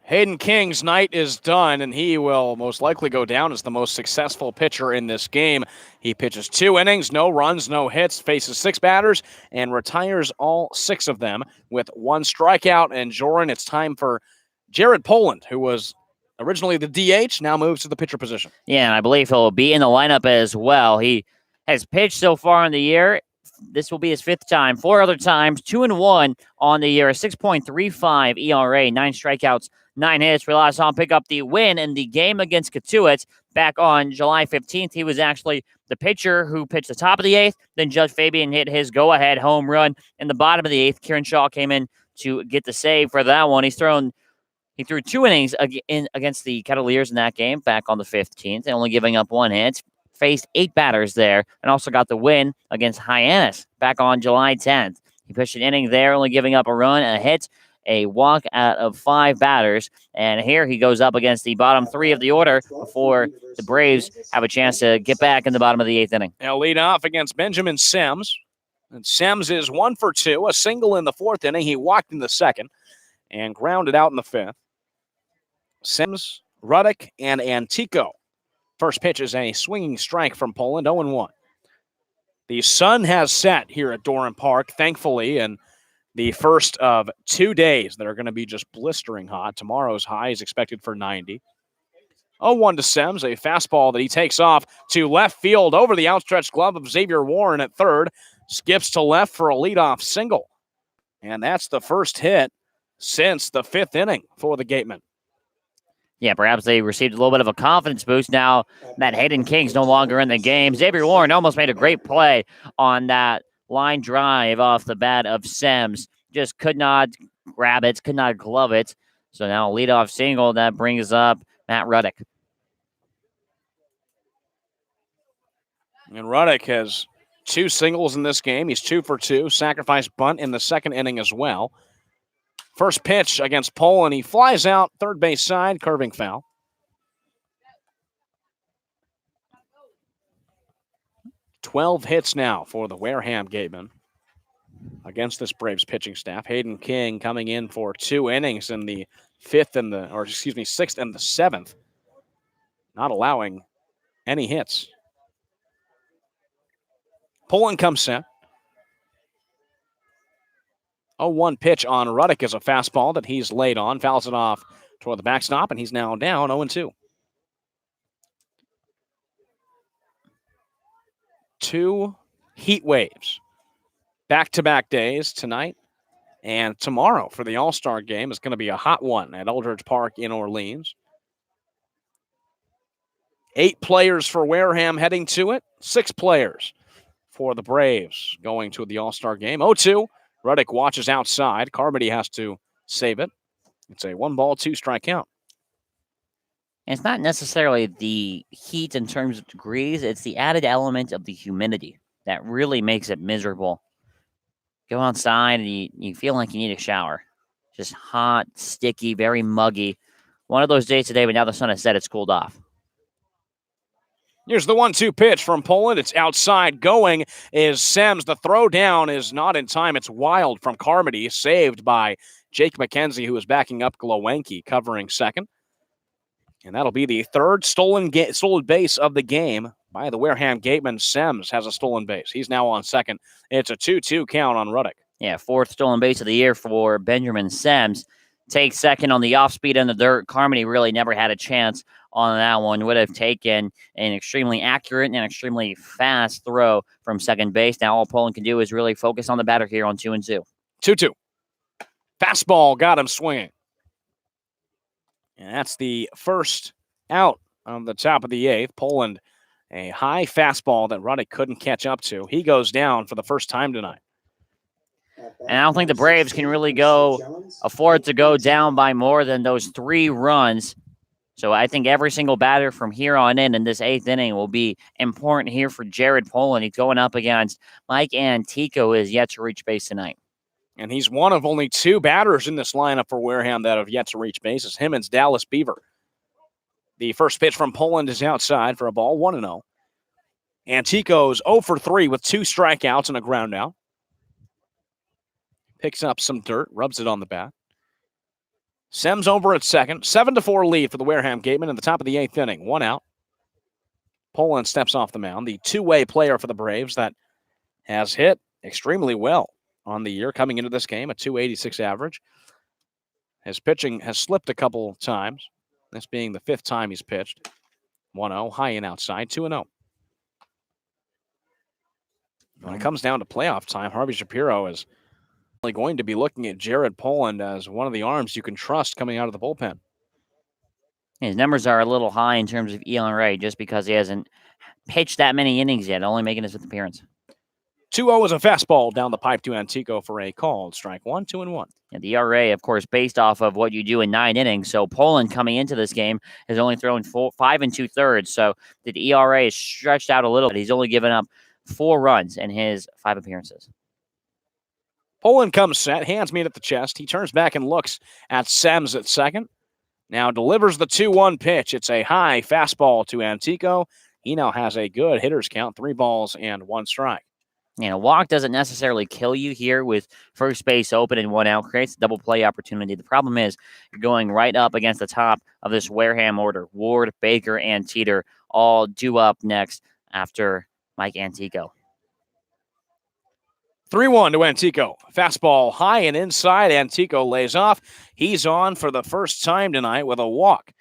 Hayden King's night is done, and he will most likely go down as the most successful pitcher in this game. He pitches 2 innings, no runs, no hits, faces 6 batters, and retires all 6 of them with 1 strikeout. And Joran, it's time for Jared Poland, who was originally the DH, now moves to the pitcher position. Yeah, and I believe he'll be in the lineup as well. He has pitched so far in the year. This will be his 5th time. 4 other times, 2-1 on the year, a 6.35 ERA, 9 strikeouts, 9 hits. We last saw him pick up the win in the game against Catuit back on July 15th. He was actually the pitcher who pitched the top of the 8th. Then Judge Fabian hit his go-ahead home run in the bottom of the 8th. Kieran Shaw came in to get the save for that one. He threw 2 innings against the Cavaliers in that game back on the 15th, only giving up 1 hit. Faced 8 batters there, and also got the win against Hyannis back on July 10th. He pitched an inning there, only giving up a run, a hit, a walk out of 5 batters. And here he goes up against the bottom 3 of the order before the Braves have a chance to get back in the bottom of the 8th inning. Now lead off against Benjamin Sims. And Sims is 1 for 2, a single in the 4th inning. He walked in the 2nd and grounded out in the 5th. Sims, Ruddick, and Antico. First pitch is a swinging strike from Poland, 0-1. The sun has set here at Doran Park, thankfully, and the first of 2 days that are going to be just blistering hot. Tomorrow's high is expected for 90. 0-1 to Sims, a fastball that he takes off to left field over the outstretched glove of Xavier Warren at third. Skips to left for a leadoff single. And that's the first hit since the 5th inning for the Gatemen. Yeah, perhaps they received a little bit of a confidence boost now that Hayden King's no longer in the game. Xavier Warren almost made a great play on that line drive off the bat of Sims. Just could not grab it, could not glove it. So now a leadoff single that brings up Matt Ruddick. And Ruddick has 2 singles in this game. He's 2 for 2. Sacrifice bunt in the 2nd inning as well. First pitch against Poland. He flies out third base side, curving foul. "12 hits now for the Wareham Gatemen against this Braves pitching staff. Hayden King coming in for 2 innings in the 6th and the 7th, not allowing any hits. Poland comes set. 0-1 pitch on Ruddick is a fastball that he's laid on, fouls it off toward the backstop, and he's now down 0-2. 2 heat waves, back-to-back days tonight and tomorrow for the All-Star game is going to be a hot one at Aldridge Park in Orleans. 8 players for Wareham heading to it, 6 players for the Braves going to the All-Star game. 0-2. Ruddick watches outside. Carmody has to save it. It's a 1-ball, 2-strike count. And it's not necessarily the heat in terms of degrees. It's the added element of the humidity that really makes it miserable. Go outside and you feel like you need a shower. Just hot, sticky, very muggy. One of those days today, but now the sun has set, it's cooled off. Here's the 1-2 pitch from Poland. It's outside. Going is Sims. The throw down is not in time. It's wild from Carmody, saved by Jake McKenzie, who is backing up Glowenke, covering second. And that'll be the 3rd stolen base of the game by the Wareham Gatemen. Sims has a stolen base. He's now on second. It's a 2-2 count on Ruddick. Yeah, 4th stolen base of the year for Benjamin Sims. Takes second on the off-speed in the dirt. Carmody really never had a chance on that one. Would have taken an extremely accurate and extremely fast throw from second base. Now all Poland can do is really focus on the batter here on 2-2. 2-2. Fastball got him swinging. And that's the first out on the top of the 8th. Poland, a high fastball that Ruddick couldn't catch up to. He goes down for the first time tonight. And I don't think the Braves can really afford to go down by more than those 3 runs. So I think every single batter from here on in this 8th inning will be important here for Jared Poland. He's going up against Mike Antico, who is yet to reach base tonight. And he's one of only 2 batters in this lineup for Wareham that have yet to reach base. It's him and Dallas Beaver. The first pitch from Poland is outside for a ball, 1-0. Antico's 0 for 3 with 2 strikeouts and a ground out. Picks up some dirt, rubs it on the bat. Sem's over at second. 7-4 lead for the Wareham Gatemen in the top of the 8th inning. 1 out. Poland steps off the mound. The two-way player for the Braves that has hit extremely well on the year coming into this game, a .286 average. His pitching has slipped a couple times, this being the 5th time he's pitched. 1-0, high and outside, 2-0. When it comes down to playoff time, Harvey Shapiro is going to be looking at Jared Poland as one of the arms you can trust coming out of the bullpen. His numbers are a little high in terms of ERA just because he hasn't pitched that many innings yet, only making his 5th appearance. 2-0 is a fastball down the pipe to Antico for a called strike one, 2-1. And the ERA, of course, based off of what you do in 9 innings. So Poland coming into this game has only thrown 5 2/3. So the ERA is stretched out a little bit. He's only given up 4 runs in his 5 appearances. Poland comes set, hands meet at the chest. He turns back and looks at Sems at second. Now delivers the 2-1 pitch. It's a high fastball to Antico. He now has a good hitter's count, 3 balls and 1 strike. You know, walk doesn't necessarily kill you here with first base open and 1 out. Creates a double play opportunity. The problem is you're going right up against the top of this Wareham order. Ward, Baker, and Teeter all due up next after Mike Antico. 3-1 to Antico. Fastball high and inside. Antico lays off. He's on for the first time tonight with a walk.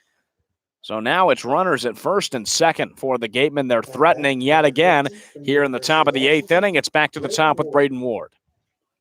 So now it's runners at first and second for the Gatemen. They're threatening yet again here in the top of the 8th inning. It's back to the top with Braden Ward.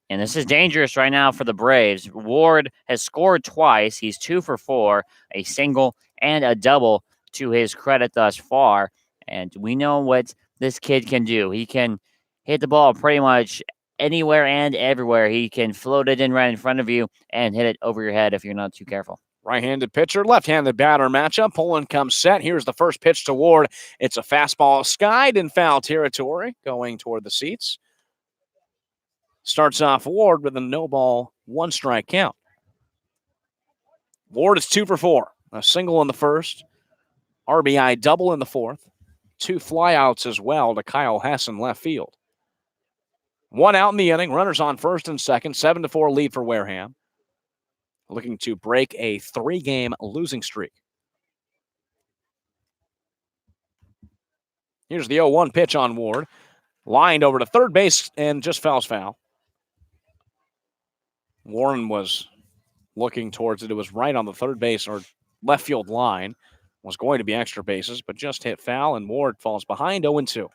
And this is dangerous right now for the Braves. Ward has scored twice. He's 2 for 4, a single and a double to his credit thus far. And we know what this kid can do. He can hit the ball pretty much anywhere and everywhere. He can float it in right in front of you and hit it over your head if you're not too careful. Right-handed pitcher, left-handed batter matchup. Poland comes set. Here's the first pitch to Ward. It's a fastball skied in foul territory going toward the seats. Starts off Ward with a no-ball, 1-strike count. Ward is 2 for 4. A single in the first. RBI double in the 4th. 2 flyouts as well to Kyle Hess in left field. 1 out in the inning. Runners on first and second. 7-4 lead for Wareham. Looking to break a 3-game losing streak. Here's the 0-1 pitch on Ward. Lined over to third base and just fouls foul. Warren was looking towards it. It was right on the third base or left field line. Was going to be extra bases, but just hit foul, and Ward falls behind 0-2.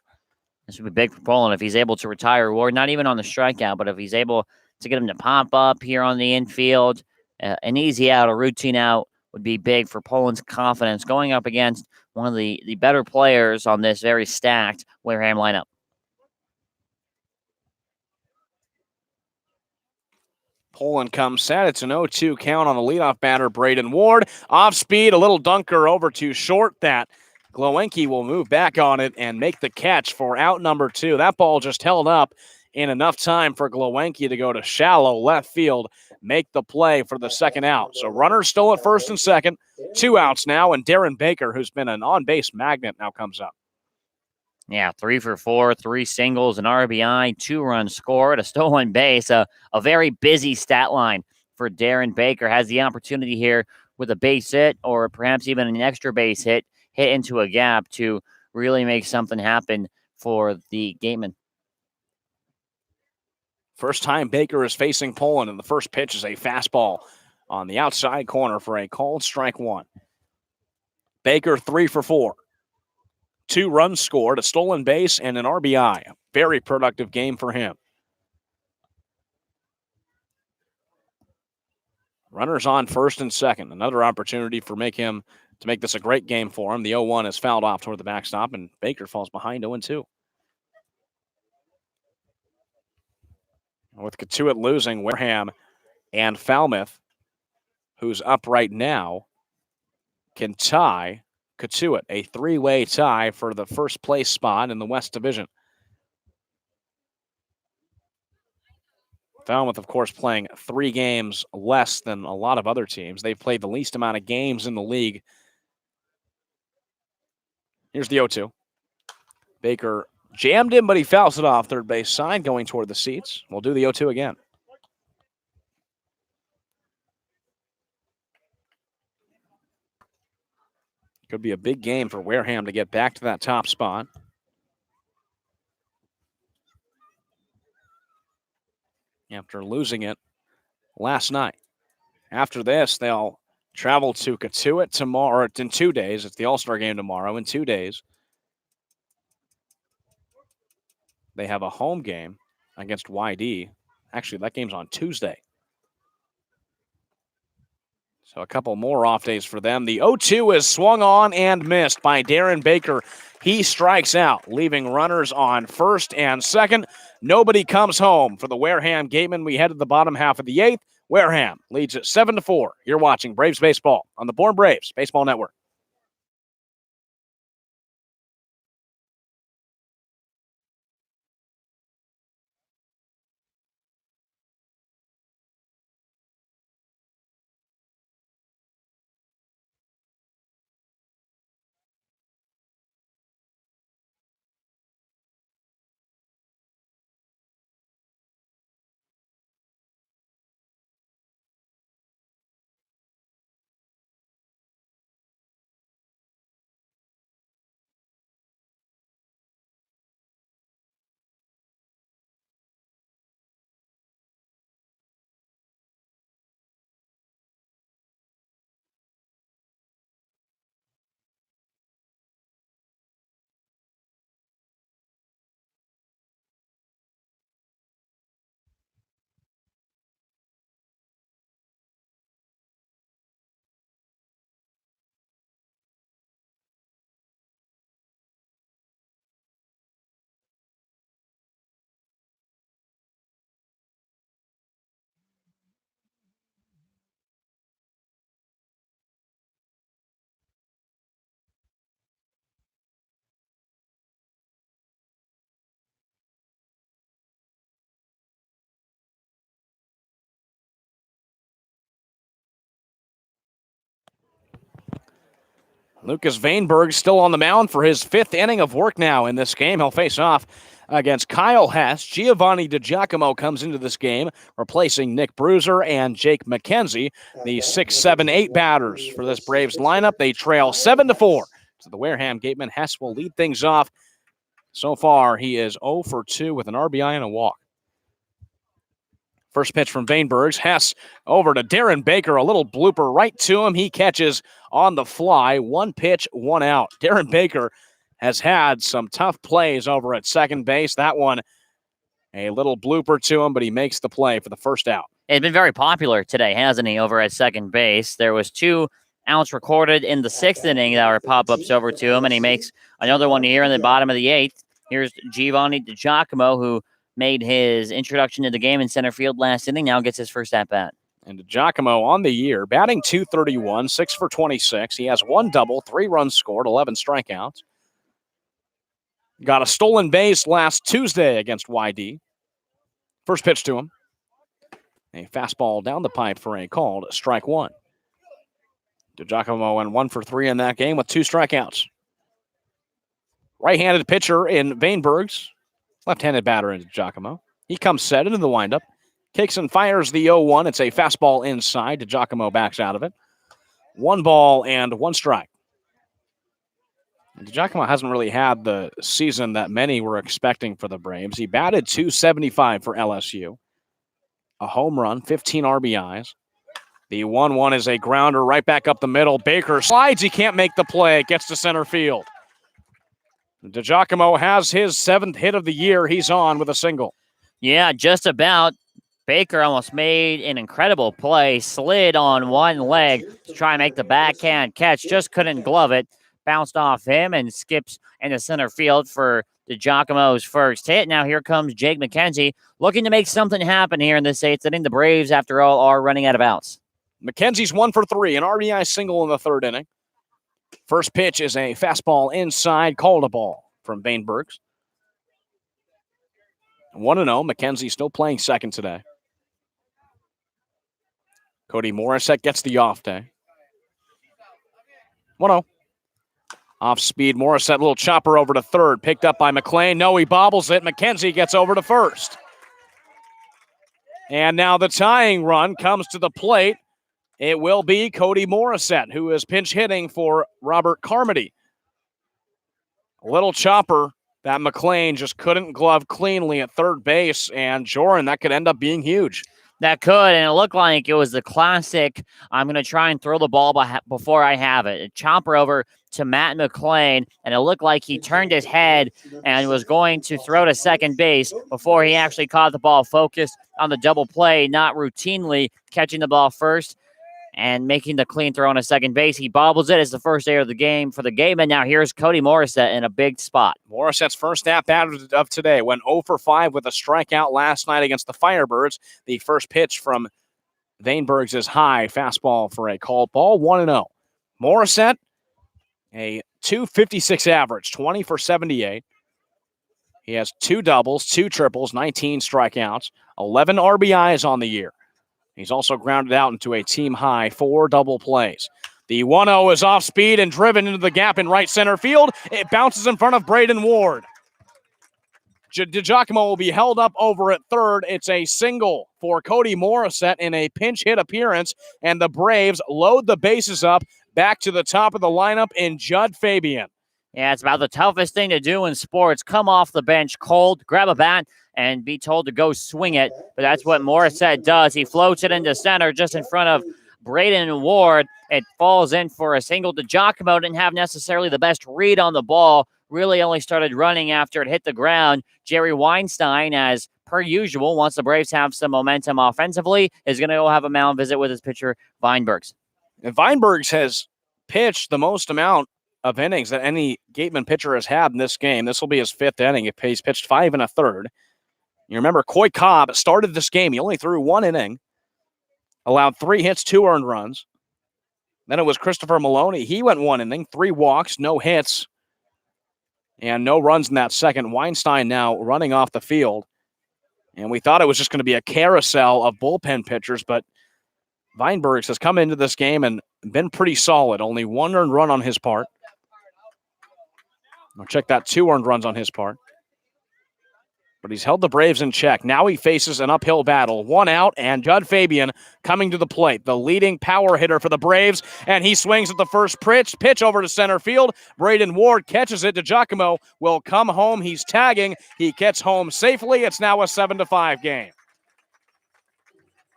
This would be big for Poland if he's able to retire Ward, not even on the strikeout, but if he's able to get him to pop up here on the infield. An easy out, a routine out would be big for Poland's confidence going up against one of the better players on this very stacked Wareham lineup. Poland comes set. It's an 0-2 count on the leadoff batter, Braden Ward. Off speed, a little dunker over too short. That Glowenke will move back on it and make the catch for out number 2. That ball just held up in enough time for Glowenke to go to shallow left field, make the play for the second out. So runners still at first and second, 2 outs now, and Darren Baker, who's been an on-base magnet, now comes up. Yeah, 3 for 4, 3 singles, an RBI, 2 runs scored, a stolen base, a very busy stat line for Darren Baker. Has the opportunity here with a base hit or perhaps even an extra base hit into a gap to really make something happen for the Gatemen. First time Baker is facing Poland, and the first pitch is a fastball on the outside corner for a called strike 1. Baker 3 for 4. 2 runs scored, a stolen base, and an RBI. A very productive game for him. Runners on first and second. Another opportunity to make this a great game for him. The 0-1 is fouled off toward the backstop, and Baker falls behind 0-2. With Katuitt losing, Wareham and Falmouth, who's up right now, can tie Katuitt, a 3-way tie for the first place spot in the West Division. Falmouth, of course, playing 3 games less than a lot of other teams. They've played the least amount of games in the league. Here's the 0-2. Baker jammed him, but he fouls it off third base side, going toward the seats. We'll do the 0-2 again. Could be a big game for Wareham to get back to that top spot. After losing it last night. After this, they'll travel to Katuitt tomorrow, or in 2 days. It's the All-Star game tomorrow. In 2 days, they have a home game against YD. Actually, that game's on Tuesday. So a couple more off days for them. The 0-2 is swung on and missed by Darren Baker. He strikes out, leaving runners on first and second. Nobody comes home for the Wareham Gatemen. We head to the bottom half of the 8th. Wareham leads it 7-4. You're watching Braves Baseball on the Bourne Braves Baseball Network. Lucas Vainberg still on the mound for his 5th inning of work now in this game. He'll face off against Kyle Hess. Giovanni DiGiacomo comes into this game, replacing Nick Bruiser and Jake McKenzie, the 6, 7, 8 batters for this Braves lineup. They trail 7-4 to the Wareham Gatemen. Hess will lead things off. So far, he is 0 for 2 with an RBI and a walk. First pitch from Vainbergs. Hess over to Darren Baker. A little blooper right to him. He catches on the fly. 1 pitch, 1 out. Darren Baker has had some tough plays over at second base. That one, a little blooper to him, but he makes the play for the first out. It's been very popular today, hasn't he, over at second base? There was 2 outs recorded in the 6th inning that were pop-ups over to him, and he makes another one here in the bottom of the 8th. Here's Giovanni DiGiacomo, who made his introduction to the game in center field last inning, now gets his first at-bat. And DiGiacomo on the year, batting .231, 6 for 26. He has 1 double, 3 runs scored, 11 strikeouts. Got a stolen base last Tuesday against YD. First pitch to him. A fastball down the pipe for a called strike 1. DiGiacomo went 1 for 3 in that game with 2 strikeouts. Right-handed pitcher in Vainbergs. Left-handed batter in DiGiacomo. He comes set into the windup. Kicks and fires the 0-1. It's a fastball inside. DiGiacomo backs out of it. 1 ball and 1 strike. DiGiacomo hasn't really had the season that many were expecting for the Braves. He batted .275 for LSU. A home run, 15 RBIs. The 1-1 is a grounder right back up the middle. Baker slides. He can't make the play. Gets to center field. DiGiacomo has his 7th hit of the year. He's on with a single. Yeah, just about. Baker almost made an incredible play, slid on one leg to try and make the backhand catch, just couldn't glove it. Bounced off him and skips into center field for DiGiacomo's first hit. Now here comes Jake McKenzie looking to make something happen here in this 8th inning. The Braves, after all, are running out of outs. McKenzie's 1 for 3, an RBI single in the 3rd inning. First pitch is a fastball inside, called a ball from Vainbergs. 1-0. McKenzie still playing second today. Cody Morissette gets the off day. 1-0. Off speed, Morissette, little chopper over to third. Picked up by McLean. No, he bobbles it. McKenzie gets over to first. And now the tying run comes to the plate It will be Cody Morissette, who is pinch hitting for Robert Carmody. A little chopper that McLean just couldn't glove cleanly at third base, and Joran, that could end up being huge. That could, and it looked like it was the classic, I'm going to try and throw the ball before I have it. A chopper over to Matt McLean, and it looked like he turned his head and was going to throw to second base before he actually caught the ball, focused on the double play, not routinely catching the ball first and making the clean throw on a second base. He bobbles it as the first error of the game for the Gatemen. Now here's Cody Morissette in a big spot. Morissette's first at-bat of today went 0 for 5 with a strikeout last night against the Firebirds. The first pitch from Vanebergs is high, fastball for a called ball, 1-0. Morissette, a .256 average, 20 for 78. He has 2 doubles, 2 triples, 19 strikeouts, 11 RBIs on the year. He's also grounded out into a team-high 4 double plays. The 1-0 is off speed and driven into the gap in right center field. It bounces in front of Braden Ward. DiGiacomo will be held up over at third. It's a single for Cody Morissette in a pinch hit appearance, and the Braves load the bases up back to the top of the lineup in Judd Fabian. Yeah, it's about the toughest thing to do in sports. Come off the bench cold, grab a bat, and be told to go swing it. But that's what Morissette does. He floats it into center just in front of Braden Ward. It falls in for a single. DiGiacomo didn't have necessarily the best read on the ball. Really only started running after it hit the ground. Jerry Weinstein, as per usual, once the Braves have some momentum offensively, is going to go have a mound visit with his pitcher, Weinbergs. And Weinbergs has pitched the most amount of innings that any Gatemen pitcher has had in this game. This will be his 5th inning. He's pitched 5 1/3. You remember Coy Cobb started this game. He only threw 1 inning, allowed 3 hits, 2 earned runs. Then it was Christopher Maloney. He went 1 inning, 3 walks, no hits, and no runs in that second. Weinstein now running off the field. And we thought it was just going to be a carousel of bullpen pitchers, but Weinbergs has come into this game and been pretty solid. Only 1 earned run on his part. I'll check that, 2 earned runs on his part. But he's held the Braves in check. Now he faces an uphill battle. 1 out, and Judd Fabian coming to the plate, the leading power hitter for the Braves, and he swings at the first pitch over to center field. Braden Ward catches it. DiGiacomo will come home. He's tagging. He gets home safely. It's now a 7-5 game.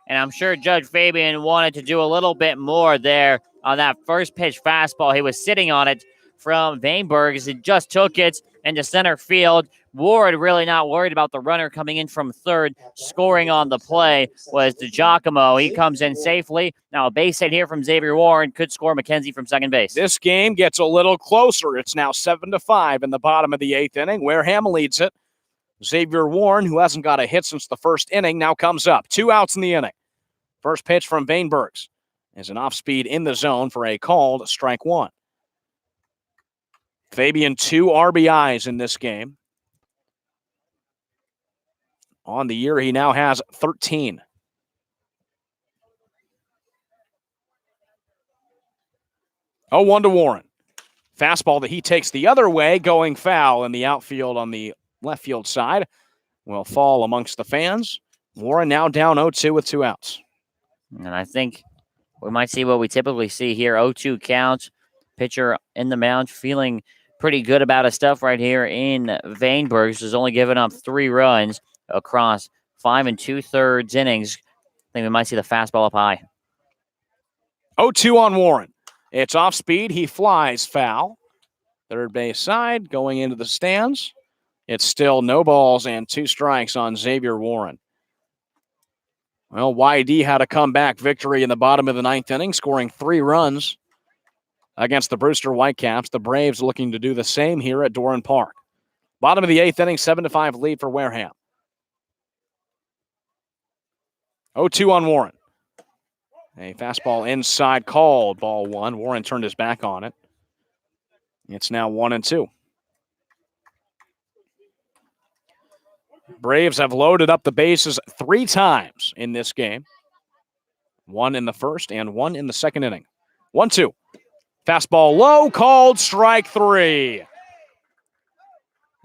And I'm sure Judge Fabian wanted to do a little bit more there on that first pitch fastball. He was sitting on it from Vanebergs. He just took it into center field. Ward really not worried about the runner coming in from third. Scoring on the play was DiGiacomo. He comes in safely. Now a base hit here from Xavier Warren could score McKenzie from second base. This game gets a little closer. It's now 7-5 in the bottom of the 8th inning. Wareham leads it. Xavier Warren, who hasn't got a hit since the first inning, now comes up. 2 outs in the inning. First pitch from Vanebergs is an off-speed in the zone for a called strike 1. Fabian, 2 RBIs in this game. On the year, he now has 13. Oh, 1 to Warren. Fastball that he takes the other way, going foul in the outfield on the left field side. Will fall amongst the fans. Warren now down 0-2 with 2 outs. And I think we might see what we typically see here. 0-2 count. Pitcher in the mound feeling pretty good about his stuff right here in Vanebergs. Has only given up 3 runs across 5 2/3 innings. I think we might see the fastball up high. 0-2 on Warren. It's off speed. He flies foul. Third base side going into the stands. It's still no balls and 2 strikes on Xavier Warren. Well, YD had a comeback victory in the bottom of the 9th inning, scoring 3 runs against the Brewster Whitecaps. The Braves looking to do the same here at Doran Park. Bottom of the 8th inning, 7-5 lead for Wareham. 0-2 on Warren. A fastball inside called, ball 1. Warren turned his back on it. It's now 1-2. Braves have loaded up the bases 3 times in this game. 1 in the first and 1 in the second inning. 1-2. Fastball low, called strike 3.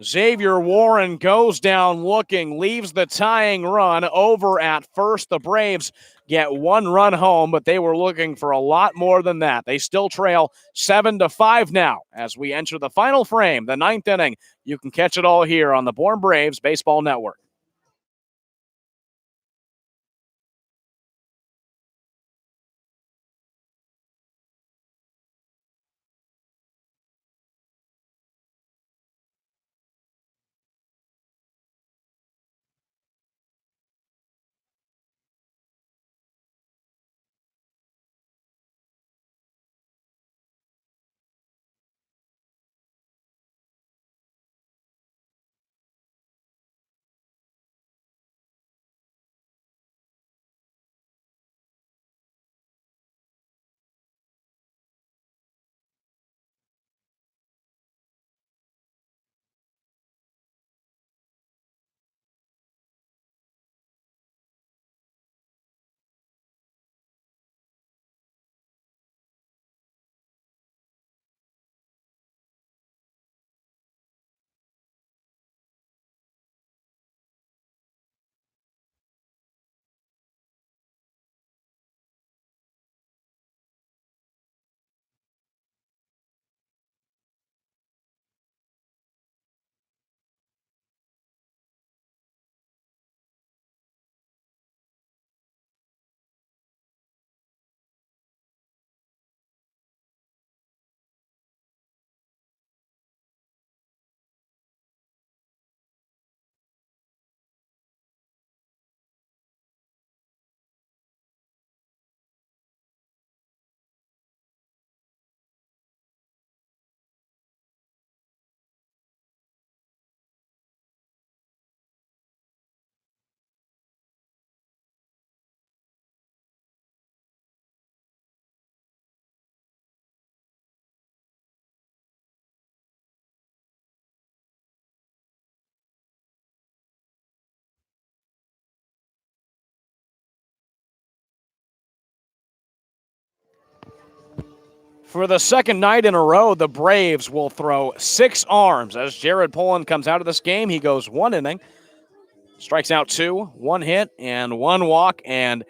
Xavier Warren goes down looking, leaves the tying run over at first. The Braves get one run home, but they were looking for a lot more than that. They still trail 7-5 now as we enter the final frame, the ninth inning. You can catch it all here on the Bourne Braves Baseball Network. For the second night in a row, the Braves will throw 6 arms. As Jared Poland comes out of this game, he goes 1 inning, strikes out 2, 1 hit, and 1 walk. And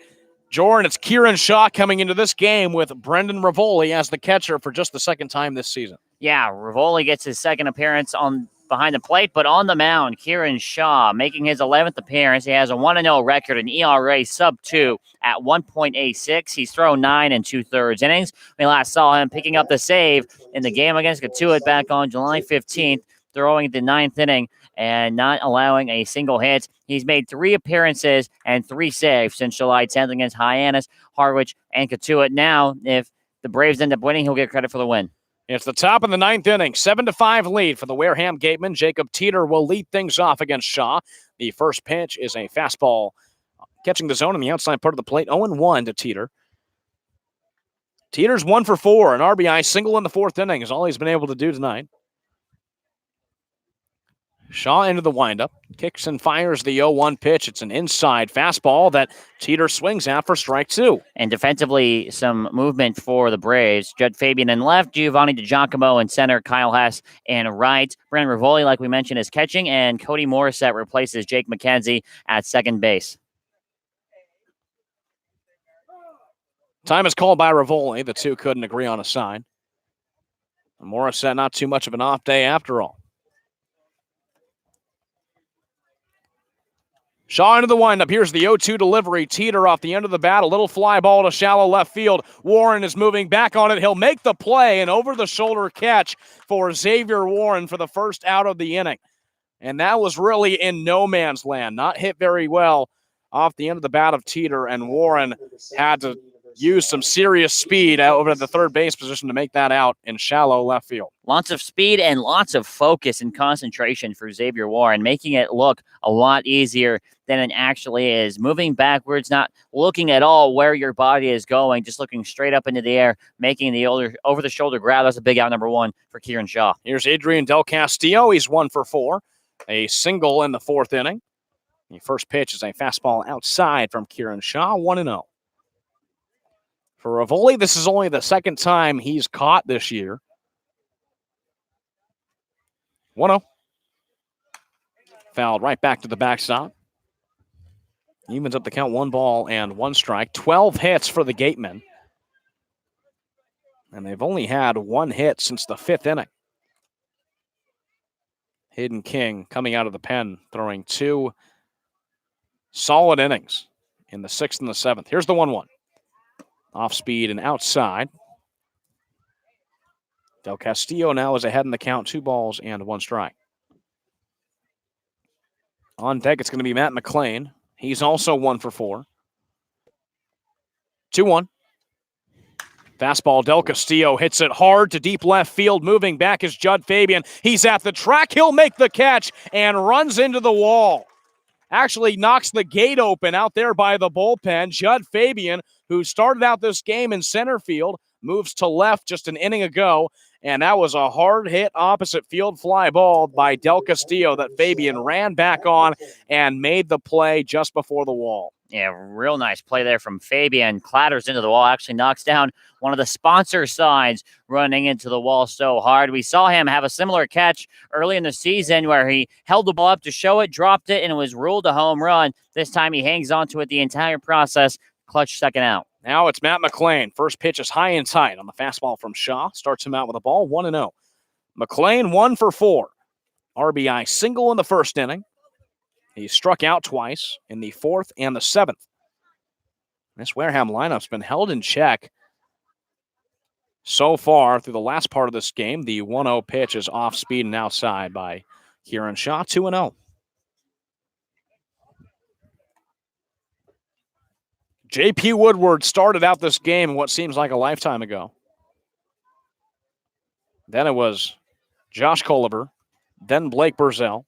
Jordan, it's Kieran Shaw coming into this game with Brendan Rivoli as the catcher for just the second time this season. Yeah, Rivoli gets his second appearance on behind the plate, but on the mound, Kieran Shaw making his 11th appearance. He has a 1-0 record, an ERA sub-2 at 1.86. He's thrown 9 2/3 innings. We last saw him picking up the save in the game against Katuitt back on July 15th, throwing the 9th inning and not allowing a single hit. He's made 3 appearances and 3 saves since July 10th against Hyannis, Harwich, and Katuitt. Now, if the Braves end up winning, he'll get credit for the win. It's the top of the 9th inning, 7-5 lead for the Wareham Gatemen. Jacob Teeter will lead things off against Shaw. The first pitch is a fastball catching the zone on the outside part of the plate. 0-1 to Teeter. Teeter's 1 for 4, an RBI single in the 4th inning is all he's been able to do tonight. Shaw into the windup, kicks and fires the 0-1 pitch. It's an inside fastball that Teeter swings at for strike 2. And defensively, some movement for the Braves. Judd Fabian in left, Giovanni DiGiacomo in center, Kyle Hess in right. Brandon Rivoli, like we mentioned, is catching, and Cody Morissette replaces Jake McKenzie at second base. Time is called by Rivoli. The two couldn't agree on a sign. Morissette not too much of an off day after all. Shaw into the windup. Here's the 0-2 delivery. Teeter off the end of the bat. A little fly ball to shallow left field. Warren is moving back on it. He'll make the play. An over-the-shoulder catch for Xavier Warren for the first out of the inning. And that was really in no man's land. Not hit very well off the end of the bat of Teeter. And Warren had to use some serious speed over at the third base position to make that out in shallow left field. Lots of speed and lots of focus and concentration for Xavier Warren, making it look a lot easier than it actually is. Moving backwards, not looking at all where your body is going, just looking straight up into the air, making the over-the-shoulder grab. That's a big out number 1 for Kieran Shaw. Here's Adrian Del Castillo. He's 1 for 4. A single in the 4th inning. The first pitch is a fastball outside from Kieran Shaw, 1-0. For Rivoli, this is only the second time he's caught this year. 1-0. Fouled right back to the backstop. Evens up the count, 1 ball and 1 strike. 12 hits for the Gatemen. And they've only had 1 hit since the 5th inning. Hayden King coming out of the pen, throwing 2 solid innings in the 6th and the 7th. Here's the 1-1. Off speed and outside. Del Castillo now is ahead in the count, 2 balls and 1 strike. On deck, it's going to be Matt McLean. He's also 1 for 4. 2-1. Fastball, Del Castillo hits it hard to deep left field. Moving back is Judd Fabian. He's at the track. He'll make the catch and runs into the wall. Actually knocks the gate open out there by the bullpen. Judd Fabian, who started out this game in center field, moves to left just an inning ago. And that was a hard hit opposite field fly ball by Del Castillo that Fabian ran back on and made the play just before the wall. Yeah, real nice play there from Fabian. Clatters into the wall, actually knocks down one of the sponsor signs running into the wall so hard. We saw him have a similar catch early in the season where he held the ball up to show it, dropped it, and it was ruled a home run. This time he hangs on to it the entire process. Clutch second out. Now it's Matt McLean. First pitch is high and tight on the fastball from Shaw. Starts him out with a ball, 1-0. McLean 1 for 4. RBI single in the 1st inning. He struck out twice in the 4th and the 7th. This Wareham lineup's been held in check so far through the last part of this game. The 1-0 pitch is off speed and outside by Kieran Shaw, 2-0. J.P. Woodward started out this game in what seems like a lifetime ago. Then it was Josh Culliver, then Blake Burzell.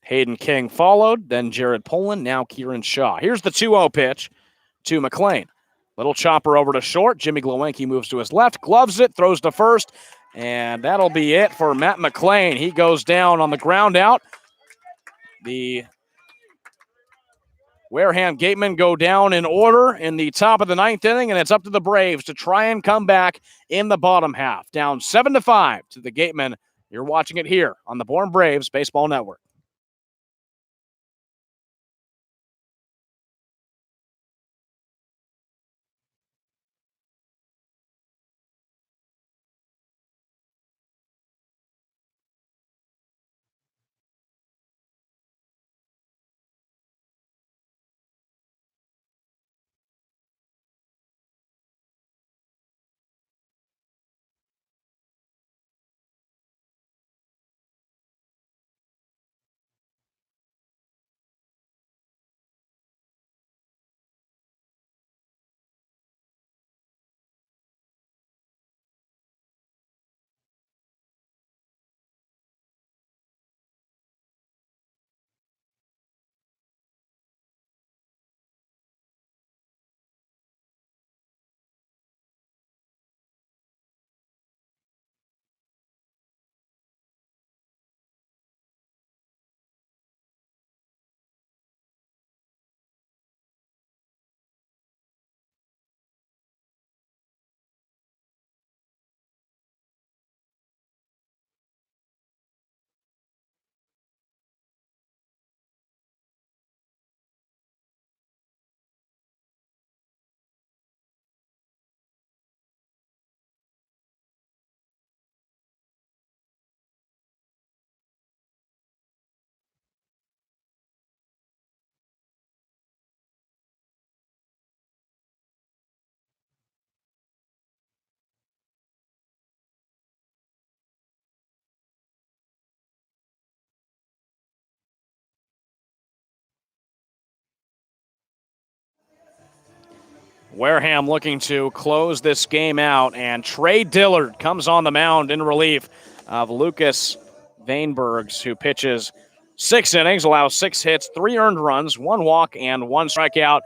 Hayden King followed, then Jared Poland, now Kieran Shaw. Here's the 2-0 pitch to McLean. Little chopper over to short. Jimmy Glowinski moves to his left, gloves it, throws to first, and that'll be it for Matt McLean. He goes down on the ground out. The Wareham Gatemen go down in order in the top of the 9th inning, and it's up to the Braves to try and come back in the bottom half. Down 7-5 to the Gatemen. You're watching it here on the Bourne Braves Baseball Network. Wareham looking to close this game out, and Trey Dillard comes on the mound in relief of Lucas Vainbergs, who pitches 6 innings, allows 6 hits, 3 earned runs, 1 walk, and 1 strikeout.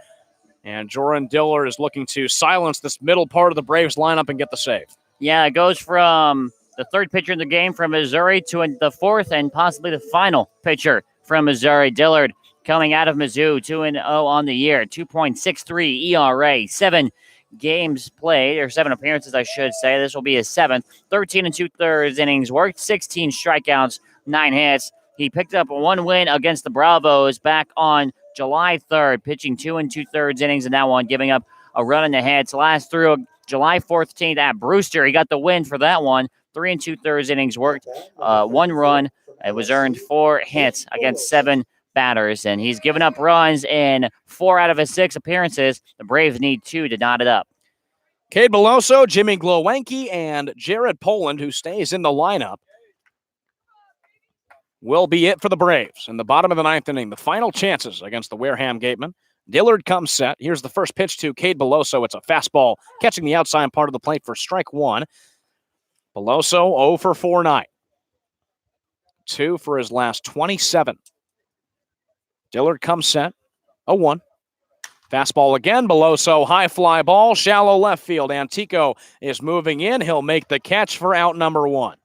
And Jordan Dillard is looking to silence this middle part of the Braves lineup and get the save. Yeah, it goes from the 3rd pitcher in the game from Missouri to the 4th and possibly the final pitcher from Missouri. Dillard coming out of Mizzou, 2-0 on the year, 2.63 ERA, 7 games played, or 7 appearances, I should say. This will be his 7th. 13 2/3 innings worked, 16 strikeouts, 9 hits, He picked up one win against the Bravos back on July 3rd, pitching 2 2/3 innings in that one, giving up a run in the hits. Last through July 14th at Brewster, he got the win for that one. 3 2/3 innings worked, 1 run. It was earned 4 hits against 7 batters, and he's given up runs in 4 out of his 6 appearances. The Braves need 2 to knot it up. Cade Beloso, Jimmy Glowenke, and Jared Poland, who stays in the lineup, will be it for the Braves. In the bottom of the 9th inning, the final chances against the Wareham Gatemen. Dillard comes set. Here's the first pitch to Cade Beloso. It's a fastball catching the outside part of the plate for strike 1. Beloso 0 for 4-9. 2 for his last 27. Dillard comes set. 0-1. Fastball again. Beloso, high fly ball, shallow left field. Antico is moving in. He'll make the catch for out number 1.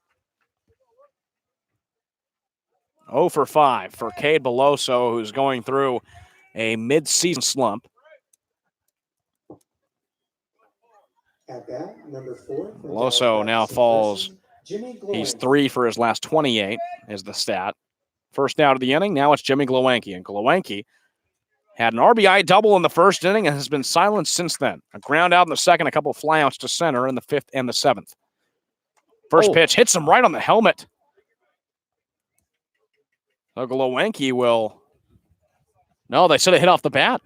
0 for 5 for Cade Beloso, who's going through a mid-season slump. At bat, number 4. Beloso now falls. He's 3 for his last 28 is the stat. First out of the inning, now it's Jimmy Glowenke. And Glowenke had an RBI double in the first inning and has been silent since then. A ground out in the second, a couple of flyouts to center in the 5th and the 7th. First pitch hits him right on the helmet. So Glowenke will... No, they said it hit off the bat.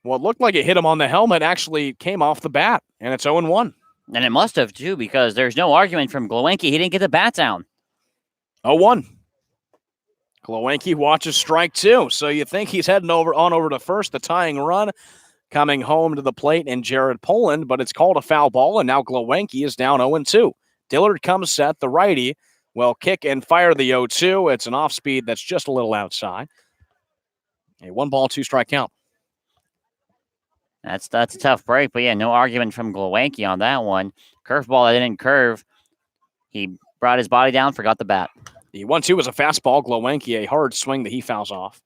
What looked like it hit him on the helmet actually came off the bat, and it's 0-1. And it must have, too, because there's no argument from Glowenke. He didn't get the bat down. 0-1. Glowenke watches strike 2, so you think he's heading on over to first, the tying run coming home to the plate in Jared Poland, but it's called a foul ball, and now Glowenke is down 0-2. Dillard comes set, the righty will kick and fire the 0-2. It's an off-speed that's just a little outside. A 1-ball, 2-strike count. That's a tough break, but yeah, no argument from Glowenke on that one. Curveball that didn't curve. He brought his body down, forgot the bat. The 1-2 was a fastball. Glowenke, a hard swing that he fouls off.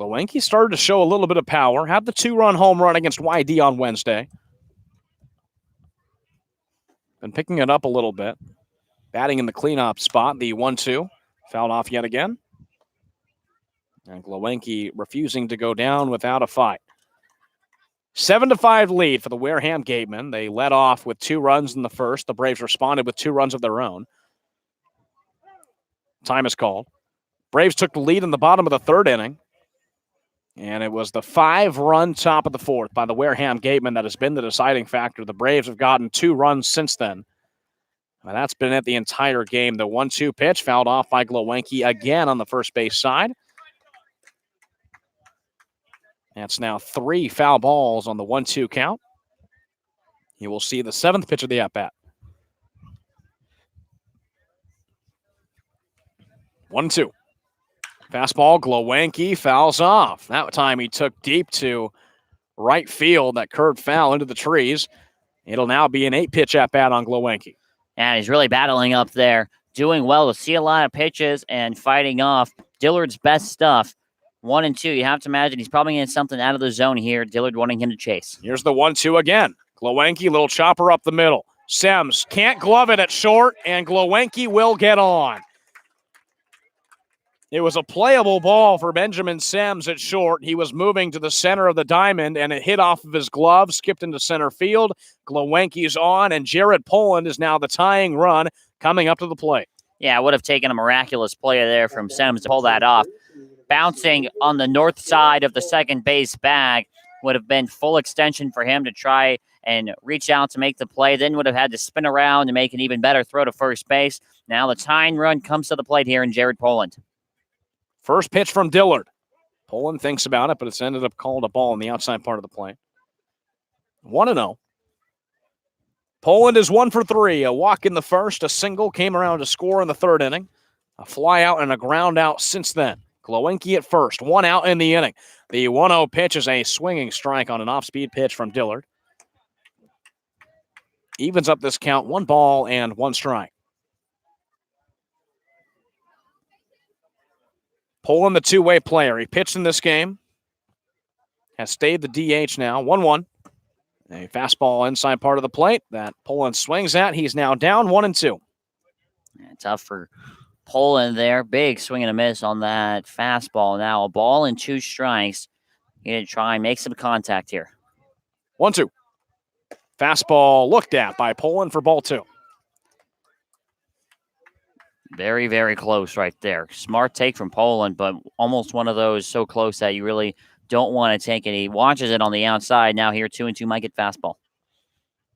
Glowenke started to show a little bit of power. Had the 2-run home run against YD on Wednesday. Been picking it up a little bit. Batting in the cleanup spot. The 1-2 fouled off yet again. And Glowenke refusing to go down without a fight. 7-5 lead for the Wareham Gatemen. They led off with 2 runs in the first. The Braves responded with 2 runs of their own. Time is called. Braves took the lead in the bottom of the 3rd inning. And it was the 5-run top of the 4th by the Wareham Gatemen that has been the deciding factor. The Braves have gotten 2 runs since then. And that's been it the entire game. The 1-2 pitch fouled off by Glowenke again on the first base side. That's now 3 foul balls on the 1-2 count. You will see the 7th pitch of the at-bat. 1-2. Fastball, Glowenke fouls off. That time he took deep to right field. That curved foul into the trees. It'll now be an 8-pitch at-bat on Glowenke. And he's really battling up there, doing well to see a lot of pitches and fighting off Dillard's best stuff. 1 and 2. You have to imagine he's probably getting something out of the zone here. Dillard wanting him to chase. Here's the 1-2 again. Glowenke, little chopper up the middle. Sems can't glove it at short, and Glowenke will get on. It was a playable ball for Benjamin Sems at short. He was moving to the center of the diamond, and it hit off of his glove, skipped into center field. Glowenke's on, and Jared Poland is now the tying run coming up to the plate. Yeah, it would have taken a miraculous play there from Sems to pull that off. Bouncing on the north side of the second base bag would have been full extension for him to try and reach out to make the play. Then would have had to spin around and make an even better throw to first base. Now the tying run comes to the plate here in Jared Poland. First pitch from Dillard. Poland thinks about it, but it's ended up called a ball in the outside part of the plate. 1-0. Poland is 1 for 3. A walk in the first, a single, came around to score in the 3rd inning. A fly out and a ground out since then. Glowenke at first, 1 out in the inning. The 1-0 pitch is a swinging strike on an off-speed pitch from Dillard. Evens up this count, 1 ball and 1 strike. Poland, the 2-way player. He pitched in this game. Has stayed the DH now. 1-1. A fastball inside part of the plate that Poland swings at. He's now down 1-2. Yeah, tough for Poland there. Big swing and a miss on that fastball. Now a ball and 2 strikes. He didn't try and make some contact here. 1-2. Fastball looked at by Poland for ball 2. Very, very close right there. Smart take from Poland, but almost one of those so close that you really don't want to take it. He watches it on the outside. Now here 2-2 might get fastball.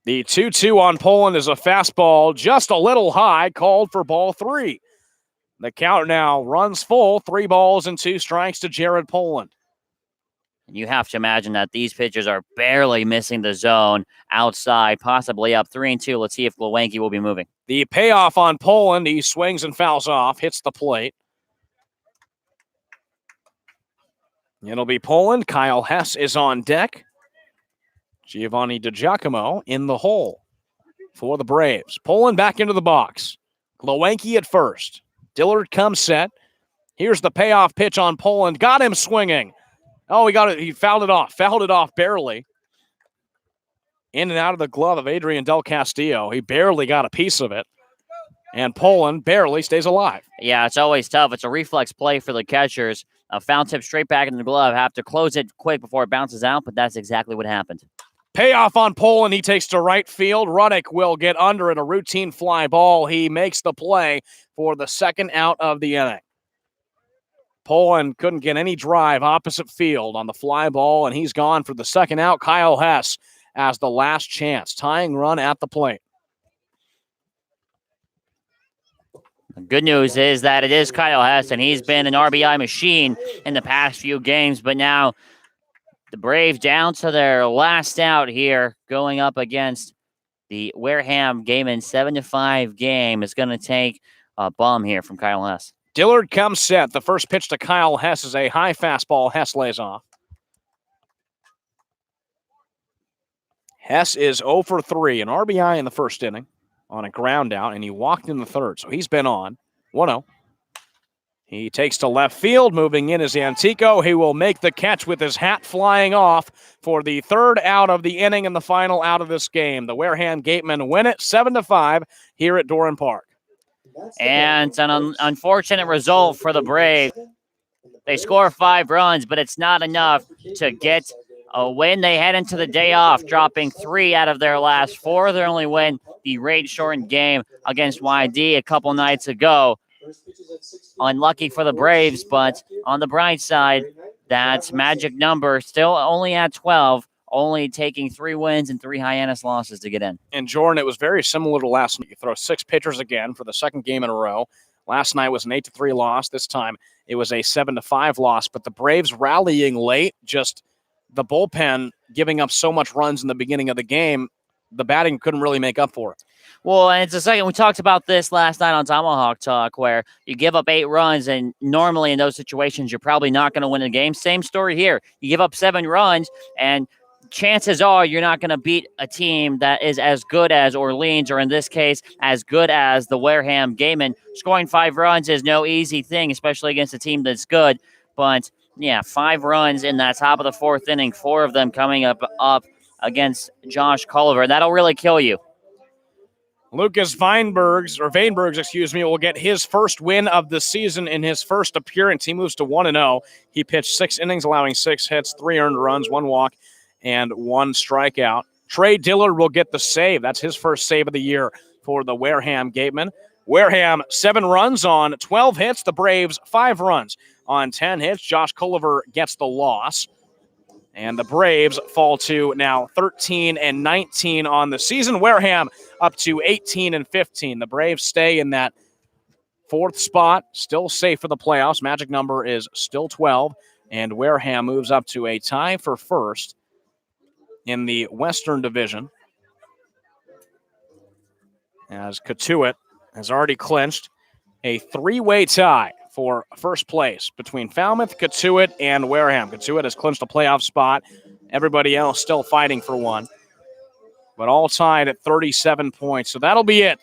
The 2-2 on Poland is a fastball just a little high, called for ball 3. The count now runs full, 3 balls and 2 strikes to Jared Poland. And you have to imagine that these pitchers are barely missing the zone outside, possibly up 3-2. Let's see if Lewanki will be moving. The payoff on Poland, he swings and fouls off, hits the plate. It'll be Poland. Kyle Hess is on deck. Giovanni DiGiacomo in the hole for the Braves. Poland back into the box. Lewanki at first. Dillard comes set. Here's the payoff pitch on Poland. Got him swinging. Oh, he fouled it off barely. In and out of the glove of Adrian Del Castillo. He barely got a piece of it. And Poland barely stays alive. Yeah, it's always tough. It's a reflex play for the catchers. A foul tip straight back in the glove. Have to close it quick before it bounces out, but that's exactly what happened. Payoff on Poland. He takes to right field. Ruddick will get under it. A routine fly ball. He makes the play for the second out of the inning. Poland couldn't get any drive opposite field on the fly ball, and he's gone for the second out. Kyle Hess as the last chance. Tying run at the plate. The good news is that it is Kyle Hess, and he's been an RBI machine in the past few games, but now the Braves down to their last out here, going up against the Wareham Gatemen 7-5 game. Is going to take a bum here from Kyle Hess. Dillard comes set. The first pitch to Kyle Hess is a high fastball. Hess lays off. Hess is 0 for 3, an RBI in the first inning on a ground out, and he walked in the third, so he's been on 1-0. He takes to left field. Moving in is Antico. He will make the catch with his hat flying off for the third out of the inning and the final out of this game. The Wareham Gatemen win it 7-5 here at Doran Park. And an unfortunate result for the Braves. They score 5 runs, but it's not enough to get a win. They head into the day off, dropping 3 out of their last 4. Their only win, the rate-shortened game against YD a couple nights ago. Unlucky for the Braves, but on the bright side, that magic number still only at 12, only taking 3 wins and 3 Hyannis losses to get in. And Jordan, it was very similar to last night. You throw 6 pitchers again for the second game in a row. Last night was an 8-3 loss. This time it was a 7-5 loss. But the Braves rallying late, just the bullpen giving up so much runs in the beginning of the game, the batting couldn't really make up for it. Well, and it's a second. We talked about this last night on Tomahawk Talk, where you give up 8 runs, and normally in those situations, you're probably not going to win the game. Same story here. You give up 7 runs, and chances are you're not going to beat a team that is as good as Orleans, or in this case, as good as the Wareham Gatemen. Scoring 5 runs is no easy thing, especially against a team that's good. But, yeah, 5 runs in that top of the 4th inning, 4 of them coming up against Josh Culliver. That'll really kill you. Lucas Vainbergs, will get his first win of the season in his first appearance. He moves to 1-0. He pitched 6 innings, allowing 6 hits, 3 earned runs, 1 walk, and 1 strikeout. Trey Dillard will get the save. That's his first save of the year for the Wareham Gatemen. Wareham, 7 runs on 12 hits. The Braves, 5 runs on 10 hits. Josh Culliver gets the loss. And the Braves fall to now 13-19 on the season. Wareham up to 18-15. The Braves stay in that 4th spot, still safe for the playoffs. Magic number is still 12. And Wareham moves up to a tie for first in the Western Division, as Katuitt has already clinched a 3-way tie for first place between Falmouth, Katuitt, and Wareham. Katuitt has clinched a playoff spot. Everybody else still fighting for one, but all tied at 37 points. So that'll be it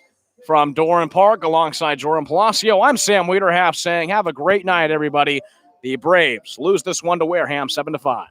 from Doran Park alongside Jordan Palacio. I'm Sam Wiederhaft saying have a great night, everybody. The Braves lose this one to Wareham 7-5.